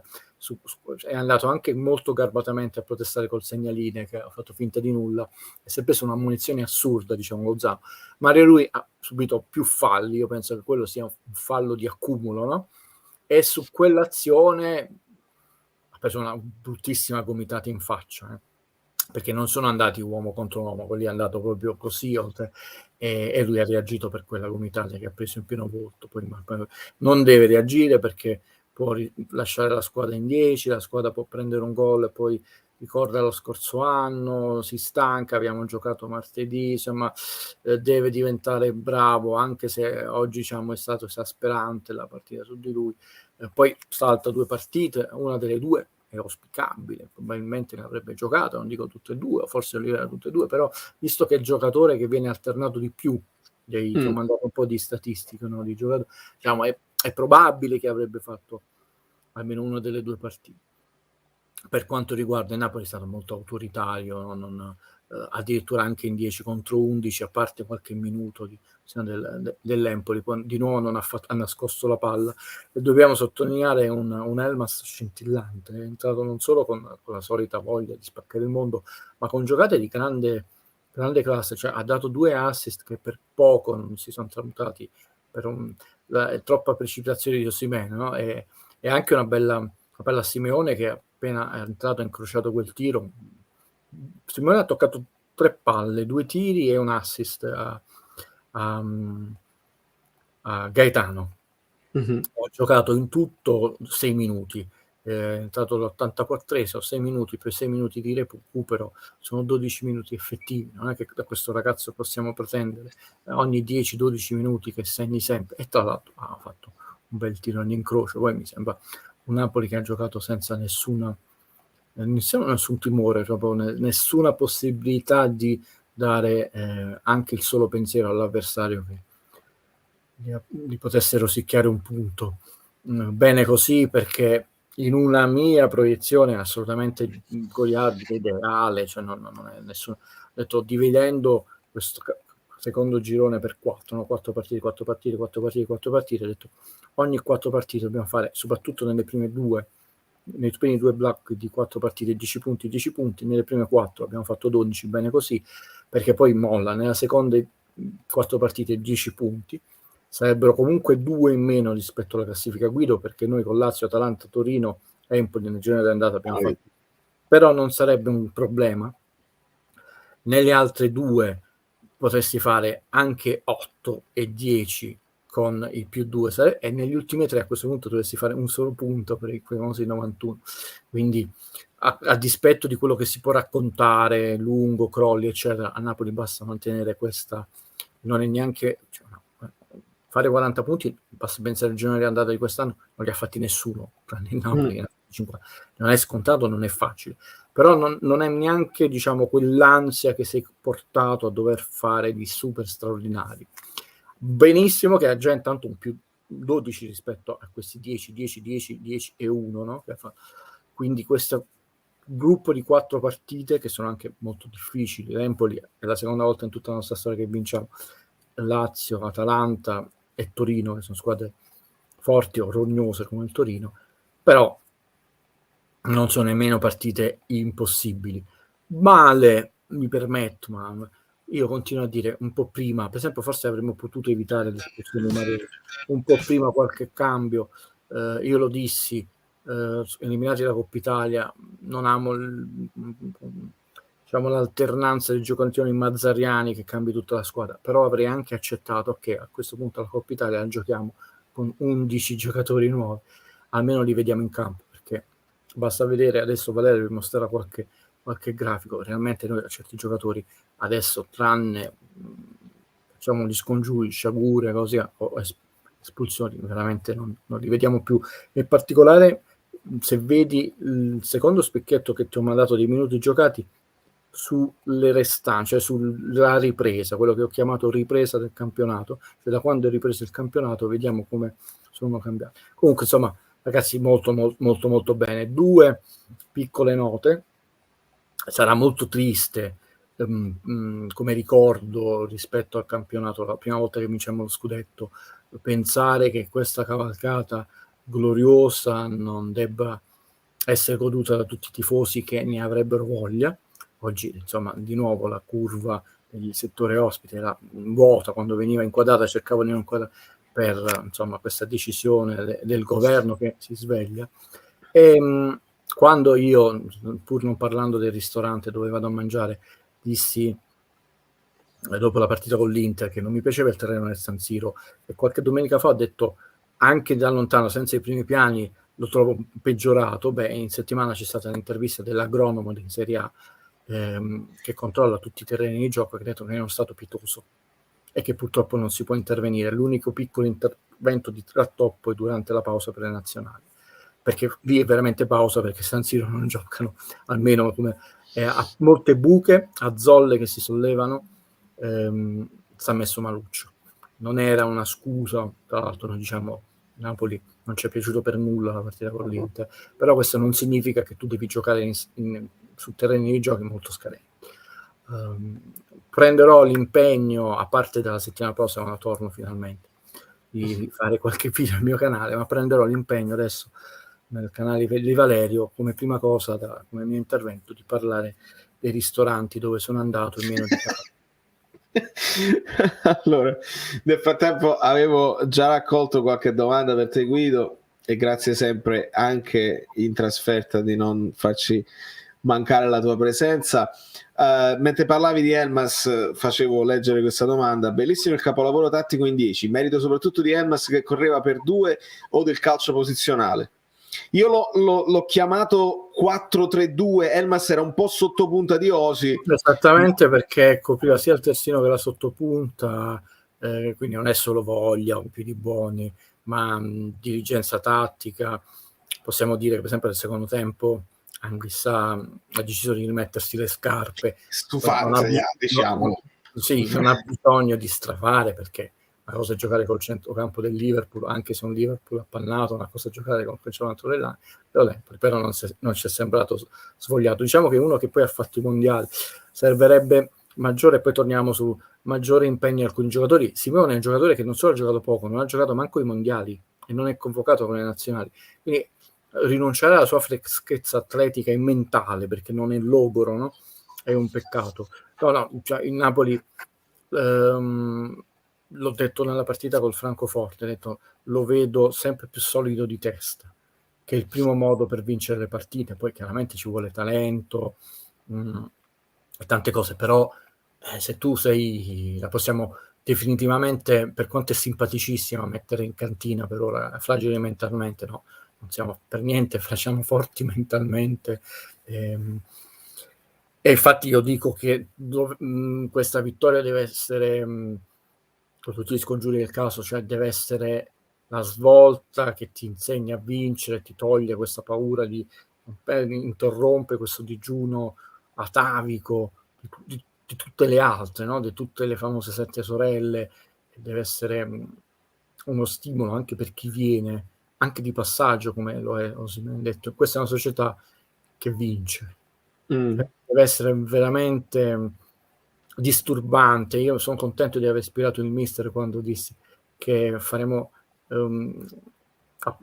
è andato anche molto garbatamente a protestare col segnaline, che ha fatto finta di nulla, e si è preso una munizione assurda, diciamo, Lozano. Mario Rui ha subito più falli, io penso che quello sia un fallo di accumulo, no? E su quell'azione ha preso una bruttissima gomitata in faccia, perché non sono andati uomo contro uomo, quelli è andato proprio così oltre, e lui ha reagito per quella gomitata che ha preso in pieno volto. Poi non deve reagire perché può lasciare la squadra in 10, la squadra può prendere un gol e poi ricorda lo scorso anno, si stanca, abbiamo giocato martedì, insomma, deve diventare bravo, anche se oggi diciamo è stato esasperante la partita su di lui. Poi salta 2 partite, una delle 2 è auspicabile, probabilmente ne avrebbe giocato, non dico tutte e 2, forse lui era tutte e 2, però visto che è il giocatore che viene alternato di più, ti ho mandato un po' di statistiche, no, di giocatori, diciamo, è probabile che avrebbe fatto almeno una delle 2 partite. Per quanto riguarda il Napoli è stato molto autoritario, addirittura anche in 10 contro 11, a parte qualche minuto dell'Empoli, di nuovo non ha nascosto la palla. E dobbiamo sottolineare un Elmas scintillante, è entrato non solo con la solita voglia di spaccare il mondo, ma con giocate di grande classe, cioè ha dato 2 assist che per poco non si sono tramutati per troppa precipitazione di Osimhen, no? E anche una bella Simeone che appena è entrato ha incrociato quel tiro. Simeone ha toccato 3 palle, 2 tiri e un assist a Gaetano. Ho giocato in tutto 6 minuti, è entrato l'84esimo, 6 minuti per 6 minuti di recupero, sono 12 minuti effettivi, non è che da questo ragazzo possiamo pretendere ogni 10-12 minuti che segni sempre, e tra l'altro ha fatto un bel tiro all'incrocio. Poi mi sembra un Napoli che ha giocato senza nessun timore, proprio nessuna possibilità di dare anche il solo pensiero all'avversario che di potesse rosicchiare un punto. Bene così, perché in una mia proiezione assolutamente goliardica, ideale, cioè non è nessuno. Ho detto, dividendo questo secondo girone per 4, no? 4 partite, ho detto ogni 4 partite dobbiamo fare, soprattutto nelle prime 2, nei primi 2 block di 4 partite 10 punti, nelle prime 4 abbiamo fatto 12, bene così, perché poi molla nella seconda 4 partite 10 punti, sarebbero comunque 2 in meno rispetto alla classifica guido, perché noi con Lazio, Atalanta, Torino, Empoli nel girone d'andata abbiamo fatto, però non sarebbe un problema. Nelle altre 2 potresti fare anche 8 e 10 con il più 2, e negli ultimi 3 a questo punto dovresti fare un solo punto per i famosi 91. Quindi a dispetto di quello che si può raccontare, lungo, crolli, eccetera, a Napoli basta mantenere questa, non è neanche, cioè, fare 40 punti, basta pensare al girone di andata di quest'anno, non li ha fatti nessuno, tranne il Napoli, 50. Non è scontato, non è facile, però non è neanche, diciamo, quell'ansia che sei portato a dover fare di super straordinari. Benissimo che ha già intanto un più 12 rispetto a questi 10 e 1, no? Quindi questo gruppo di 4 partite che sono anche molto difficili. L'Empoli è la seconda volta in tutta la nostra storia che vinciamo, Lazio, Atalanta e Torino, che sono squadre forti o rognose come il Torino, però non sono nemmeno partite impossibili. Male, mi permetto, ma io continuo a dire un po' prima, per esempio forse avremmo potuto evitare le discussioni un po' prima qualche cambio, io lo dissi, eliminati da Coppa Italia, non amo diciamo l'alternanza dei giocatori mazzariani che cambi tutta la squadra, però avrei anche accettato che a questo punto la Coppa Italia la giochiamo con 11 giocatori nuovi, almeno li vediamo in campo, perché basta vedere, adesso Valerio vi mostrerà qualche grafico, realmente noi a certi giocatori adesso, tranne facciamo gli scongiuri, sciagure, così, o espulsioni, veramente non li vediamo più. In particolare se vedi il secondo specchietto che ti ho mandato dei minuti giocati sulle restanze, cioè sulla ripresa, quello che ho chiamato ripresa del campionato, cioè da quando è ripreso il campionato vediamo come sono cambiati. Comunque insomma ragazzi molto bene. 2 piccole note: sarà molto triste come ricordo rispetto al campionato, la prima volta che vinciamo lo scudetto, pensare che questa cavalcata gloriosa non debba essere goduta da tutti i tifosi che ne avrebbero voglia. Oggi insomma di nuovo la curva del settore ospite era vuota, quando veniva inquadrata cercavano di inquadrare per insomma questa decisione del governo che si sveglia. E quando io, pur non parlando del ristorante dove vado a mangiare, dissi dopo la partita con l'Inter che non mi piaceva il terreno del San Siro, e qualche domenica fa ho detto anche da lontano, senza i primi piani, lo trovo peggiorato. In settimana c'è stata l'intervista dell'agronomo di Serie A che controlla tutti i terreni di gioco, che ha detto che è uno stato pietoso e che purtroppo non si può intervenire. L'unico piccolo intervento di rattoppo è durante la pausa per le nazionali, perché lì è veramente pausa, perché San Siro non giocano, almeno come ha molte buche, ha zolle che si sollevano. Sta messo maluccio, non era una scusa, tra l'altro noi diciamo Napoli non ci è piaciuto per nulla la partita con l'Inter, però questo non significa che tu devi giocare su terreni di giochi molto scadenti. Prenderò l'impegno, a parte dalla settimana prossima quando torno finalmente, di fare qualche video al mio canale, ma prenderò l'impegno adesso nel canale di Valerio come prima cosa, come mio intervento, di parlare dei ristoranti dove sono andato in meno di tanto. Allora, nel frattempo avevo già raccolto qualche domanda per te, Guido, e grazie sempre anche in trasferta di non farci mancare la tua presenza. Mentre parlavi di Elmas, facevo leggere questa domanda: bellissimo il capolavoro tattico in 10, merito soprattutto di Elmas che correva per 2 o del calcio posizionale? Io l'ho chiamato 4-3-2. Elmas era un po' sottopunta di Osi, esattamente, perché copriva sia il terzino che la sottopunta, quindi non è solo voglia o più di buoni, ma dirigenza tattica. Possiamo dire che per esempio nel secondo tempo Anguissa ha deciso di rimettersi le scarpe, diciamolo. Sì, non ha bisogno di strafare, perché una cosa è giocare col centrocampo del Liverpool, anche se un Liverpool appannato, una cosa è giocare con quel centrocampo dell'Empoli, però non ci è sembrato svogliato. Diciamo che uno che poi ha fatto i mondiali servirebbe maggiore, poi torniamo su maggiore impegno di alcuni giocatori. Simone è un giocatore che non solo ha giocato poco, non ha giocato manco i mondiali e non è convocato con le nazionali, quindi rinunciare alla sua freschezza atletica e mentale, perché non è logoro, no? È un peccato. Cioè, il Napoli l'ho detto nella partita col Francoforte, ho detto lo vedo sempre più solido di testa, che è il primo modo per vincere le partite. Poi chiaramente ci vuole talento, tante cose, però se tu la possiamo definitivamente, per quanto è simpaticissima, mettere in cantina per ora, fragile mentalmente, no, non siamo per niente, siamo forti mentalmente, e infatti io dico che questa vittoria deve essere, con tutti gli scongiuri del caso, cioè deve essere la svolta che ti insegna a vincere, ti toglie questa paura interrompe questo digiuno atavico di tutte le altre, no? Di tutte le famose 7 sorelle. Deve essere uno stimolo anche per chi viene, anche di passaggio, come lo è Osimhen detto. Questa è una società che vince. Deve essere veramente disturbante. Io sono contento di aver ispirato il mister quando dissi che faremo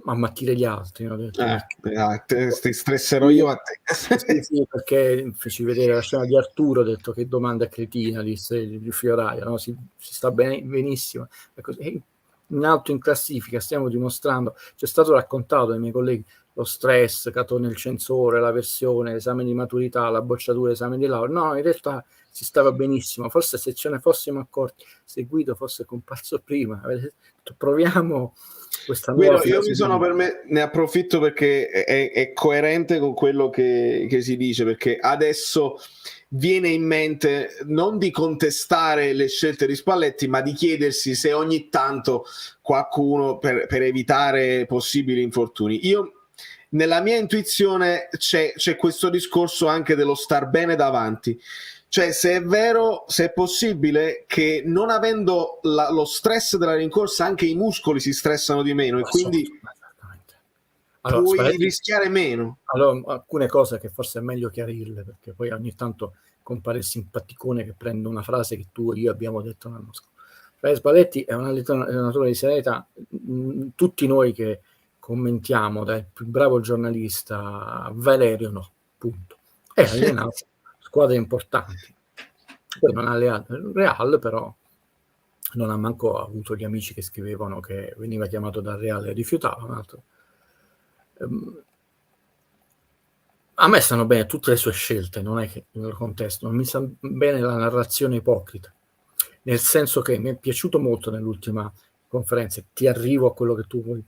ammattire gli altri, no? Ti stresserò io a te. Sì, perché feci vedere la scena di Arturo, ho detto che domanda cretina, disse di Fioraia, no? Si sta benissimo. In alto in classifica stiamo dimostrando, c'è stato raccontato dai miei colleghi lo stress, Catone il censore, la versione, l'esame di maturità, la bocciatura, l'esame di laurea. No, in realtà si stava benissimo. Forse se ce ne fossimo accorti, se Guido fosse comparso prima, proviamo questa nuova. Io ne approfitto perché è coerente con quello che si dice, perché adesso viene in mente non di contestare le scelte di Spalletti, ma di chiedersi se ogni tanto qualcuno per evitare possibili infortuni. Io nella mia intuizione c'è questo discorso anche dello star bene davanti. Cioè, se è vero, se è possibile che non avendo lo stress della rincorsa anche i muscoli si stressano di meno e quindi allora, puoi rischiare meno. Allora, alcune cose che forse è meglio chiarirle, perché poi ogni tanto compare il simpaticone che prende una frase che tu e io abbiamo detto l'anno scorso. Spalletti è un allenatore di serenità. Tutti noi che commentiamo, dal più bravo giornalista a Valerio, no, punto. È allenato squadre importanti. Poi non ha alleato il Real, però non ha manco avuto gli amici che scrivevano che veniva chiamato dal Real e rifiutava. Un altro. A me stanno bene tutte le sue scelte, non è che nel contesto, non mi sta bene la narrazione ipocrita, nel senso che mi è piaciuto molto nell'ultima conferenza, ti arrivo a quello che tu vuoi,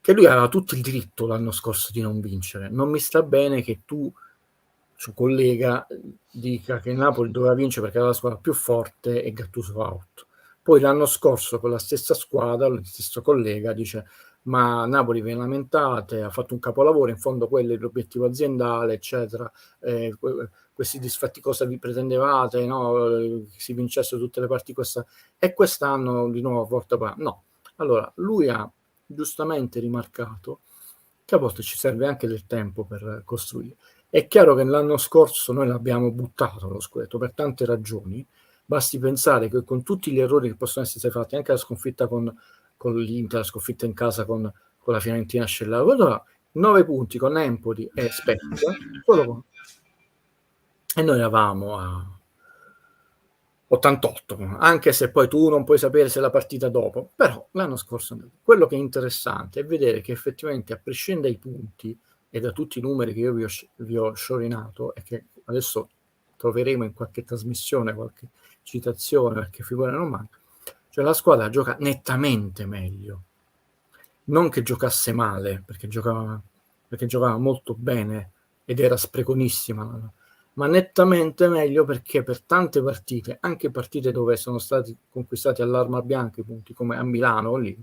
che lui aveva tutto il diritto l'anno scorso di non vincere. Non mi sta bene che tu, suo collega, dica che il Napoli doveva vincere perché era la squadra più forte e Gattuso out. Poi l'anno scorso con la stessa squadra, lo stesso collega dice ma Napoli vi lamentate, ha fatto un capolavoro, in fondo quello è l'obiettivo aziendale, eccetera, questi disfatti cosa vi pretendevate, no? Che si vincesse tutte le partite e quest'anno di nuovo porta no. Allora, lui ha giustamente rimarcato che a volte ci serve anche del tempo per costruire. È chiaro che l'anno scorso noi l'abbiamo buttato lo scudetto per tante ragioni, basti pensare che con tutti gli errori che possono essere stati fatti, anche la sconfitta con l'Inter, la sconfitta in casa con la Fiorentina Scellaro, 9 punti con Empoli e Spezia, e noi eravamo a 88, anche se poi tu non puoi sapere se la partita dopo, però l'anno scorso quello che è interessante è vedere che effettivamente, a prescindere dai punti e da tutti i numeri che io vi ho sciorinato e che adesso troveremo in qualche trasmissione, qualche citazione, perché figura non manca, cioè la squadra gioca nettamente meglio, non che giocasse male, perché giocava molto bene ed era spreconissima, ma nettamente meglio perché per tante partite, anche partite dove sono stati conquistati all'arma bianca i punti, come a Milano o lì,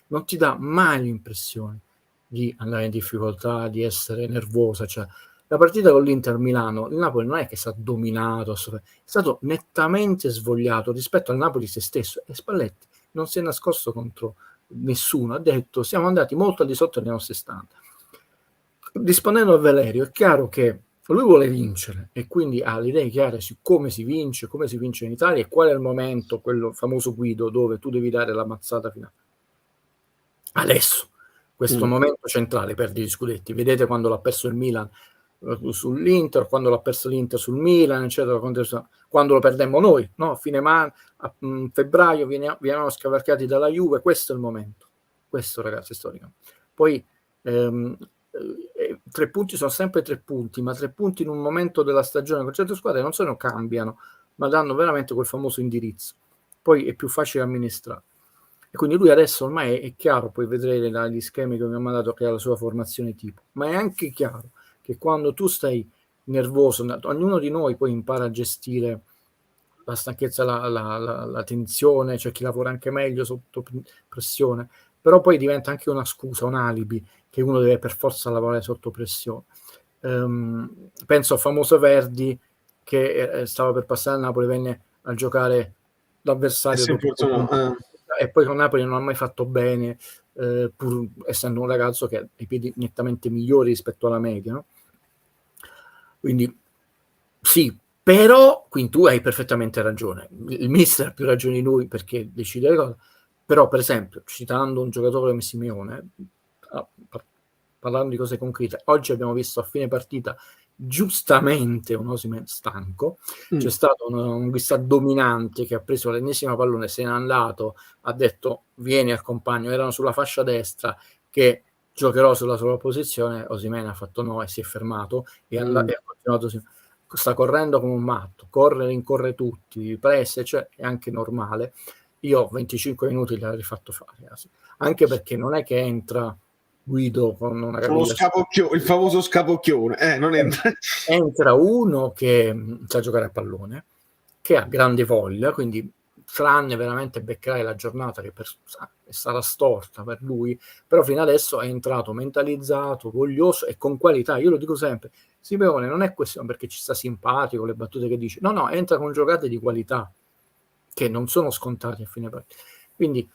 non ti dà mai l'impressione di andare in difficoltà, di essere nervosa. Cioè, la partita con l'Inter Milano, il Napoli non è che è stato dominato, è stato nettamente svogliato rispetto al Napoli se stesso, e Spalletti non si è nascosto contro nessuno, ha detto siamo andati molto al di sotto dei nostri standard. Rispondendo a Valerio, è chiaro che lui vuole vincere e quindi ha le idee chiare su come si vince in Italia e qual è il momento, quello famoso Guido, dove tu devi dare la mazzata finale. Adesso, questo momento centrale per gli scudetti, vedete quando l'ha perso il Milan sull'Inter, quando l'ha perso l'Inter sul Milan, eccetera, quando lo perdemmo noi, no? A fine febbraio veniamo scavalcati dalla Juve, questo è il momento, questo ragazzi è storico. Poi 3 punti sono sempre 3 punti, ma 3 punti in un momento della stagione con certe squadre non solo cambiano, ma danno veramente quel famoso indirizzo. Poi è più facile amministrare. E quindi lui adesso ormai è chiaro, puoi vedere dagli schemi che mi ha mandato che ha la sua formazione tipo, ma è anche chiaro che quando tu stai nervoso, ognuno di noi poi impara a gestire la stanchezza, la tensione, c'è chi lavora anche meglio sotto pressione, però poi diventa anche una scusa, un alibi, che uno deve per forza lavorare sotto pressione. Penso al famoso Verdi che stava per passare a Napoli, venne a giocare l'avversario e poi con Napoli non ha mai fatto bene, pur essendo un ragazzo che ha i piedi nettamente migliori rispetto alla media, no? Quindi sì, però quindi tu hai perfettamente ragione, il mister ha più ragione di lui perché decide le cose, però per esempio citando un giocatore come Simeone, parlando di cose concrete, oggi abbiamo visto a fine partita giustamente un Osimhen stanco, c'è stato un Guissà dominante che ha preso l'ennesima pallone, se n'è andato, ha detto vieni al compagno, erano sulla fascia destra che giocherò sulla sua posizione, Osimhen ha fatto no e si è fermato e ha continuato, sta correndo come un matto, rincorre tutti, presse, cioè è anche normale. Io 25 minuti li avrei fatto fare, anche perché non è che entra Guido con una caviglia, il famoso scapocchione, non entra uno che sa giocare a pallone, che ha grande voglia, quindi tranne veramente beccherai la giornata che sarà storta per lui, però fino adesso è entrato mentalizzato, voglioso e con qualità. Io lo dico sempre, Simeone non è questione perché ci sta simpatico, le battute che dice, no, entra con giocate di qualità che non sono scontate a fine partita. Quindi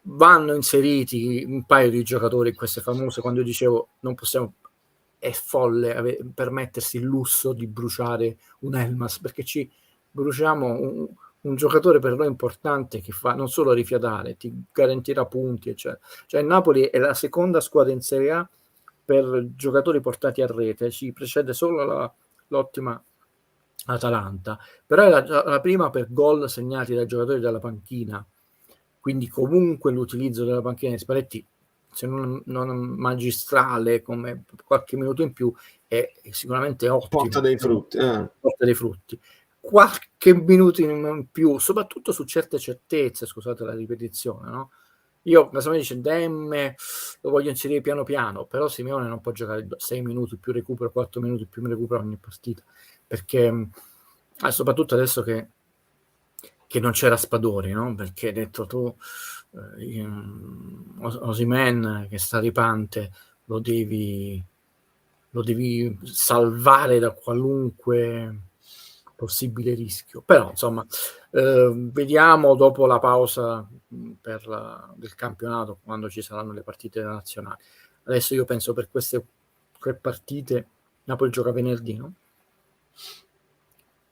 vanno inseriti un paio di giocatori, queste famose, quando io dicevo non possiamo, è folle permettersi il lusso di bruciare un Elmas, perché ci bruciamo un giocatore per noi importante che fa non solo rifiatare, ti garantirà punti, eccetera. Cioè il Napoli è la seconda squadra in Serie A per giocatori portati a rete, ci precede solo l'ottima Atalanta, però è la prima per gol segnati dai giocatori della panchina, quindi comunque l'utilizzo della panchina di Spalletti, se non magistrale come qualche minuto in più, è sicuramente ottimo. Porta dei frutti. Porta dei frutti. Qualche minuto in più, soprattutto su certe certezze, scusate la ripetizione, no? Io, Massimiliano dice Demme lo voglio inserire piano piano, però Simeone non può giocare 6 minuti più recupero, 4 minuti più recupero ogni partita, perché soprattutto adesso che non c'era Spadori, no? Perché hai detto tu Osimhen che sta ripante lo devi salvare da qualunque possibile rischio, però insomma vediamo dopo la pausa del campionato, quando ci saranno le partite nazionali. Adesso io penso per queste 3 partite Napoli gioca venerdì, no?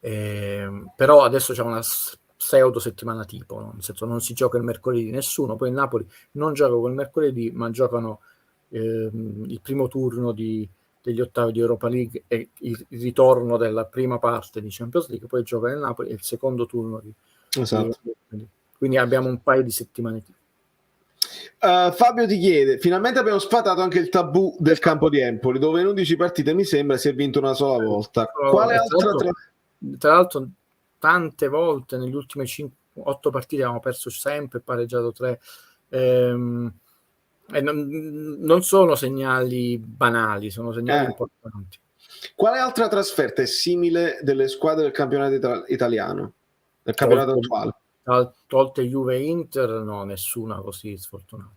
Però adesso c'è una pseudo settimana tipo, no? Nel senso non si gioca il mercoledì nessuno, poi il Napoli non gioca quel mercoledì, ma giocano il primo turno degli ottavi di Europa League e il ritorno della prima parte di Champions League, poi gioca il Napoli e il secondo turno Esatto. quindi abbiamo un paio di settimane tipo. Fabio ti chiede, finalmente abbiamo sfatato anche il tabù del campo di Empoli, dove in 11 partite mi sembra si è vinto una sola volta. Quale altra tra l'altro tante volte negli ultimi 8 partite abbiamo perso sempre, pareggiato 3, e non sono segnali banali, sono segnali importanti. Quale altra trasferta è simile delle squadre del campionato italiano, del campionato attuale? Tolte Juve e Inter, no, nessuna così sfortunata.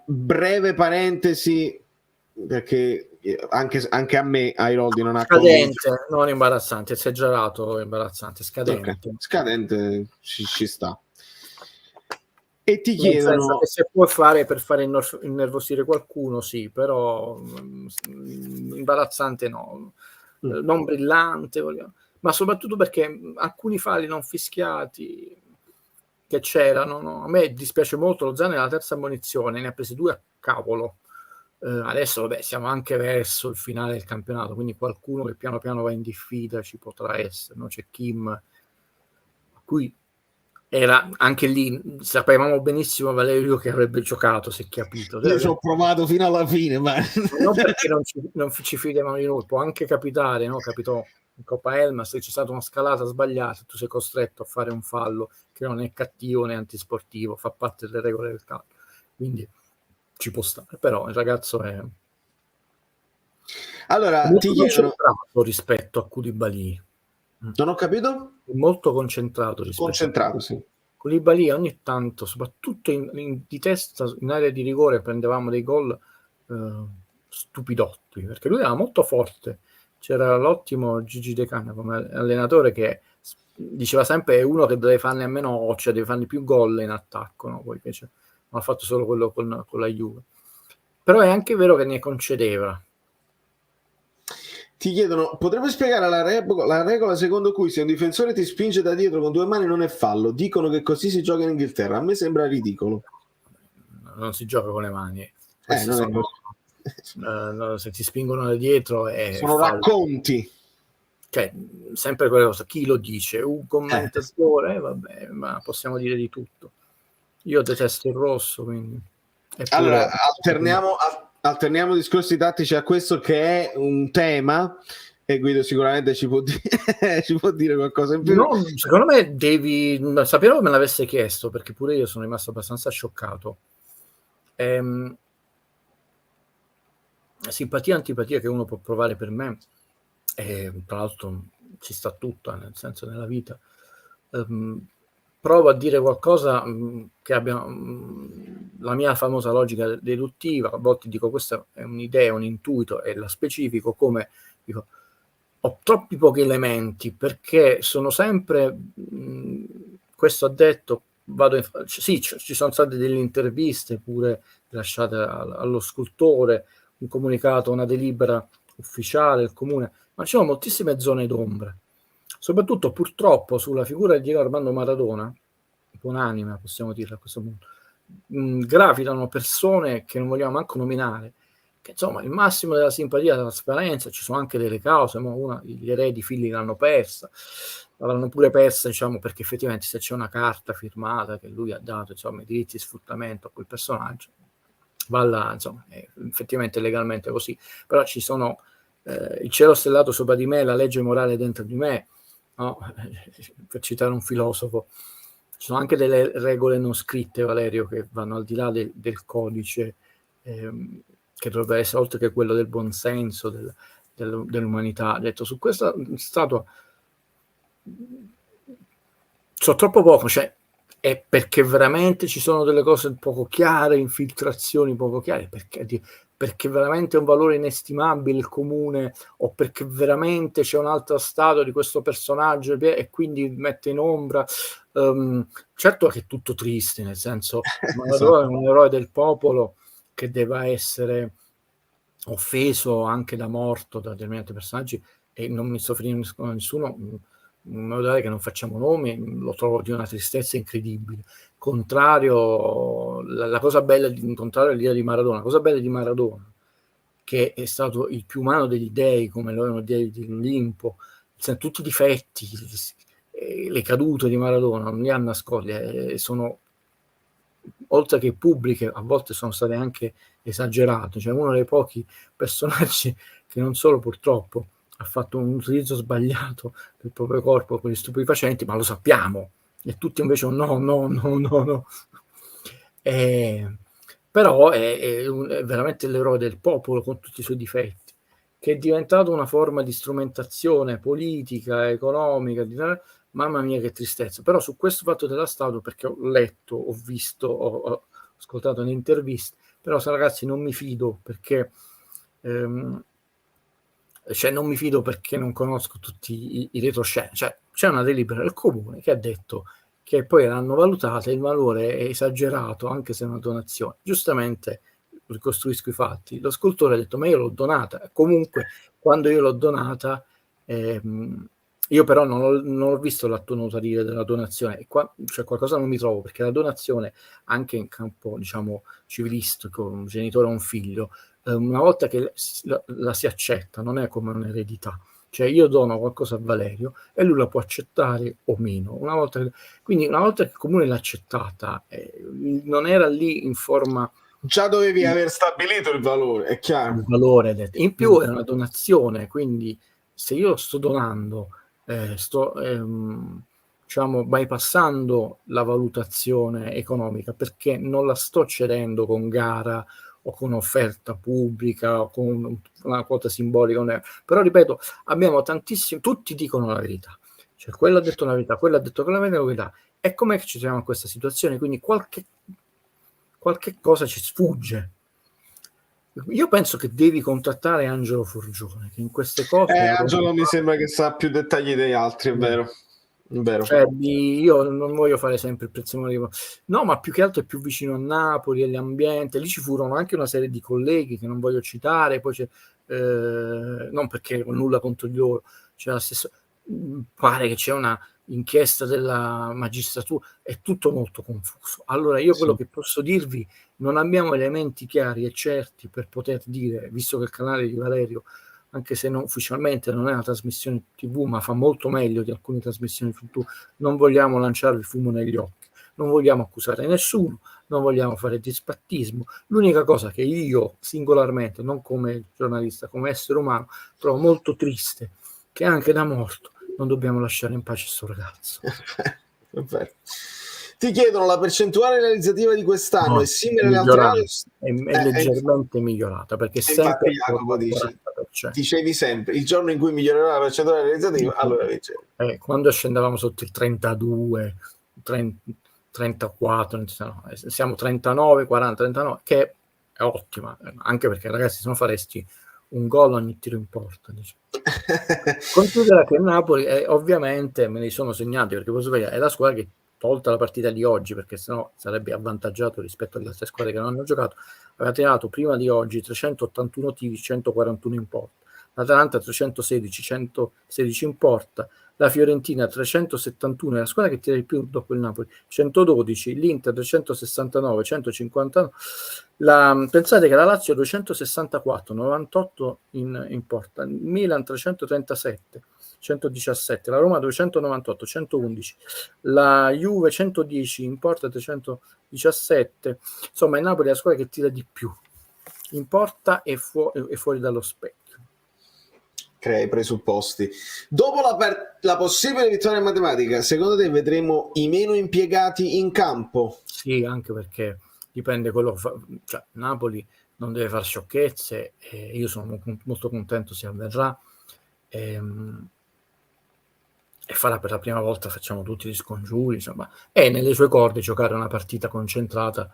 Breve parentesi, perché anche a me Airoldi non ha scadente, non imbarazzante, esagerato, imbarazzante, scadente. Okay. Scadente ci sta. E ti chiedono che se può fare per fare innervosire qualcuno, sì, però imbarazzante no, non brillante, ma soprattutto perché alcuni falli non fischiati che c'erano, no? A me dispiace molto, lo Zan è la terza ammonizione, ne ha presi 2 a cavolo. Adesso vabbè, siamo anche verso il finale del campionato, quindi qualcuno che piano piano va in diffida ci potrà essere, no? C'è Kim, a cui era anche lì, sapevamo benissimo Valerio che avrebbe giocato, se capito. Io ci ho provato fino alla fine, ma non perché non ci fidavamo di noi, può anche capitare, no? Capitò in Coppa Elma, se c'è stata una scalata sbagliata, tu sei costretto a fare un fallo che non è cattivo né antisportivo, fa parte delle regole del calcio, quindi ci può stare, però il ragazzo è allora molto concentrato rispetto a Koulibaly. Non ho capito? Molto concentrato rispetto sì. Koulibaly ogni tanto, soprattutto di testa in area di rigore, prendevamo dei gol stupidotti, perché lui era molto forte. C'era l'ottimo Gigi De Canna come allenatore che diceva sempre è uno che deve farne almeno, cioè deve farne più gol in attacco, no? Poi invece non ha fatto solo quello con la Juve. Però è anche vero che ne concedeva. Ti chiedono, potrebbe spiegare la regola secondo cui se un difensore ti spinge da dietro con 2 mani non è fallo? Dicono che così si gioca in Inghilterra. A me sembra ridicolo. Non si gioca con le mani. Se ti spingono da dietro sono fallo. Racconti. Cioè, sempre quella cosa, chi lo dice? Un commentatore? Vabbè, ma possiamo dire di tutto. Io detesto il rosso, quindi... Allora, alterniamo discorsi tattici a questo che è un tema e Guido sicuramente ci può dire qualcosa in più. No, secondo me devi... Sapevo che me l'avesse chiesto, perché pure io sono rimasto abbastanza scioccato. Simpatia e antipatia che uno può provare per me, tra l'altro ci sta tutta, nel senso, nella vita. Provo a dire qualcosa che abbia la mia famosa logica deduttiva. A volte dico questa è un'idea, un intuito, e la specifico come dico, ho troppi pochi elementi perché sono sempre questo ha detto, sì, ci sono state delle interviste pure lasciate allo scultore, un comunicato, una delibera ufficiale del comune, ma ci sono moltissime zone d'ombra, soprattutto purtroppo sulla figura di Diego Armando Maradona, buonanima possiamo dirlo a questo punto, gravitano persone che non vogliamo manco nominare, che insomma il massimo della simpatia, della trasparenza, ci sono anche delle cause, gli eredi, i figli l'hanno persa, l'avranno pure persa, diciamo, perché effettivamente se c'è una carta firmata che lui ha dato, insomma, i diritti di sfruttamento a quel personaggio, va là, insomma, è effettivamente legalmente così, però ci sono il cielo stellato sopra di me, la legge morale dentro di me, no? Per citare un filosofo, ci sono anche delle regole non scritte, Valerio, che vanno al di là del codice, che dovrebbe essere, oltre che quello del buonsenso, dell'umanità. Detto su questa statua so troppo poco, cioè è perché veramente ci sono delle cose poco chiare, infiltrazioni poco chiare, perché veramente è un valore inestimabile il comune, o perché veramente c'è un'altra statua di questo personaggio e quindi mette in ombra. Certo che è tutto triste, nel senso, Maradona è un eroe del popolo che deve essere offeso anche da morto da determinati personaggi, e non mi sto ferendo con nessuno, in modo tale che non facciamo nomi, lo trovo di una tristezza incredibile. Contrario, la cosa bella di incontrare l'idea di Maradona, la cosa bella di Maradona, che è stato il più umano degli dei, come lo erano gli dei dell'Olimpo, tutti i difetti, le cadute di Maradona non li ha nascosti, sono, oltre che pubbliche, a volte sono state anche esagerate, cioè uno dei pochi personaggi che non solo purtroppo ha fatto un utilizzo sbagliato del proprio corpo con gli stupefacenti, ma lo sappiamo, e tutti invece no. Però è veramente l'eroe del popolo con tutti i suoi difetti, che è diventato una forma di strumentazione politica, economica, mamma mia che tristezza. Però su questo fatto della statua, perché ho letto, ho visto, ho ascoltato le interviste, però ragazzi non mi fido, perché non mi fido perché non conosco tutti i retroscena. Cioè, c'è una delibera del comune che ha detto che poi l'hanno valutata, il valore è esagerato anche se è una donazione. Giustamente ricostruisco i fatti, lo scultore ha detto ma io l'ho donata, comunque quando io l'ho donata io però non ho visto l'atto notarile della donazione, e qua cioè qualcosa non mi trovo, perché la donazione anche in campo, diciamo, civilistico, un genitore o un figlio, una volta che la si accetta, non è come un'eredità, cioè io dono qualcosa a Valerio e lui la può accettare o meno, quindi una volta che il comune l'ha accettata, non era lì in forma, già dovevi aver stabilito il valore, è chiaro, il valore, in più è una donazione, quindi se io sto donando, sto diciamo bypassando la valutazione economica, perché non la sto cedendo con gara o con offerta pubblica o con una quota simbolica, però ripeto, abbiamo tantissimi, tutti dicono la verità, cioè quello ha detto la verità, quello ha detto che la verità, e com'è che ci troviamo in questa situazione? Quindi qualche cosa ci sfugge. Io penso che devi contattare Angelo Forgione, che in queste cose Angelo mi sembra che sa più dettagli degli altri, è vero. Cioè, io non voglio fare sempre il prezzemolo, no, ma più che altro è più vicino a Napoli, all'ambiente. Lì ci furono anche una serie di colleghi che non voglio citare, poi c'è non perché ho nulla contro di loro, c'è la stessa, pare che c'è una inchiesta della magistratura, è tutto molto confuso. Allora io quello che posso dirvi, non abbiamo elementi chiari e certi per poter dire, visto che il canale di Valerio, anche se non ufficialmente non è una trasmissione TV, ma fa molto meglio di alcune trasmissioni TV, non vogliamo lanciare il fumo negli occhi, non vogliamo accusare nessuno, non vogliamo fare dispattismo. L'unica cosa che io singolarmente, non come giornalista, come essere umano, trovo molto triste, che anche da morto non dobbiamo lasciare in pace questo ragazzo. Ti chiedono la percentuale realizzativa di quest'anno è simile alle altre anni? È leggermente migliorata, perché sempre Jacopo dice dicevi sempre, il giorno in cui migliorerà la percentuale realizzativa, allora vincevi. Quando scendevamo sotto il 32, 34, siamo 39, 40, 39, che è ottima, anche perché ragazzi se no faresti un gol ogni tiro in porta. Considera che il Napoli ovviamente me li sono segnati, perché posso dire, è la squadra che, tolta la partita di oggi, perché sennò sarebbe avvantaggiato rispetto alle altre squadre che non hanno giocato, aveva tirato prima di oggi 381 tiri, 141 in porta, l'Atalanta 316, 116 in porta, la Fiorentina 371, è la squadra che tira di più dopo il Napoli, 112, l'Inter 369, 159, pensate che la Lazio 264, 98 in porta, il Milan 337, 117, la Roma 298, 111, la Juve 110, in porta 317, insomma il Napoli è la squadra che tira di più in porta e fuori dallo specchio. Crea i presupposti. Dopo la possibile vittoria in matematica, secondo te vedremo i meno impiegati in campo? Sì, anche perché dipende quello cioè Napoli non deve fare sciocchezze, io sono molto contento se avverrà, e farà per la prima volta, facciamo tutti gli scongiuri, insomma, è nelle sue corde giocare una partita concentrata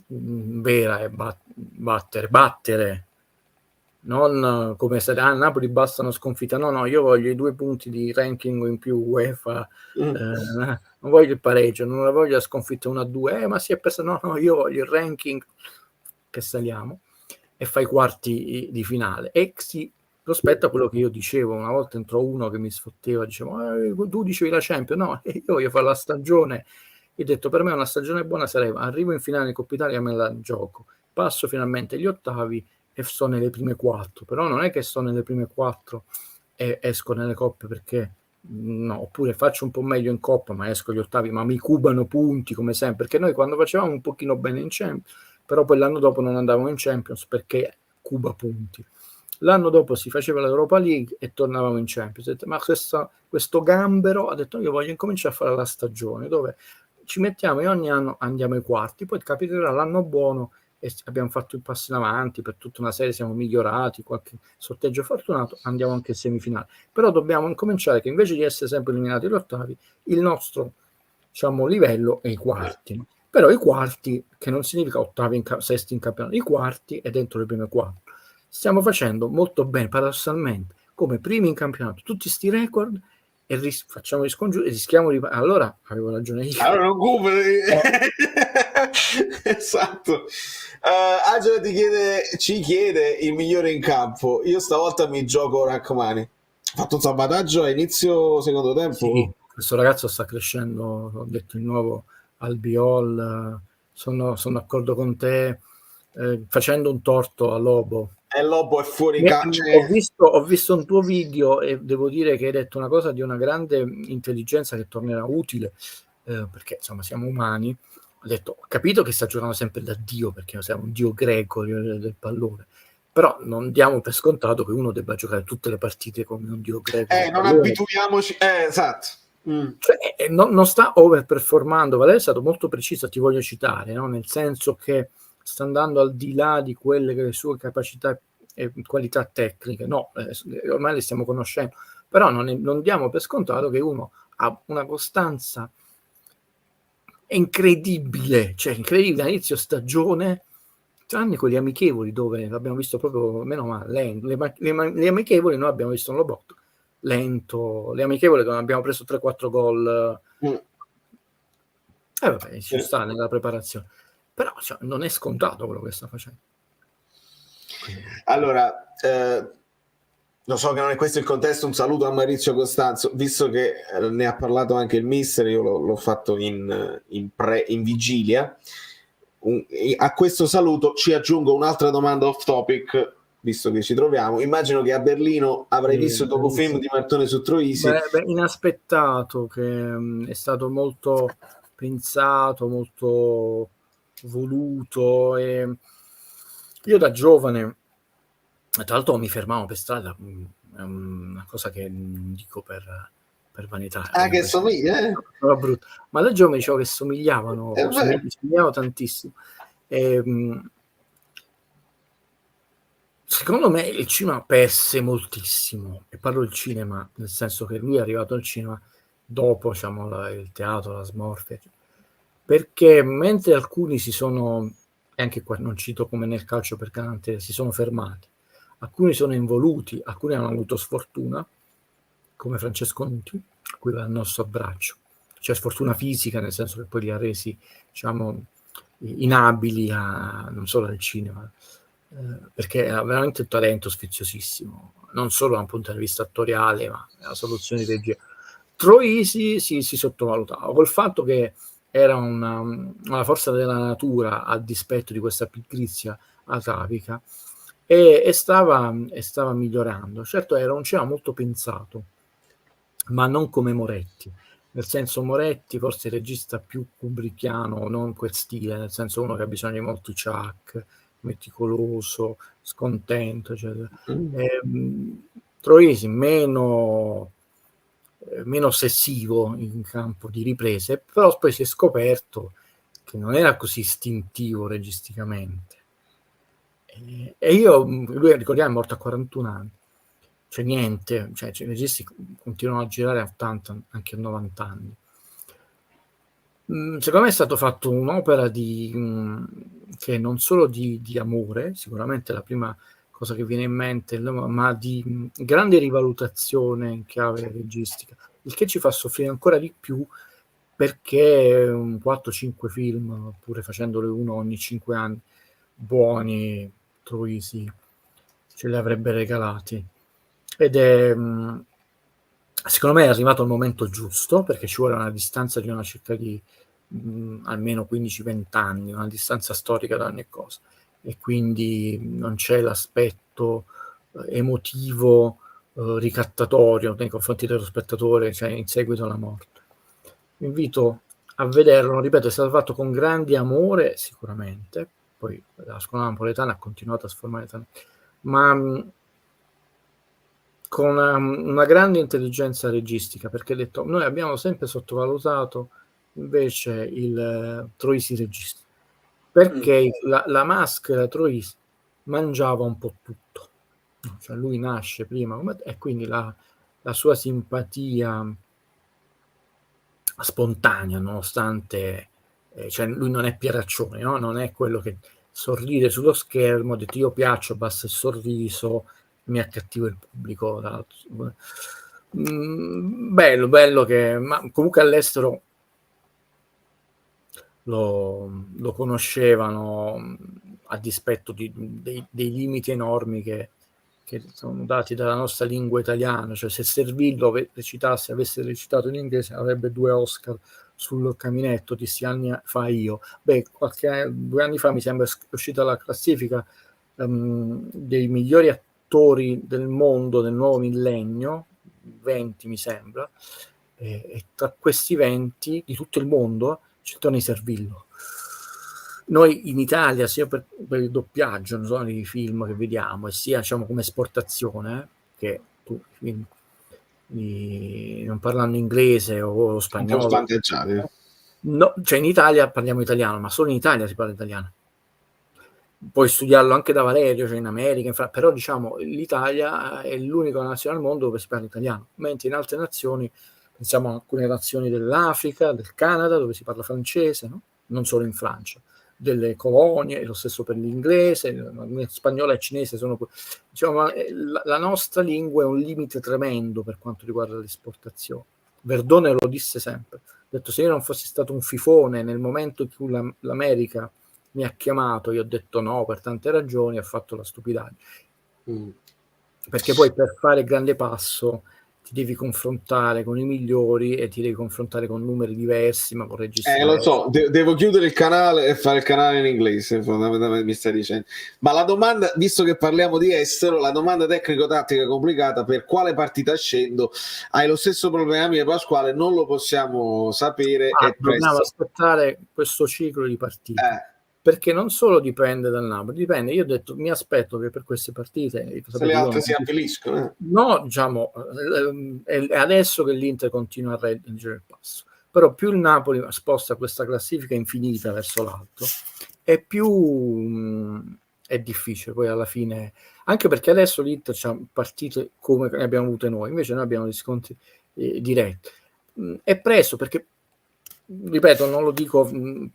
vera e battere, non come se a Napoli basta una sconfitta, no, io voglio i 2 punti di ranking in più UEFA, non voglio il pareggio, non la voglio la sconfitta 1-2, ma si è persa, no, io voglio il ranking che saliamo e fai i quarti di finale, e si prospetta quello che io dicevo, una volta entrò uno che mi sfotteva, dicevo tu dicevi la Champions, no, io voglio fare la stagione, io ho detto per me una stagione buona sarebbe, arrivo in finale in Coppa Italia, me la gioco, passo finalmente gli ottavi e sto nelle prime 4, però non è che sto nelle prime 4 e esco nelle coppe, perché no, oppure faccio un po' meglio in Coppa ma esco agli ottavi, ma mi cubano punti come sempre, perché noi quando facevamo un pochino bene in Champions, però poi l'anno dopo non andavamo in Champions perché cuba punti, l'anno dopo si faceva l'Europa League e tornavamo in Champions, ho detto, ma questo gambero ha detto io voglio incominciare a fare la stagione dove ci mettiamo e ogni anno andiamo ai quarti, poi capiterà l'anno buono e abbiamo fatto il passo in avanti per tutta una serie, siamo migliorati, qualche sorteggio fortunato, andiamo anche in semifinale, però dobbiamo incominciare che invece di essere sempre eliminati agli ottavi, il nostro livello è i quarti, però i quarti, che non significa ottavi, sesti in campionato, i quarti è dentro le prime 4, stiamo facendo molto bene paradossalmente come primi in campionato, tutti sti record, e facciamo gli scongiuri e rischiamo di... Allora avevo ragione io. Allora non cubri. Esatto. Angela ci chiede il migliore in campo. Io stavolta mi gioco Rachmani. Ha fatto un salvataggio a inizio secondo tempo. Sì, questo ragazzo sta crescendo, ho detto il nuovo Albiol, sono d'accordo con te, facendo un torto a Lobo. Lobo è fuori Ho visto un tuo video e devo dire che hai detto una cosa di una grande intelligenza che tornerà utile, perché insomma siamo umani. Ho detto, ho capito che sta giocando sempre da Dio, perché siamo un Dio greco del pallone, però non diamo per scontato che uno debba giocare tutte le partite come un Dio greco. Non abituiamoci, esatto. Cioè, non sta overperformando. Valerio è stato molto preciso, ti voglio citare, no? Nel senso che sta andando al di là di quelle che le sue capacità e qualità tecniche, no, ormai le stiamo conoscendo, però non diamo per scontato che uno ha una costanza incredibile, cioè incredibile, all'inizio stagione, tranne con gli amichevoli dove l'abbiamo visto proprio, meno male, le amichevoli noi abbiamo visto un Lobotto lento, le amichevoli dove abbiamo preso 3-4 gol, vabbè, ci sta nella preparazione, però non è scontato quello che sta facendo. Allora, lo so che non è questo il contesto, un saluto a Maurizio Costanzo, visto che ne ha parlato anche il mister, io l'ho fatto in vigilia. A questo saluto ci aggiungo un'altra domanda off topic, visto che ci troviamo. Immagino che a Berlino avrai visto il docufilm di Martone su Troisi. Inaspettato, che è stato molto pensato, molto voluto, e io da giovane, tra l'altro, mi fermavo per strada, è una cosa che dico per vanità. Che somiglia, brutto. Ma da giovane dicevo che somigliavano tantissimo. Secondo me il cinema perse moltissimo, e parlo del cinema nel senso che lui è arrivato al cinema dopo, diciamo, il teatro, la smorfia, perché mentre alcuni si sono, e anche qua non cito come nel calcio per Canante, si sono fermati, alcuni sono involuti, alcuni hanno avuto sfortuna, come Francesco Nuti, a cui va il nostro abbraccio, cioè sfortuna fisica, nel senso che poi li ha resi, diciamo, inabili a, non solo al cinema, perché ha veramente un talento sfiziosissimo, non solo da un punto di vista attoriale, ma la soluzione di regia. Troisi si sottovalutava col fatto che era una forza della natura a dispetto di questa pigrizia atavica e stava migliorando. Certo era un cinema molto pensato, ma non come Moretti. Nel senso, Moretti forse il regista più kubrickiano, non quel stile, nel senso uno che ha bisogno di molti chuck, meticoloso, scontento, eccetera. Troisi meno ossessivo in campo di riprese, però poi si è scoperto che non era così istintivo registicamente. E io, lui ricordiamo è morto a 41 anni, cioè niente, cioè i registi continuano a girare a 80, anche a 90 anni. Secondo me è stato fatto un'opera che non solo di amore, sicuramente la prima cosa che viene in mente, ma di grande rivalutazione in chiave registica, il che ci fa soffrire ancora di più perché 4-5 film, pure facendole uno ogni 5 anni, buoni, Troisi ce li avrebbe regalati. Ed è, secondo me è arrivato il momento giusto, perché ci vuole una distanza di una circa di almeno 15-20 anni, una distanza storica da ogni cosa, e quindi non c'è l'aspetto emotivo ricattatorio nei confronti dello spettatore, cioè in seguito alla morte. Vi invito a vederlo, ripeto, è stato fatto con grande amore sicuramente, poi la scuola napoletana ha continuato a sformare tanto, ma con una grande intelligenza registica, perché detto, noi abbiamo sempre sottovalutato invece il Troisi regista, perché la maschera Troisi mangiava un po' tutto, cioè lui nasce prima e quindi la sua simpatia spontanea, nonostante cioè lui non è Pieraccione, no? Non è quello che sorride sullo schermo, detto io piaccio, basta il sorriso, mi accattivo il pubblico. Bello che, ma comunque all'estero lo conoscevano a dispetto dei limiti enormi che sono dati dalla nostra lingua italiana, cioè se Servillo avesse recitato in inglese avrebbe 2 Oscar sul caminetto, dissi anni fa io. 2 anni fa mi sembra uscita la classifica dei migliori attori del mondo del nuovo millennio, 20 mi sembra, e tra questi 20 di tutto il mondo c'è Tony Servillo. Noi in Italia, sia per il doppiaggio, non so, nei film che vediamo, e sia diciamo come esportazione, che tu non parlando inglese o spagnolo, un po' svantaggiati. No, cioè in Italia parliamo italiano, ma solo in Italia si parla italiano. Puoi studiarlo anche da Valerio, cioè in America, però diciamo l'Italia è l'unica nazione al mondo dove si parla italiano, mentre in altre nazioni, pensiamo a alcune nazioni dell'Africa, del Canada, dove si parla francese, no? Non solo in Francia, delle colonie, lo stesso per l'inglese, spagnolo e cinese sono, diciamo, la nostra lingua è un limite tremendo per quanto riguarda l'esportazione. Verdone lo disse sempre, ha detto se io non fossi stato un fifone nel momento in cui l'America mi ha chiamato, io ho detto no per tante ragioni, ha fatto la stupidaggine. Perché poi per fare il grande passo ti devi confrontare con i migliori e ti devi confrontare con numeri diversi, ma con registi lo so, devo chiudere il canale e fare il canale in inglese, fondamentalmente mi stai dicendo. Ma la domanda, visto che parliamo di estero, la domanda tecnico-tattica complicata, per quale partita scendo? Hai lo stesso problema mio, Pasquale, non lo possiamo sapere. Dobbiamo aspettare questo ciclo di partite. Perché non solo dipende dal Napoli, dipende, io ho detto, mi aspetto che per queste partite se le altre si avviliscono. No, diciamo, è adesso che l'Inter continua a reggere il passo, però più il Napoli sposta questa classifica infinita verso l'alto e più è difficile poi alla fine, anche perché adesso l'Inter c'ha partite come ne abbiamo avute noi, invece noi abbiamo gli scontri diretti. È presto perché, ripeto, non lo dico,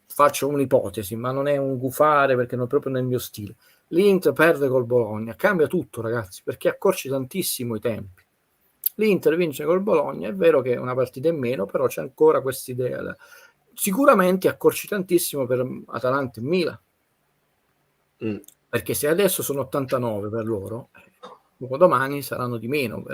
faccio un'ipotesi, ma non è un gufare perché non è proprio nel mio stile. L'Inter perde col Bologna, cambia tutto, ragazzi, perché accorci tantissimo i tempi. L'Inter vince col Bologna, è vero che è una partita in meno, però c'è ancora quest'idea. Sicuramente accorci tantissimo per Atalanta e Milan, perché se adesso sono 89 per loro, domani saranno di meno.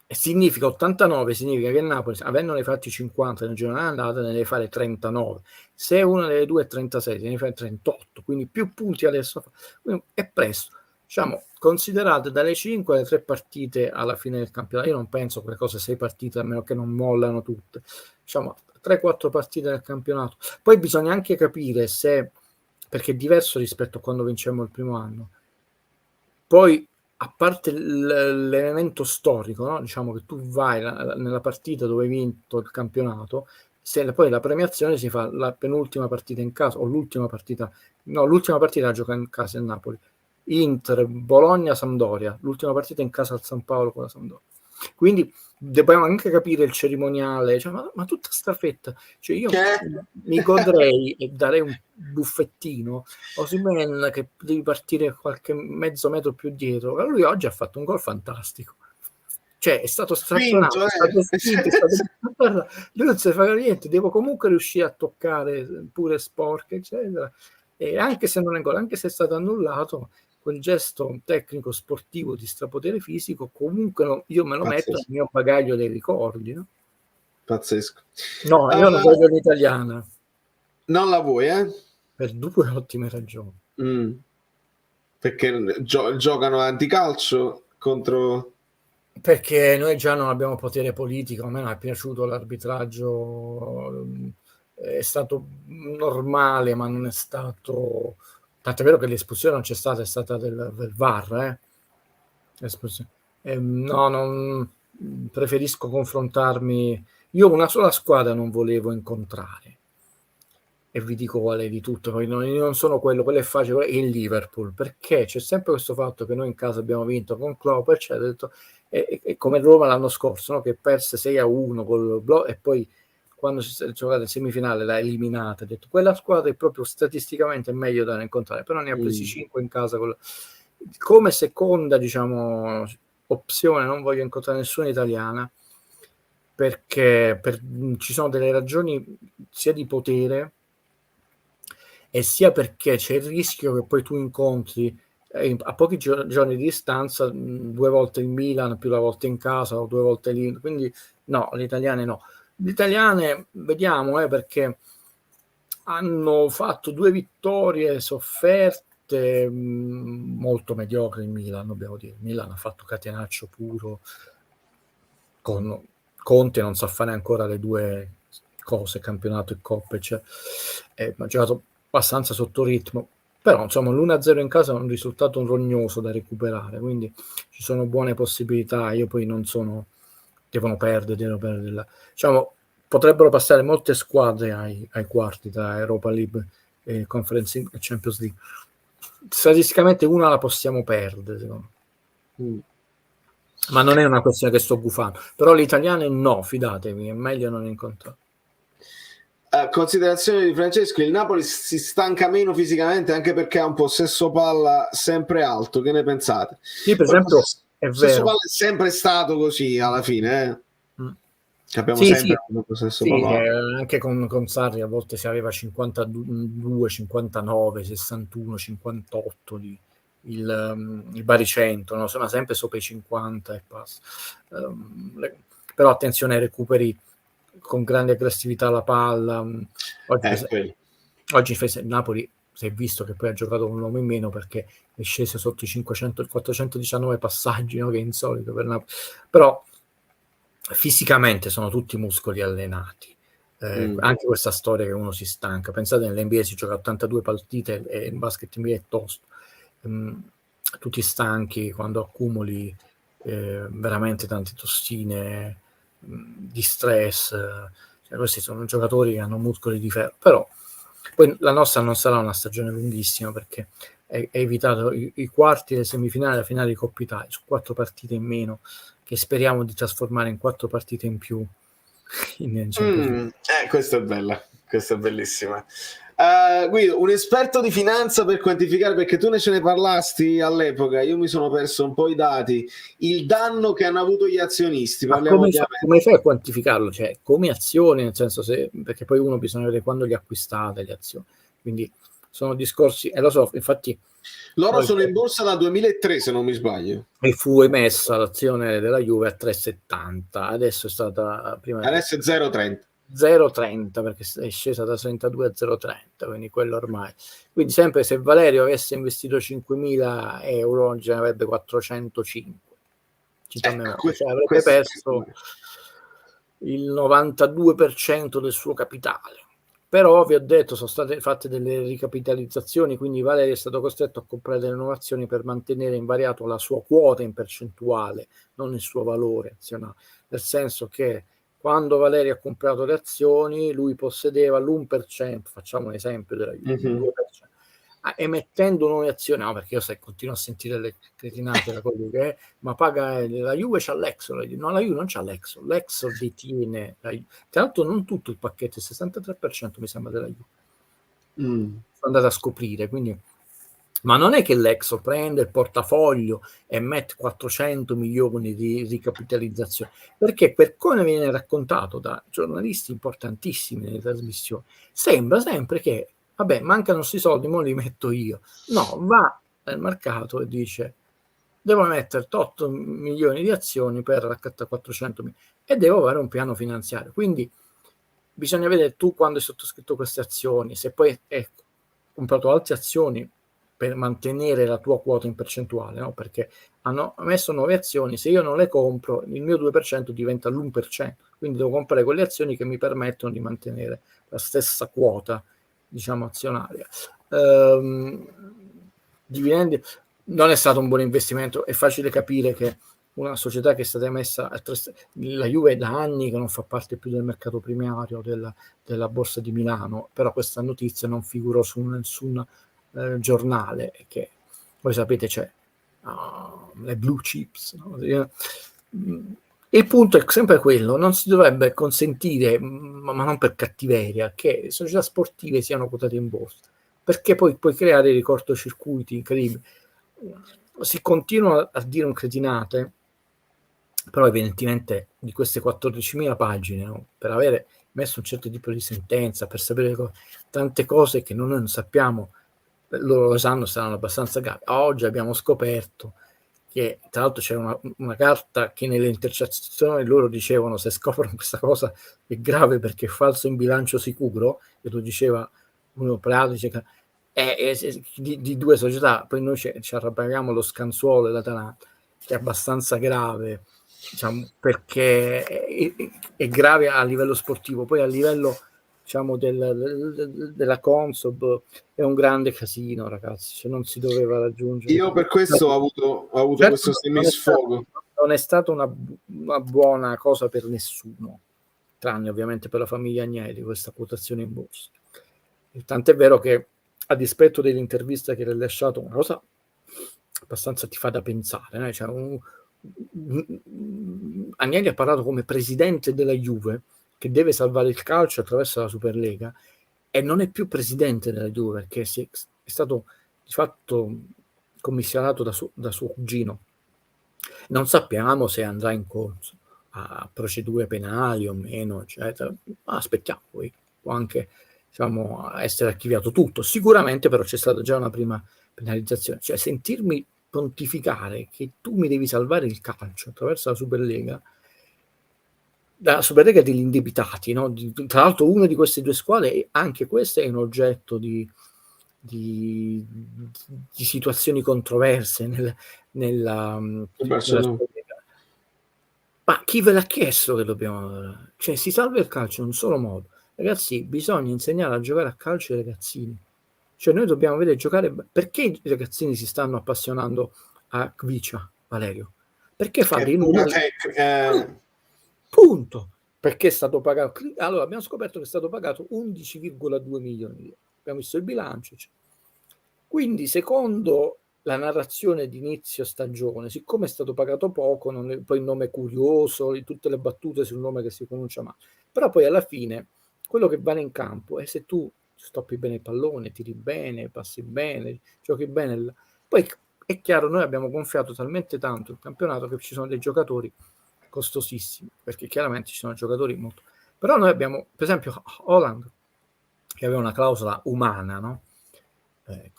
Significa 89, significa che Napoli, avendone fatti 50 nel giorno dell'andata, ne deve fare 39. Se una delle due è 36, ne deve fare 38, quindi più punti adesso. Quindi è presto. Diciamo, considerate dalle 5 alle 3 partite alla fine del campionato. Io non penso quelle cose 6 partite, a meno che non mollano tutte. Diciamo 3-4 partite del campionato. Poi bisogna anche capire se, perché è diverso rispetto a quando vincemmo il primo anno. Poi, a parte l'elemento storico, no? Diciamo che tu vai nella partita dove hai vinto il campionato, se poi la premiazione si fa la penultima partita in casa, o l'ultima partita la gioca in casa il Napoli. Inter, Bologna, Sampdoria, l'ultima partita in casa al San Paolo con la Sampdoria. Quindi dobbiamo anche capire il cerimoniale, cioè, ma tutta sta fetta, cioè io mi godrei e darei un buffettino Osimhen che devi partire qualche mezzo metro più dietro, però lui oggi ha fatto un gol fantastico, cioè è stato strattonato, è stato spinto, lui non si fa niente, devo comunque riuscire a toccare pure sporche eccetera, e anche se non è gol, anche se è stato annullato, quel gesto tecnico sportivo di strapotere fisico comunque io me lo metto nel mio bagaglio dei ricordi, no? Pazzesco. No, io non voglio l'italiana. Non la vuoi, per 2 ottime ragioni. Perché giocano anticalcio contro... Perché noi già non abbiamo potere politico, a me non è piaciuto l'arbitraggio, è stato normale, ma non è stato... Tanto è vero che l'espulsione non c'è stata, è stata del VAR, no, non preferisco confrontarmi. Io una sola squadra non volevo incontrare, e vi dico qual è di tutto, io non sono quello è facile, è il Liverpool, perché c'è sempre questo fatto che noi in casa abbiamo vinto con Klopp, eccetera, detto, e come Roma l'anno scorso, no? Che perse 6-1 col blocco, e poi quando si è giocata in semifinale l'ha eliminata, ha detto quella squadra è proprio statisticamente meglio da incontrare, però ne ha presi 5 in casa come seconda, diciamo, opzione. Non voglio incontrare nessuna italiana perché ci sono delle ragioni sia di potere e sia perché c'è il rischio che poi tu incontri a pochi giorni di distanza 2 volte il Milan più la volta in casa o 2 volte lì, quindi no, le italiane no. Le italiane vediamo perché hanno fatto 2 vittorie sofferte, molto mediocre in Milan, dobbiamo dire. Milan ha fatto catenaccio puro, con Conte non sa fare ancora le 2 cose, campionato e coppe, cioè, ha giocato abbastanza sotto ritmo, però insomma l'1-0 in casa è un risultato rognoso da recuperare, quindi ci sono buone possibilità. Io poi non sono, devono perdere, diciamo, potrebbero passare molte squadre ai quarti tra Europa League e Conference e Champions League. Statisticamente una la possiamo perdere, secondo me. Ma non è una questione che sto gufando, però le italiane no, fidatevi, è meglio non incontrare. Considerazione di Francesco, il Napoli si stanca meno fisicamente anche perché ha un possesso palla sempre alto, che ne pensate? Sì, per esempio, è vero. Palla è sempre stato così alla fine, abbiamo sì, sempre un possesso palla. Anche con Sarri a volte si aveva 52, 59, 61, 58 il baricentro, no? Sono sempre sopra i 50 e passa. Però attenzione ai recuperi con grande aggressività la palla. Oggi il Napoli si è visto che poi ha giocato un uomo in meno perché è sceso sotto i 500, 419 passaggi, no? Che è insolito per Napoli. Però fisicamente sono tutti muscoli allenati. Anche questa storia che uno si stanca. Pensate, nell'NBA si gioca 82 partite e in basket NBA è tosto. Tutti stanchi quando accumuli veramente tante tossine di stress. Questi sono giocatori che hanno muscoli di ferro, però Poi la nostra non sarà una stagione lunghissima, perché è evitato i quarti, le semifinali, la finale di Coppa Italia, su 4 partite in meno, che speriamo di trasformare in 4 partite in più in Champions League. Questa è bella, questa è bellissima. Guido, un esperto di finanza per quantificare, perché tu ce ne parlasti all'epoca, io mi sono perso un po' i dati, il danno che hanno avuto gli azionisti. Ma come fai a quantificarlo? Cioè, come azioni, nel senso, perché poi uno bisogna vedere quando li acquistate le azioni, quindi sono discorsi, e lo so, infatti loro sono in borsa dal 2003, se non mi sbaglio, e fu emessa l'azione della Juve a 3,70, adesso è stata adesso è 0,30 perché è scesa da 32 a 0,30, quindi quello ormai. Quindi sempre, se Valerio avesse investito 5.000 euro oggi ne avrebbe 405, cioè avrebbe perso il 92% del suo capitale. Però vi ho detto, sono state fatte delle ricapitalizzazioni, quindi Valerio è stato costretto a comprare delle nuove azioni per mantenere invariato la sua quota in percentuale, non il suo valore azionario, nel senso che quando Valerio ha comprato le azioni lui possedeva l'1%, facciamo un esempio della Juve, 2%, emettendo nuove azioni, no, perché io continuo a sentire le cretinate da quelli che è, ma paga la Juve, c'ha l'Exor, no, la Juve non c'ha l'Exor detiene la Juve. Tra l'altro non tutto il pacchetto, il 63% mi sembra della Juve. Sono andato a scoprire, quindi, ma non è che l'Exor prende il portafoglio e mette 400 milioni di ricapitalizzazione, perché per come viene raccontato da giornalisti importantissimi nelle trasmissioni, sembra sempre che vabbè, mancano questi soldi, mo li metto io. No, va nel mercato e dice devo mettere 8 milioni di azioni per raccattare 400 milioni e devo avere un piano finanziario. Quindi bisogna vedere tu quando hai sottoscritto queste azioni, se poi hai comprato altre azioni per mantenere la tua quota in percentuale, no? Perché hanno messo nuove azioni, se io non le compro il mio 2% diventa l'1%, quindi devo comprare quelle azioni che mi permettono di mantenere la stessa quota, diciamo, azionaria. Dividendi non è stato un buon investimento, è facile capire che una società che è stata emessa la Juve è da anni che non fa parte più del mercato primario della borsa di Milano, però questa notizia non figurò su nessun giornale, che voi sapete c'è le blue chips, no? Il punto è sempre quello, non si dovrebbe consentire, ma non per cattiveria, che società sportive siano quotate in borsa, perché poi puoi creare dei cortocircuiti incredibili. Si continua a dire un cretinate, però evidentemente di queste 14.000 pagine, no, per avere messo un certo tipo di sentenza, per sapere tante cose che noi non sappiamo, loro lo sanno, saranno abbastanza gravi. Oggi abbiamo scoperto che tra l'altro c'era una carta che nelle intercettazioni loro dicevano se scoprono questa cosa è grave perché è falso in bilancio sicuro, e lo diceva uno Prato, dice di due società, poi noi ci arrabbiamo lo Scansuolo e l'Atalanta, che è abbastanza grave, diciamo, perché è grave a livello sportivo, poi a livello, diciamo, della Consob è un grande casino, ragazzi, cioè non si doveva raggiungere. Io per questo ho avuto questo semisfogo. Non è stata una buona cosa per nessuno, tranne ovviamente per la famiglia Agnelli, questa quotazione in borsa. Tant'è vero che, a dispetto dell'intervista che le ha lasciato, una cosa abbastanza ti fa da pensare, né? Cioè, Agnelli ha parlato come presidente della Juve, che deve salvare il calcio attraverso la Superlega, e non è più presidente della Juve, perché è stato di fatto commissionato da suo cugino. Non sappiamo se andrà incontro a procedure penali o meno, eccetera. Ma aspettiamo, poi può anche, diciamo, essere archiviato tutto. Sicuramente però c'è stata già una prima penalizzazione. Cioè, sentirmi pontificare che tu mi devi salvare il calcio attraverso la Superlega degli indebitati, no? Tra l'altro una di queste due squadre, anche questa è un oggetto di situazioni controverse nella ma chi ve l'ha chiesto che dobbiamo, cioè, si salva il calcio in un solo modo, ragazzi, bisogna insegnare a giocare a calcio ai ragazzini, cioè noi dobbiamo vedere giocare. Perché i ragazzini si stanno appassionando a Kvicia, Valerio? Perché fa dei numeri, punto, perché è stato pagato. Allora abbiamo scoperto che è stato pagato 11,2 milioni di euro. abbiamo visto il bilancio. Quindi, secondo la narrazione di inizio stagione, siccome è stato pagato poco, poi il nome è curioso, tutte le battute sul nome che si pronuncia male, però poi alla fine quello che vale in campo è se tu stoppi bene il pallone, tiri bene, passi bene, giochi bene. Poi è chiaro, noi abbiamo gonfiato talmente tanto il campionato che ci sono dei giocatori costosissimi, perché chiaramente ci sono giocatori molto... Però noi abbiamo, per esempio, Haaland, che aveva una clausola umana, no?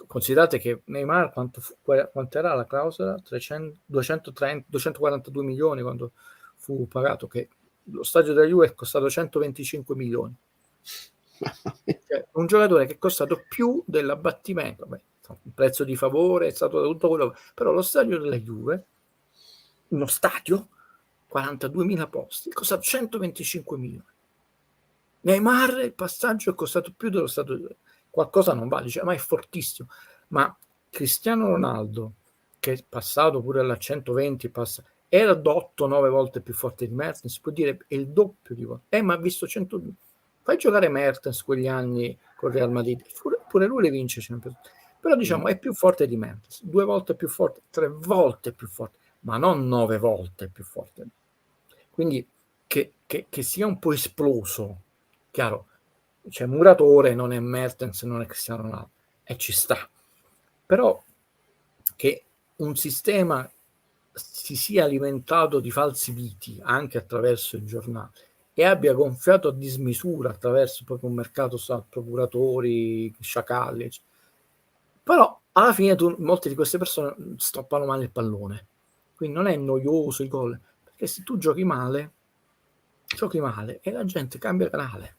Considerate che Neymar quanto era la clausola? 242 milioni quando fu pagato, che lo stadio della Juve è costato 125 milioni. Cioè, un giocatore che è costato più dell'abbattimento. Beh, un prezzo di favore è stato tutto quello, però lo stadio della Juve, uno stadio 42.000 posti, è costato 125 milioni. Neymar il passaggio è costato più dello stadio, qualcosa non va, dice, ma è fortissimo. Ma Cristiano Ronaldo, che è passato pure alla 120, era 8-9 volte più forte di Mertens, si può dire è il doppio di volte. Ma ha visto 100... Fai giocare Mertens quegli anni con Real Madrid, pure lui le vince Champions. Però diciamo è più forte di Mertens, 2 volte più forte, 3 volte più forte, ma non 9 volte più forte. Quindi che sia un po' esploso, chiaro, c'è Muratore, non è Mertens, non è Cristiano Ronaldo, e ci sta. Però che un sistema si sia alimentato di falsi viti anche attraverso il giornale e abbia gonfiato a dismisura attraverso proprio un mercato procuratori, sciacalli, eccetera. Però alla fine molte di queste persone stoppano male il pallone, quindi non è noioso il gol, perché se tu giochi male e la gente cambia canale.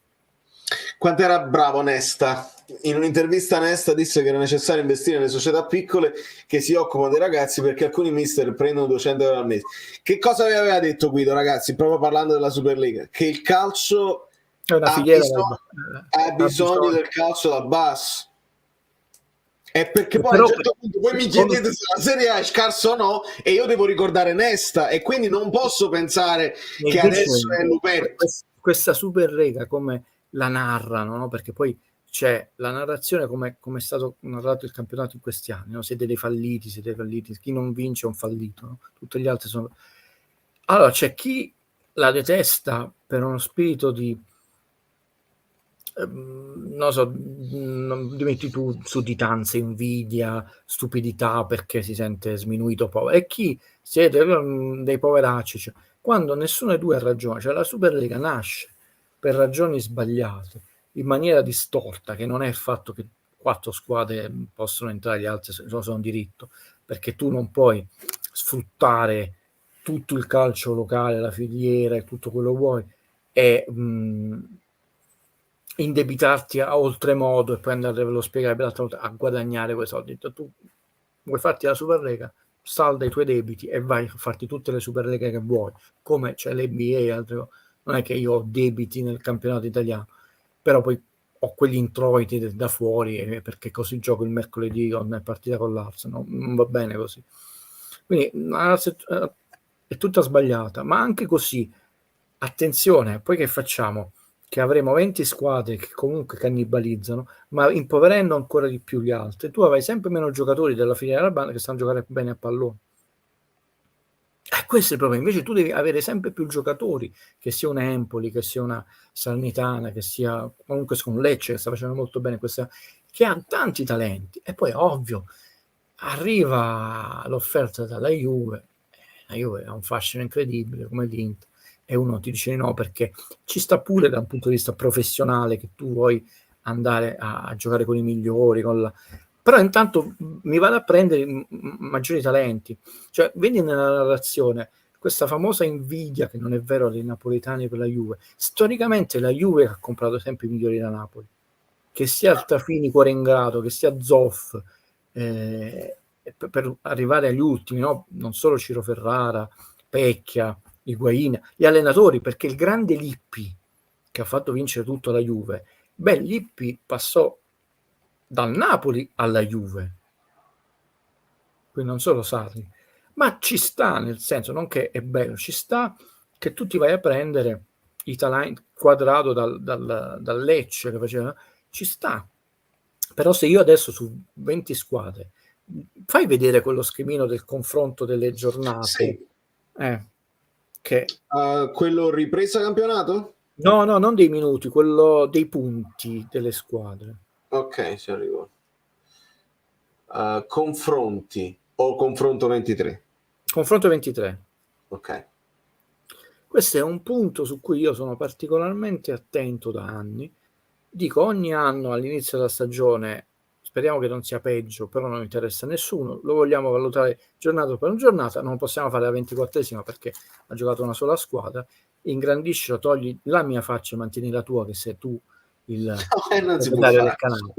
Quanto era bravo Nesta. In un'intervista Nesta disse che era necessario investire nelle società piccole che si occupano dei ragazzi perché alcuni mister prendono 200 euro al mese. Che cosa vi aveva detto Guido, ragazzi, proprio parlando della Superlega? Che il calcio è una ha bisogno del calcio dal basso. È perché poi a un certo punto voi mi chiedete se la Serie A è scarsa o no e io devo ricordare Nesta e quindi non posso pensare che adesso è Luperto. Questa Superlega come la narrano, no? Perché poi c'è la narrazione come è stato narrato il campionato in questi anni, no? Siete dei falliti, chi non vince è un fallito, no? Tutti gli altri sono... Allora c'è chi la detesta per uno spirito di non so, non ti metti tu sudditanza, invidia, stupidità perché si sente sminuito povero, e chi siete dei poveracci, cioè, quando nessuno dei due ha ragione, cioè la Superlega nasce per ragioni sbagliate, in maniera distorta, che non è il fatto che 4 squadre possono entrare, gli altri sono diritto, perché tu non puoi sfruttare tutto il calcio locale, la filiera e tutto quello che vuoi e indebitarti a oltremodo e poi andare a spiegare per l'altra volta a guadagnare quei soldi. Tu vuoi farti la Superlega, salda i tuoi debiti e vai a farti tutte le Superleghe che vuoi, come c'è l'NBA e altre cose. Non è che io ho debiti nel campionato italiano, però poi ho quegli introiti da fuori perché così gioco il mercoledì o nella partita con l'Arsenal, non va bene così. Quindi è tutta sbagliata, ma anche così, attenzione, poi che facciamo? Che avremo 20 squadre che comunque cannibalizzano, ma impoverendo ancora di più gli altri. Tu avrai sempre meno giocatori della filiera arabana che sanno giocare bene a pallone. Questo è il problema. Invece tu devi avere sempre più giocatori, che sia una Empoli, che sia una Salernitana, che sia comunque con Lecce, che sta facendo molto bene questa, che ha tanti talenti. E poi, ovvio, arriva l'offerta dalla Juve. La Juve ha un fascino incredibile come l'Inter. E uno ti dice no perché ci sta pure da un punto di vista professionale che tu vuoi andare a giocare con i migliori, però intanto mi vado a prendere maggiori talenti. Cioè, vedi nella narrazione questa famosa invidia, che non è vero, dei napoletani per la Juve. Storicamente la Juve ha comprato sempre i migliori da Napoli, che sia Altafini, Cuore Ingrato, che sia Zoff, per arrivare agli ultimi, no? Non solo Ciro Ferrara, Pecchia, Higuain, gli allenatori, perché il grande Lippi che ha fatto vincere tutto alla Juve, Lippi passò dal Napoli alla Juve, quindi non solo Sarri, ma ci sta, nel senso, non che è bello, ci sta che tu ti vai a prendere i talenti. Quadrato dal Lecce che faceva, ci sta, Però se io adesso su 20 squadre fai vedere quello schemino del confronto delle giornate, Sì. Che quello ripresa campionato? no, non dei minuti, quello dei punti delle squadre. Ok, ci arrivo. Confronti o confronto 23? Confronto 23. Ok. Questo è un punto su cui io sono particolarmente attento da anni. Dico ogni anno all'inizio della stagione, speriamo che non sia peggio, però non interessa a nessuno, lo vogliamo valutare giornata per giornata, non possiamo fare la 24esima perché ha giocato una sola squadra, ingrandiscilo, togli la mia faccia e mantieni la tua, che sei tu il Non si può proprietario del fare. canale.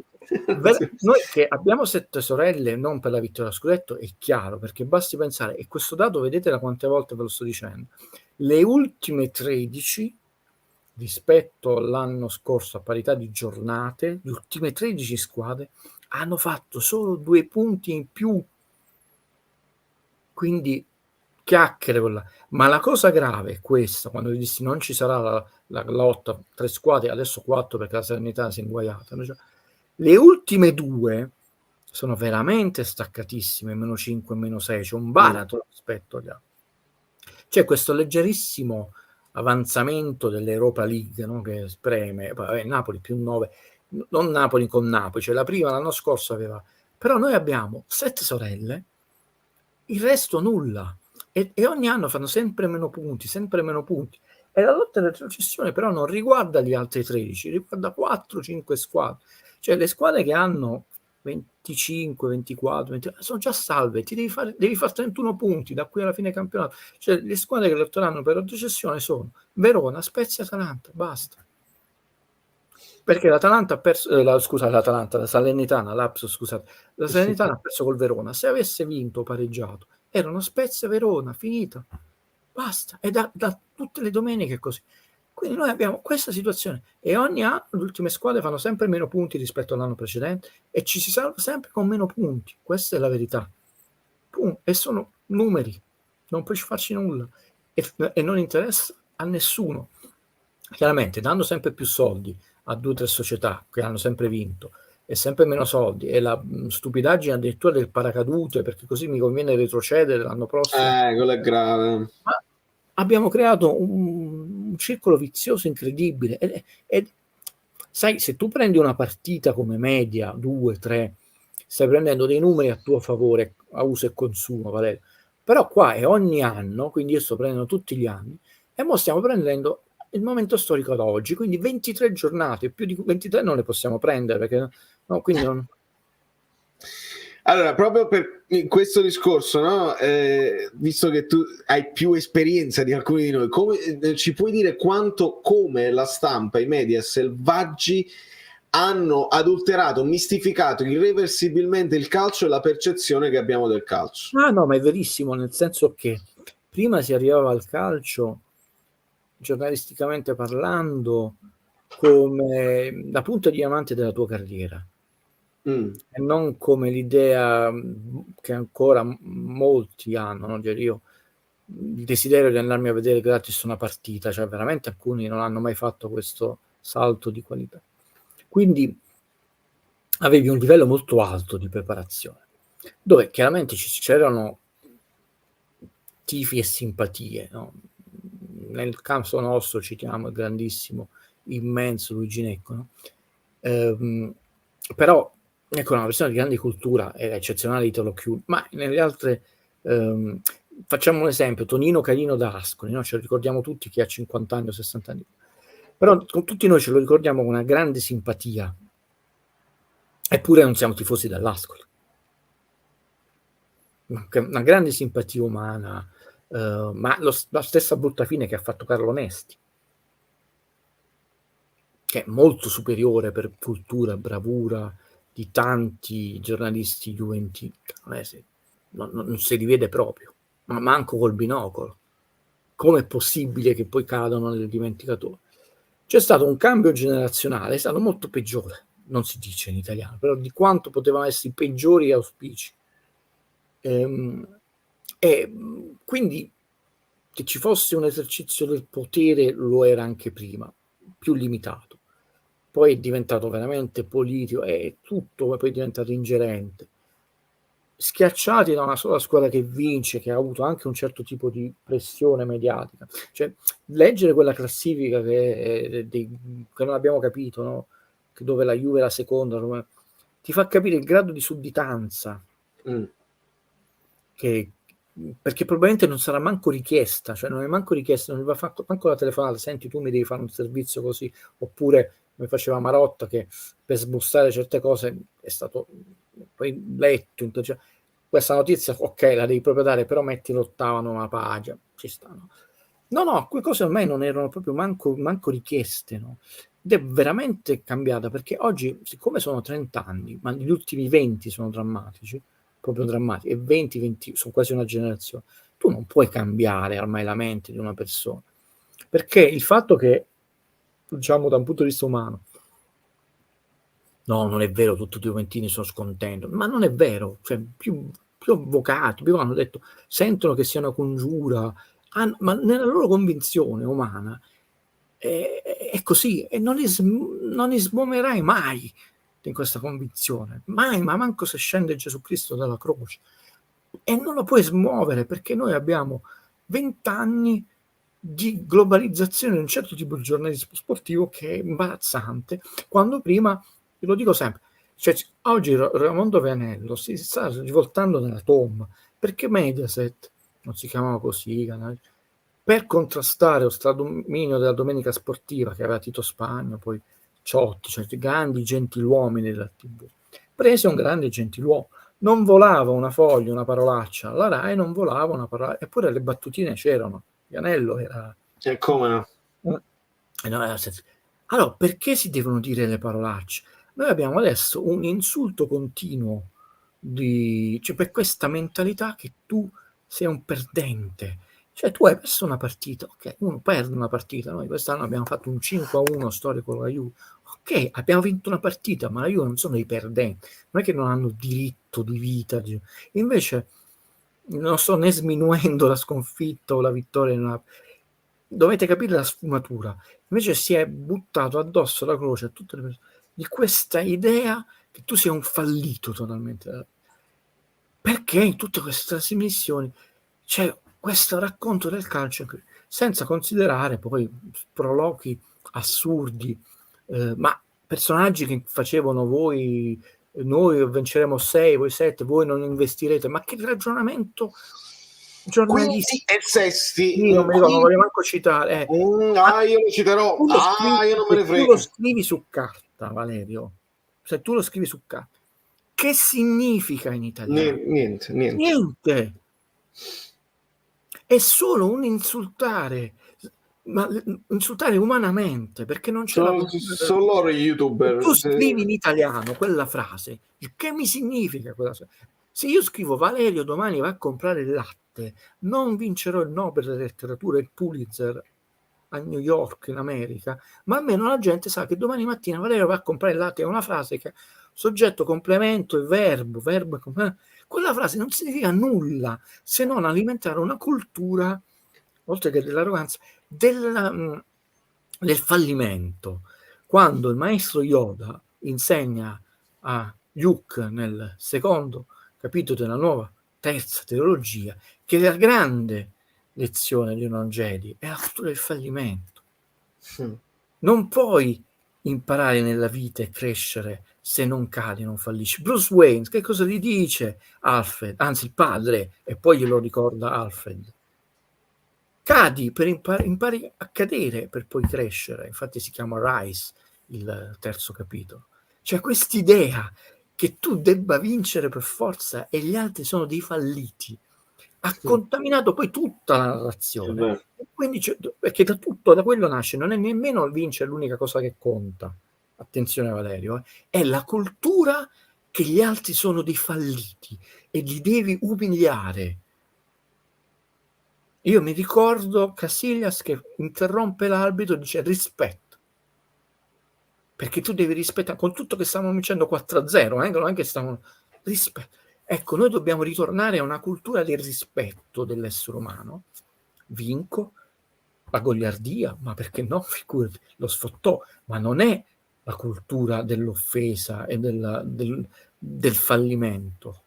Noi che abbiamo 7 sorelle non per la vittoria scudetto è chiaro, perché basti pensare, e questo dato vedete da quante volte ve lo sto dicendo, le ultime 13 rispetto all'anno scorso a parità di giornate, le ultime 13 squadre hanno fatto solo 2 punti in più, quindi chiacchiere con la... Ma la cosa grave è questa, quando dissi non ci sarà la lotta, 3 squadre, adesso 4 perché la Salernitana si è inguaiata, le ultime 2 sono veramente staccatissime, meno 5 e meno 6, c'è un baratro rispetto agli altri. C'è questo leggerissimo avanzamento dell'Europa League, no? Che spreme, Napoli più 9, non Napoli con Napoli, cioè la prima l'anno scorso aveva, però noi abbiamo 7 sorelle, il resto nulla, e ogni anno fanno sempre meno punti, e la lotta della retrocessione però non riguarda gli altri 13, riguarda 4-5 squadre, cioè le squadre che hanno 25, 24, 20, sono già salve, devi fare 31 punti da qui alla fine campionato, cioè le squadre che lotteranno per la retrocessione sono Verona, Spezia, Atalanta, basta. Perché l'Atalanta ha perso, l'Atalanta, la Salernitana, scusate, la Salernitana ha perso col Verona, se avesse vinto o pareggiato, erano Spezia, Verona, finita, basta, e da tutte le domeniche è così. Quindi noi abbiamo questa situazione e ogni anno le ultime squadre fanno sempre meno punti rispetto all'anno precedente e ci si salva sempre con meno punti, questa è la verità. E sono numeri, non puoi farci nulla e non interessa a nessuno. Chiaramente dando sempre più soldi a 2 o 3 società che hanno sempre vinto e sempre meno soldi e la stupidaggine addirittura del paracadute, perché così mi conviene retrocedere l'anno prossimo. Quello è grave. Ma abbiamo creato un circolo vizioso incredibile e sai, se tu prendi una partita come media 2, 3, stai prendendo dei numeri a tuo favore a uso e consumo, Valerio. Però qua è ogni anno, quindi io sto prendendo tutti gli anni e mo stiamo prendendo il momento storico ad oggi, quindi 23 giornate, più di 23 non le possiamo prendere perché no, quindi non... Allora, proprio per questo discorso, no? Visto che tu hai più esperienza di alcuni di noi, ci puoi dire come la stampa, i media selvaggi hanno adulterato, mistificato irreversibilmente il calcio e la percezione che abbiamo del calcio? Ah no, ma è verissimo, nel senso che prima si arrivava al calcio, giornalisticamente parlando, come la punta di diamante della tua carriera. E non come l'idea che ancora molti hanno, no? Io il desiderio di andarmi a vedere gratis una partita, cioè veramente alcuni non hanno mai fatto questo salto di qualità. Quindi avevi un livello molto alto di preparazione, dove chiaramente c'erano tifi e simpatie, no? Nel caso nostro citiamo il grandissimo, immenso Luigi Necco, no? Però ecco, una persona di grande cultura, era eccezionale Italo Chiù, ma nelle altre facciamo un esempio, Tonino Carino da Ascoli, no? Ce lo ricordiamo tutti, che ha 50 anni o 60 anni, però tutti noi ce lo ricordiamo con una grande simpatia, eppure non siamo tifosi dell'Ascoli. Una grande simpatia umana, ma la stessa brutta fine che ha fatto Carlo Onesti, che è molto superiore per cultura, bravura di tanti giornalisti juventini. Non si rivede proprio, ma manco col binocolo. Com'è possibile che poi cadano nel dimenticatore? C'è stato un cambio generazionale, è stato molto peggiore, non si dice in italiano, però di quanto potevano essere i peggiori auspici. E quindi che ci fosse un esercizio del potere lo era anche prima, più limitato. poi è diventato veramente politico e tutto poi è diventato ingerente. Schiacciati da una sola squadra che vince, che ha avuto anche un certo tipo di pressione mediatica. Cioè, leggere quella classifica che non abbiamo capito, no? Che dove la Juve è la seconda, ti fa capire il grado di sudditanza perché probabilmente non sarà manco richiesta, cioè non è manco richiesta, non gli va fatto manco la telefonata, senti tu mi devi fare un servizio così, oppure come faceva Marotta che per sbussare certe cose è stato poi letto, cioè, questa notizia ok la devi proprio dare, però metti l'ottava nona pagina, ci stanno. No, quelle cose ormai non erano proprio manco richieste, no? Ed è veramente cambiata, perché oggi, siccome sono 30 anni, ma gli ultimi 20 sono drammatici, proprio drammatici, e 20 sono quasi una generazione, tu non puoi cambiare ormai la mente di una persona, perché il fatto che, diciamo da un punto di vista umano, no, non è vero, tutti i juventini sono scontenti, ma non è vero, cioè più avvocati, più hanno detto, sentono che sia una congiura, ma nella loro convinzione umana è così, e non li smomerai mai in questa convinzione, mai, ma manco se scende Gesù Cristo dalla croce, e non lo puoi smuovere, perché noi abbiamo 20 anni di globalizzazione di un certo tipo di giornalismo sportivo che è imbarazzante, quando prima, lo dico sempre, cioè, oggi Raimondo Vianello si sta rivoltando nella tomba, perché Mediaset, non si chiamava così, per contrastare lo stradominio della domenica sportiva che aveva Tito Spagna, poi Ciotti, cioè grandi gentiluomini della TV, prese un grande gentiluomo, non volava una foglia, una parolaccia, la Rai non volava una parola, eppure le battutine c'erano, Vianello era... E come no? Allora, perché si devono dire le parolacce? Noi abbiamo adesso un insulto continuo cioè per questa mentalità che tu sei un perdente. Cioè tu hai perso una partita, ok, uno perde una partita, noi quest'anno abbiamo fatto un 5-1 storico con la Juve, ok, abbiamo vinto una partita, ma la Juve non sono i perdenti, non è che non hanno diritto di vita, invece non sto né sminuendo la sconfitta o la vittoria, dovete capire la sfumatura, invece si è buttato addosso la croce a tutte le persone di questa idea che tu sia un fallito totalmente, perché in tutte queste trasmissioni c'è questo racconto del calcio, senza considerare poi sproloqui assurdi, ma personaggi che facevano noi vinceremo 6, voi 7, voi non investirete, ma che ragionamento giornalistico. Quinti e sesti, Io non mi ricordo, non voglio manco citare. io lo citerò, io non me ne frego. Tu lo scrivi su carta, Valerio, se tu lo scrivi su carta, che significa in italiano? Niente. È solo un insultare, ma insultare umanamente, perché non c'è la sono loro gli youtuber. Tu scrivi in italiano quella frase, che mi significa quella frase? Se io scrivo Valerio domani va a comprare il latte, non vincerò il Nobel della letteratura, il Pulitzer a New York in America, ma almeno la gente sa che domani mattina Valerio va a comprare il latte. È una frase che soggetto, complemento e verbo, quella frase non significa nulla se non alimentare una cultura, oltre che dell'arroganza, del fallimento. Quando il maestro Yoda insegna a Luke nel secondo capitolo della nuova terza teologia che la grande lezione di un Jedi è la cultura del fallimento. Non puoi imparare nella vita e crescere se non cadi, non fallisci. Bruce Wayne, che cosa gli dice Alfred, anzi il padre, e poi glielo ricorda Alfred? Cadi per impari a cadere per poi crescere, infatti si chiama Rise il terzo capitolo. C'è quest'idea che tu debba vincere per forza e gli altri sono dei falliti, ha contaminato poi tutta la narrazione, quindi perché da quello nasce, non è nemmeno vincere l'unica cosa che conta, attenzione Valerio, è la cultura che gli altri sono dei falliti e li devi umiliare. Io mi ricordo Casillas che interrompe l'arbitro e dice rispetto, perché tu devi rispettare, con tutto che stavamo vincendo 4-0, non è che stavano rispetto. Ecco, noi dobbiamo ritornare a una cultura del rispetto dell'essere umano. Vinco, la goliardia, ma perché no? Figurati, lo sfottò, ma non è la cultura dell'offesa e del fallimento.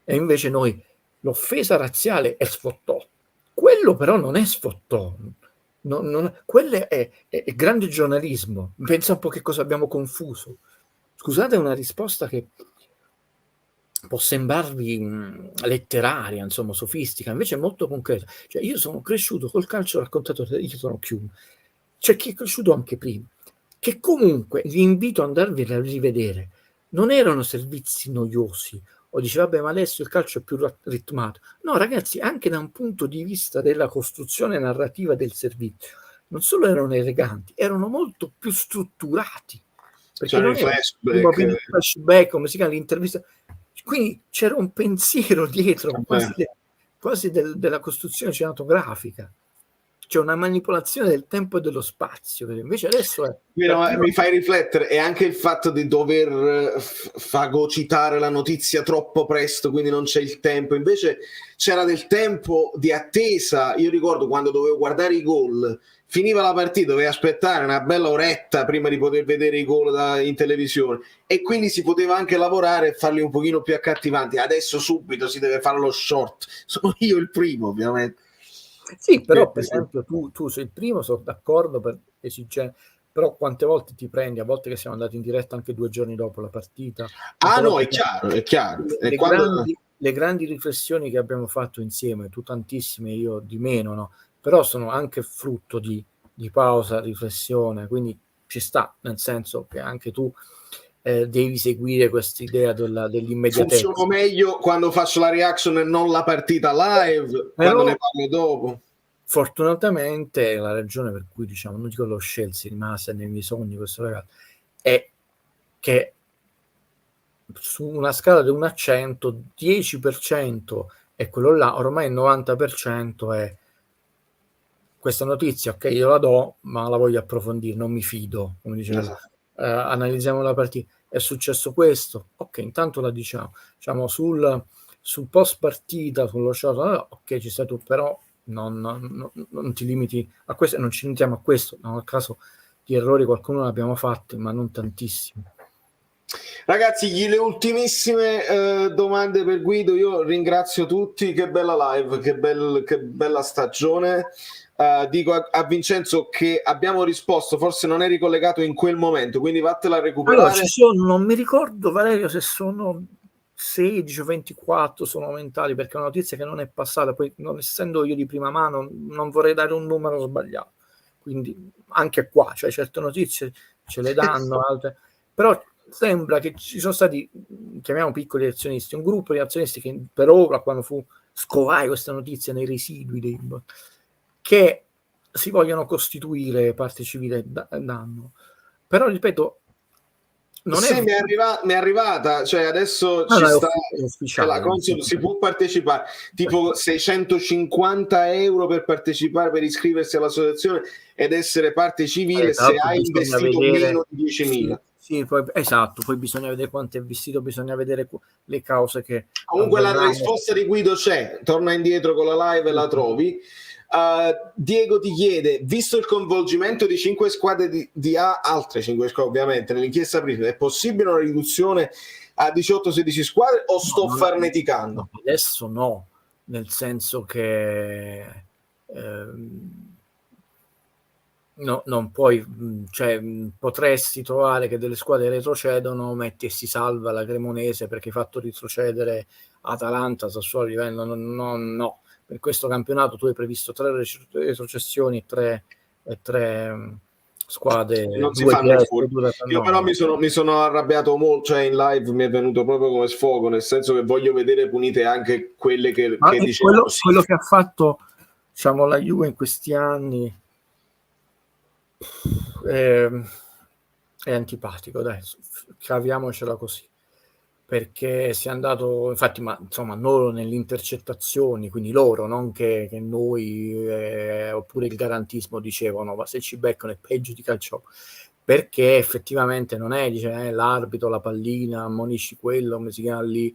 E invece noi l'offesa razziale è sfottò. Quello però non è sfottò. Quello è grande giornalismo. Pensa un po' che cosa abbiamo confuso. Scusate, una risposta che può sembrarvi letteraria, insomma, sofistica, invece è molto concreta. Cioè, io sono cresciuto col calcio raccontato, io sono chiuso. C'è chi è cresciuto anche prima, che comunque vi invito ad andarvi a rivedere. Non erano servizi noiosi, o dice, vabbè, ma adesso il calcio è più ritmato. No, ragazzi, anche da un punto di vista della costruzione narrativa del servizio, non solo erano eleganti, erano molto più strutturati. Perché non era un flashback, come si chiama l'intervista. Quindi c'era un pensiero dietro, quasi della costruzione cinematografica. C'è una manipolazione del tempo e dello spazio, invece adesso è... Mi fai riflettere, e anche il fatto di dover fagocitare la notizia troppo presto, quindi non c'è il tempo. Invece c'era del tempo di attesa. Io ricordo quando dovevo guardare i gol, finiva la partita, dovevo aspettare una bella oretta prima di poter vedere i gol in televisione, e quindi si poteva anche lavorare e farli un pochino più accattivanti. Adesso subito si deve fare lo short. Sono io il primo, ovviamente. Sì, però per esempio tu sei il primo, sono d'accordo per esigenze, però quante volte ti prendi, a volte che siamo andati in diretta anche 2 giorni dopo la partita. No, è chiaro. Le grandi riflessioni che abbiamo fatto insieme, tu tantissime, io di meno, no? Però sono anche frutto di pausa, riflessione, quindi ci sta, nel senso che anche tu devi seguire questa idea dell'immediatezza. Funziono meglio quando faccio la reaction e non la partita live, quando ne parlo dopo. Fortunatamente la ragione per cui, diciamo, non dico lo scelsi, rimase nei miei sogni questo ragazzo, è che su una scala da 1 a 100, 10% è quello là, ormai il 90% è questa notizia, ok, io la do, ma la voglio approfondire, non mi fido, come dicevo. Analizziamo la partita, è successo questo, ok, intanto la diciamo sul post partita, sullo shot, ok, c'è stato, però non ti limiti a questo, non ci limitiamo a questo, non a caso di errori qualcuno l'abbiamo fatto, ma non tantissimi. Ragazzi, le ultimissime domande per Guido. Io ringrazio tutti, che bella live, che bella stagione. Dico a Vincenzo che abbiamo risposto, forse non eri collegato in quel momento, quindi vattela a recuperare. Allora, non mi ricordo, Valerio, se sono 16 o 24 sono aumentati, perché è una notizia che non è passata, poi non essendo io di prima mano non vorrei dare un numero sbagliato, quindi anche qua, cioè certe notizie ce le danno, altre, però sembra che ci sono stati, chiamiamo piccoli azionisti, un gruppo di azionisti che per ora, quando scovai questa notizia nei residui che si vogliono costituire parte civile danno, però ripeto, non è... mi è arrivata, cioè adesso ci sta la console, si può partecipare tipo 650 euro per partecipare, per iscriversi all'associazione ed essere parte civile, se hai investito meno di 10.000. Sì, poi, esatto, poi bisogna vedere quanto è investito, bisogna vedere le cause che... Comunque la risposta di Guido c'è, torna indietro con la live e la trovi. Diego ti chiede, visto il coinvolgimento di 5 squadre di A, altre 5 squadre ovviamente nell'inchiesta prima, è possibile una riduzione a 18-16 squadre o sto farneticando? Adesso no, nel senso che no, non puoi, cioè potresti trovare che delle squadre retrocedono, metti e si salva la Cremonese perché hai fatto retrocedere Atalanta, Sassuolo, livello, no. Per questo campionato tu hai previsto 3 retrocessioni e 3 squadre. Non si fanno fuori. Io però mi sono arrabbiato molto, cioè in live mi è venuto proprio come sfogo, nel senso che voglio vedere punite anche quelle che dicevano quello che ha fatto, diciamo, la Juve in questi anni è antipatico, dai, caviamocela così, perché si è andato, infatti, ma insomma loro nelle intercettazioni, quindi loro, non che noi oppure il garantismo dicevano, ma se ci beccano è peggio di calcio, perché effettivamente non è, dice l'arbitro, la pallina, ammonisci quello, come si chiama lì,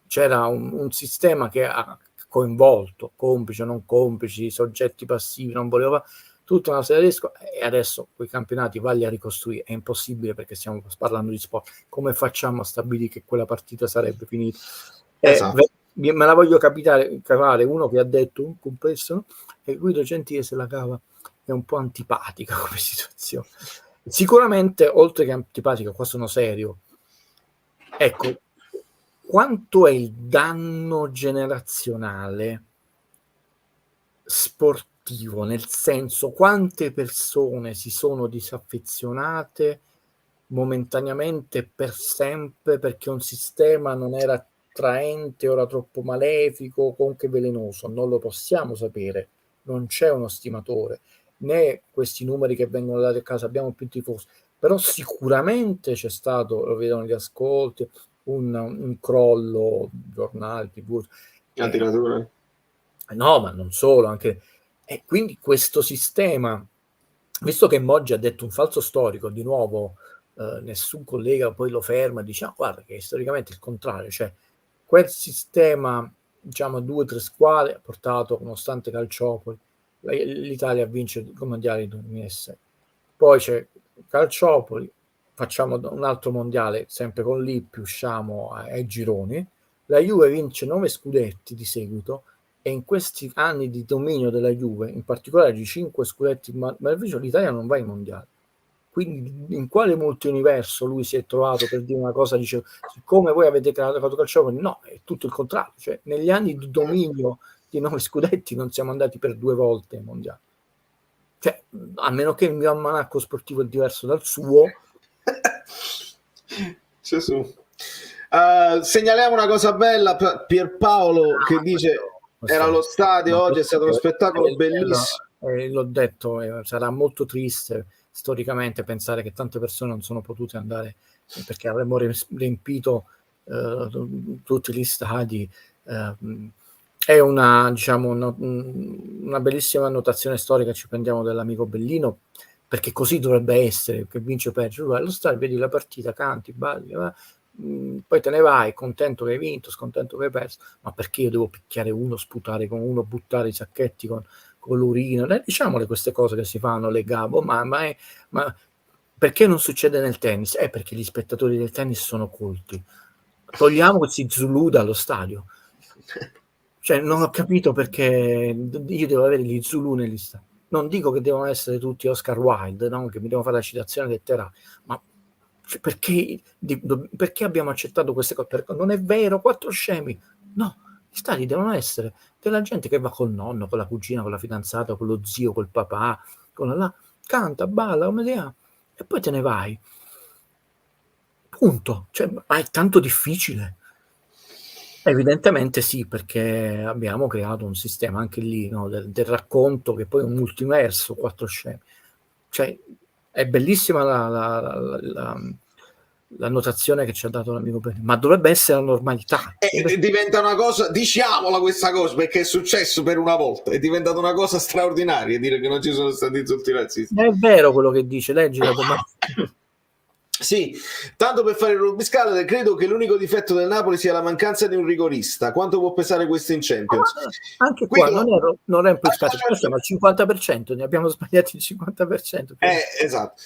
c'era un sistema che ha coinvolto complici o non complici, soggetti passivi, non voleva, tutta una serie di e adesso quei campionati valli a ricostruire, è impossibile perché stiamo parlando di sport, come facciamo a stabilire che quella partita sarebbe finita? Esatto. Me la voglio cavare uno che ha detto un compresso e Guido Gentile se la cava, è un po' antipatica come situazione, sicuramente oltre che antipatica, qua sono serio, ecco, quanto è il danno generazionale sportivo, nel senso quante persone si sono disaffezionate momentaneamente per sempre perché un sistema non era attraente, ora troppo malefico o comunque velenoso, non lo possiamo sapere, non c'è uno stimatore, né questi numeri che vengono dati a casa abbiamo più tifosi, però sicuramente c'è stato, lo vedono gli ascolti, un crollo, giornali, tv, no, ma non solo, anche e quindi questo sistema, visto che Moggi ha detto un falso storico, di nuovo nessun collega poi lo ferma e dice guarda che storicamente è il contrario, cioè quel sistema, diciamo 2 o 3 squadre ha portato, nonostante Calciopoli, l'Italia vince il mondiale del 2006, poi c'è Calciopoli, facciamo un altro mondiale sempre con Lippi, usciamo ai gironi, la Juve vince 9 scudetti di seguito e in questi anni di dominio della Juve, in particolare di 5 scudetti meravigliosi, l'Italia non va ai mondiali. Quindi in quale multiuniverso lui si è trovato per dire una cosa, dice siccome voi avete creato Calciopoli? No, è tutto il contrario, cioè negli anni di dominio di 9 scudetti non siamo andati per 2 volte ai mondiali, cioè a meno che il mio almanacco sportivo è diverso dal suo. Segnaliamo una cosa bella, Pierpaolo che dice era allo stadio oggi, è stato uno spettacolo bellissimo. L'ho detto, sarà molto triste storicamente pensare che tante persone non sono potute andare perché avremmo riempito tutti gli stadi. È una, diciamo, una bellissima annotazione storica, ci prendiamo dell'amico Bellino, perché così dovrebbe essere, che vince o perge, tu vai allo stadio, vedi la partita, canti, balli, poi te ne vai, contento che hai vinto, scontento che hai perso, ma perché io devo picchiare uno, sputare con uno, buttare i sacchetti con l'urina? Diciamole queste cose che si fanno, le gabo, ma perché non succede nel tennis? Perché gli spettatori del tennis sono colti. Togliamo questi Zulu dallo stadio. Cioè, non ho capito perché io devo avere gli Zulu negli stadi. Non dico che devono essere tutti Oscar Wilde, no? Che mi devo fare la citazione letteraria, ma perché abbiamo accettato queste cose? Perché non è vero, 4 scemi. No, gli stadi devono essere della gente che va col nonno, con la cugina, con la fidanzata, con lo zio, col papà, con la canta, balla, come si chiama, e poi te ne vai. Punto. Cioè, ma è tanto difficile. Evidentemente sì, perché abbiamo creato un sistema anche lì, no, del racconto che poi è un multiverso, 4 scemi. Cioè, è bellissima la notazione che ci ha dato l'amico Bellino, ma dovrebbe essere la normalità. Diventa una cosa, diciamola questa cosa, perché è successo per una volta, è diventata una cosa straordinaria dire che non ci sono stati insulti razzisti. È vero quello che dice, leggi la domanda. Sì, tanto per fare il rubbiscale, credo che l'unico difetto del Napoli sia la mancanza di un rigorista. Quanto può pesare questo in Champions? Anche qua non è un pescato, siamo al 50%, ne abbiamo sbagliati il 50%. Esatto.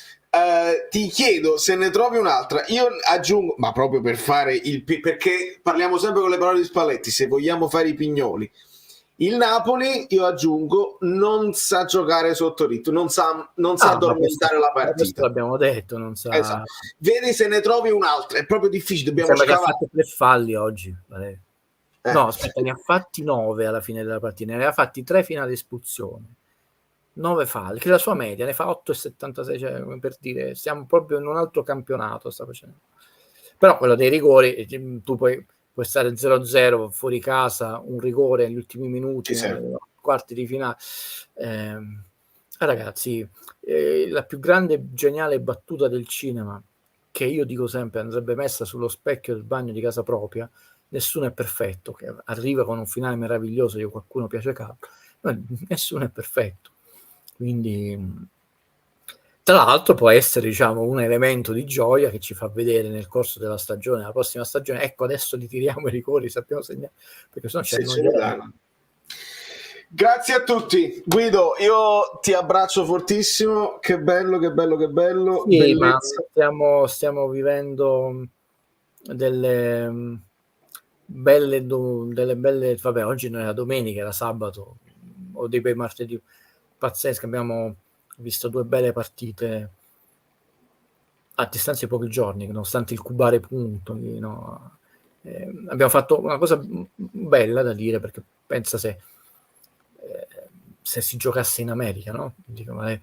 Ti chiedo se ne trovi un'altra. Io aggiungo, ma proprio per fare perché parliamo sempre con le parole di Spalletti, se vogliamo fare i pignoli. Il Napoli, io aggiungo, non sa giocare sotto ritmo, non sa addormentare la partita. Questo l'abbiamo detto, non sa. Esatto. Vedi se ne trovi un'altra, è proprio difficile, dobbiamo scavare. Ha fatto 3 falli oggi. No, aspetta, ne ha fatti 9 alla fine della partita, ne aveva fatti 3 fino all'espulsione. 9 falli, che la sua media ne fa 8,76, cioè, per dire, siamo proprio in un altro campionato, sta facendo. Però quello dei rigori, tu puoi stare 0-0 fuori casa, un rigore negli ultimi minuti, nei quarti di finale. Ragazzi, la più grande geniale battuta del cinema, che io dico sempre andrebbe messa sullo specchio del bagno di casa propria, nessuno è perfetto, che arriva con un finale meraviglioso, io qualcuno piace capo, nessuno è perfetto. Quindi, tra l'altro, può essere, diciamo, un elemento di gioia che ci fa vedere nel corso della stagione, la prossima stagione, ecco, adesso li tiriamo i rigori, sappiamo segnare, perché sennò c'è Grazie a tutti. Guido, io ti abbraccio fortissimo, che bello, che bello, che bello. Sì, ma stiamo vivendo delle belle, vabbè, oggi non era domenica, era sabato, o dei bei martedì pazzeschi. Abbiamo visto 2 belle partite a distanza di pochi giorni, nonostante il cubare punti, no? Abbiamo fatto una cosa bella da dire, perché pensa se si giocasse in America, no? Dico, ma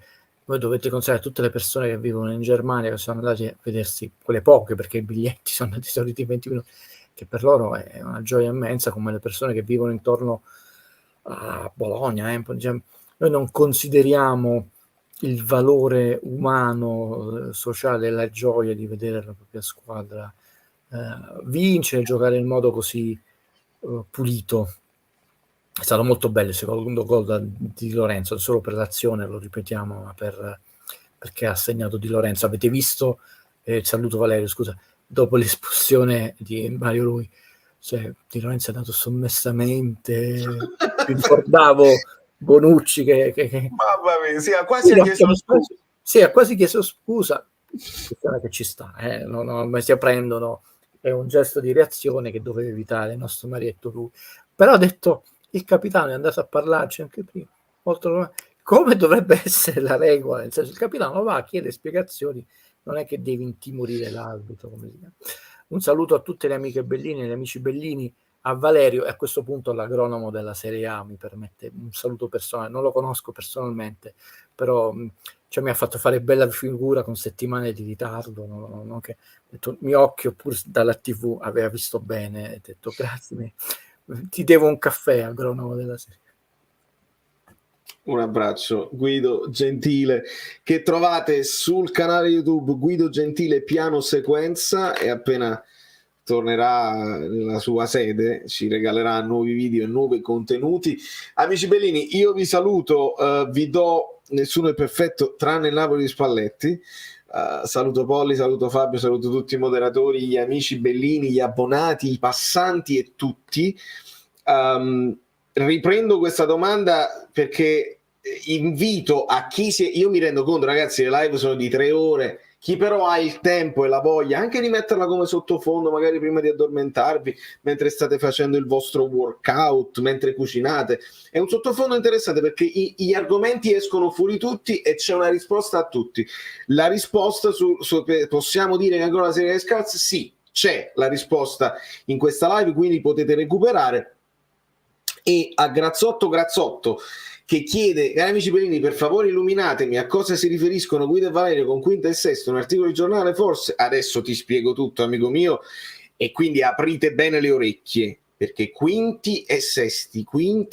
voi dovete considerare tutte le persone che vivono in Germania, che sono andate a vedersi, quelle poche, perché i biglietti sono andati esauriti in 20 minuti, che per loro è una gioia immensa, come le persone che vivono intorno a Bologna. Noi non consideriamo il valore umano, sociale, e la gioia di vedere la propria squadra vincere, giocare in modo così pulito. È stato molto bello il secondo gol di Lorenzo, solo per l'azione, lo ripetiamo, ma perché ha segnato Di Lorenzo. Avete visto, saluto Valerio, scusa, dopo l'espulsione di Mario Rui, cioè Di Lorenzo è andato sommessamente, mi ricordavo Bonucci che mamma mia, sì, ha quasi chiesto scusa. Sì, ha quasi chiesto scusa, che ci sta, ma si prendono, è un gesto di reazione che doveva evitare il nostro Marietto Rui. Però ha detto, il capitano è andato a parlarci anche prima, molto, come dovrebbe essere la regola, nel senso, il capitano va a chiedere spiegazioni, non è che devi intimorire l'arbitro, come si chiama. Un saluto a tutte le amiche Bellini e gli amici Bellini, a Valerio e a questo punto all'agronomo della Serie A, mi permette un saluto personale, non lo conosco personalmente, però cioè, mi ha fatto fare bella figura con settimane di ritardo, non che, detto, mio occhio pur dalla TV aveva visto bene, ho detto grazie, ti devo un caffè, agronomo della Serie A. Un abbraccio, Guido Gentile, che trovate sul canale YouTube Guido Gentile Piano Sequenza, e appena tornerà nella sua sede ci regalerà nuovi video e nuovi contenuti. Amici Bellini, io vi saluto, vi do nessuno è perfetto tranne il Napoli di Spalletti. Saluto Polli, saluto Fabio, saluto tutti i moderatori, gli amici Bellini, gli abbonati, i passanti e tutti. Riprendo questa domanda perché invito a chi io mi rendo conto, ragazzi, le live sono di 3 ore, chi però ha il tempo e la voglia anche di metterla come sottofondo, magari prima di addormentarvi, mentre state facendo il vostro workout, mentre cucinate, è un sottofondo interessante perché gli argomenti escono fuori tutti e c'è una risposta a tutti. La risposta possiamo dire che ancora la serie di Scalzi? Sì, c'è la risposta in questa live, quindi potete recuperare. E a Grazzotto che chiede: cari amici Bellini, per favore illuminatemi a cosa si riferiscono Guido e Valerio con quinta e sesta, un articolo di giornale forse? Adesso ti spiego tutto, amico mio, e quindi aprite bene le orecchie, perché quinti e sesti, quinti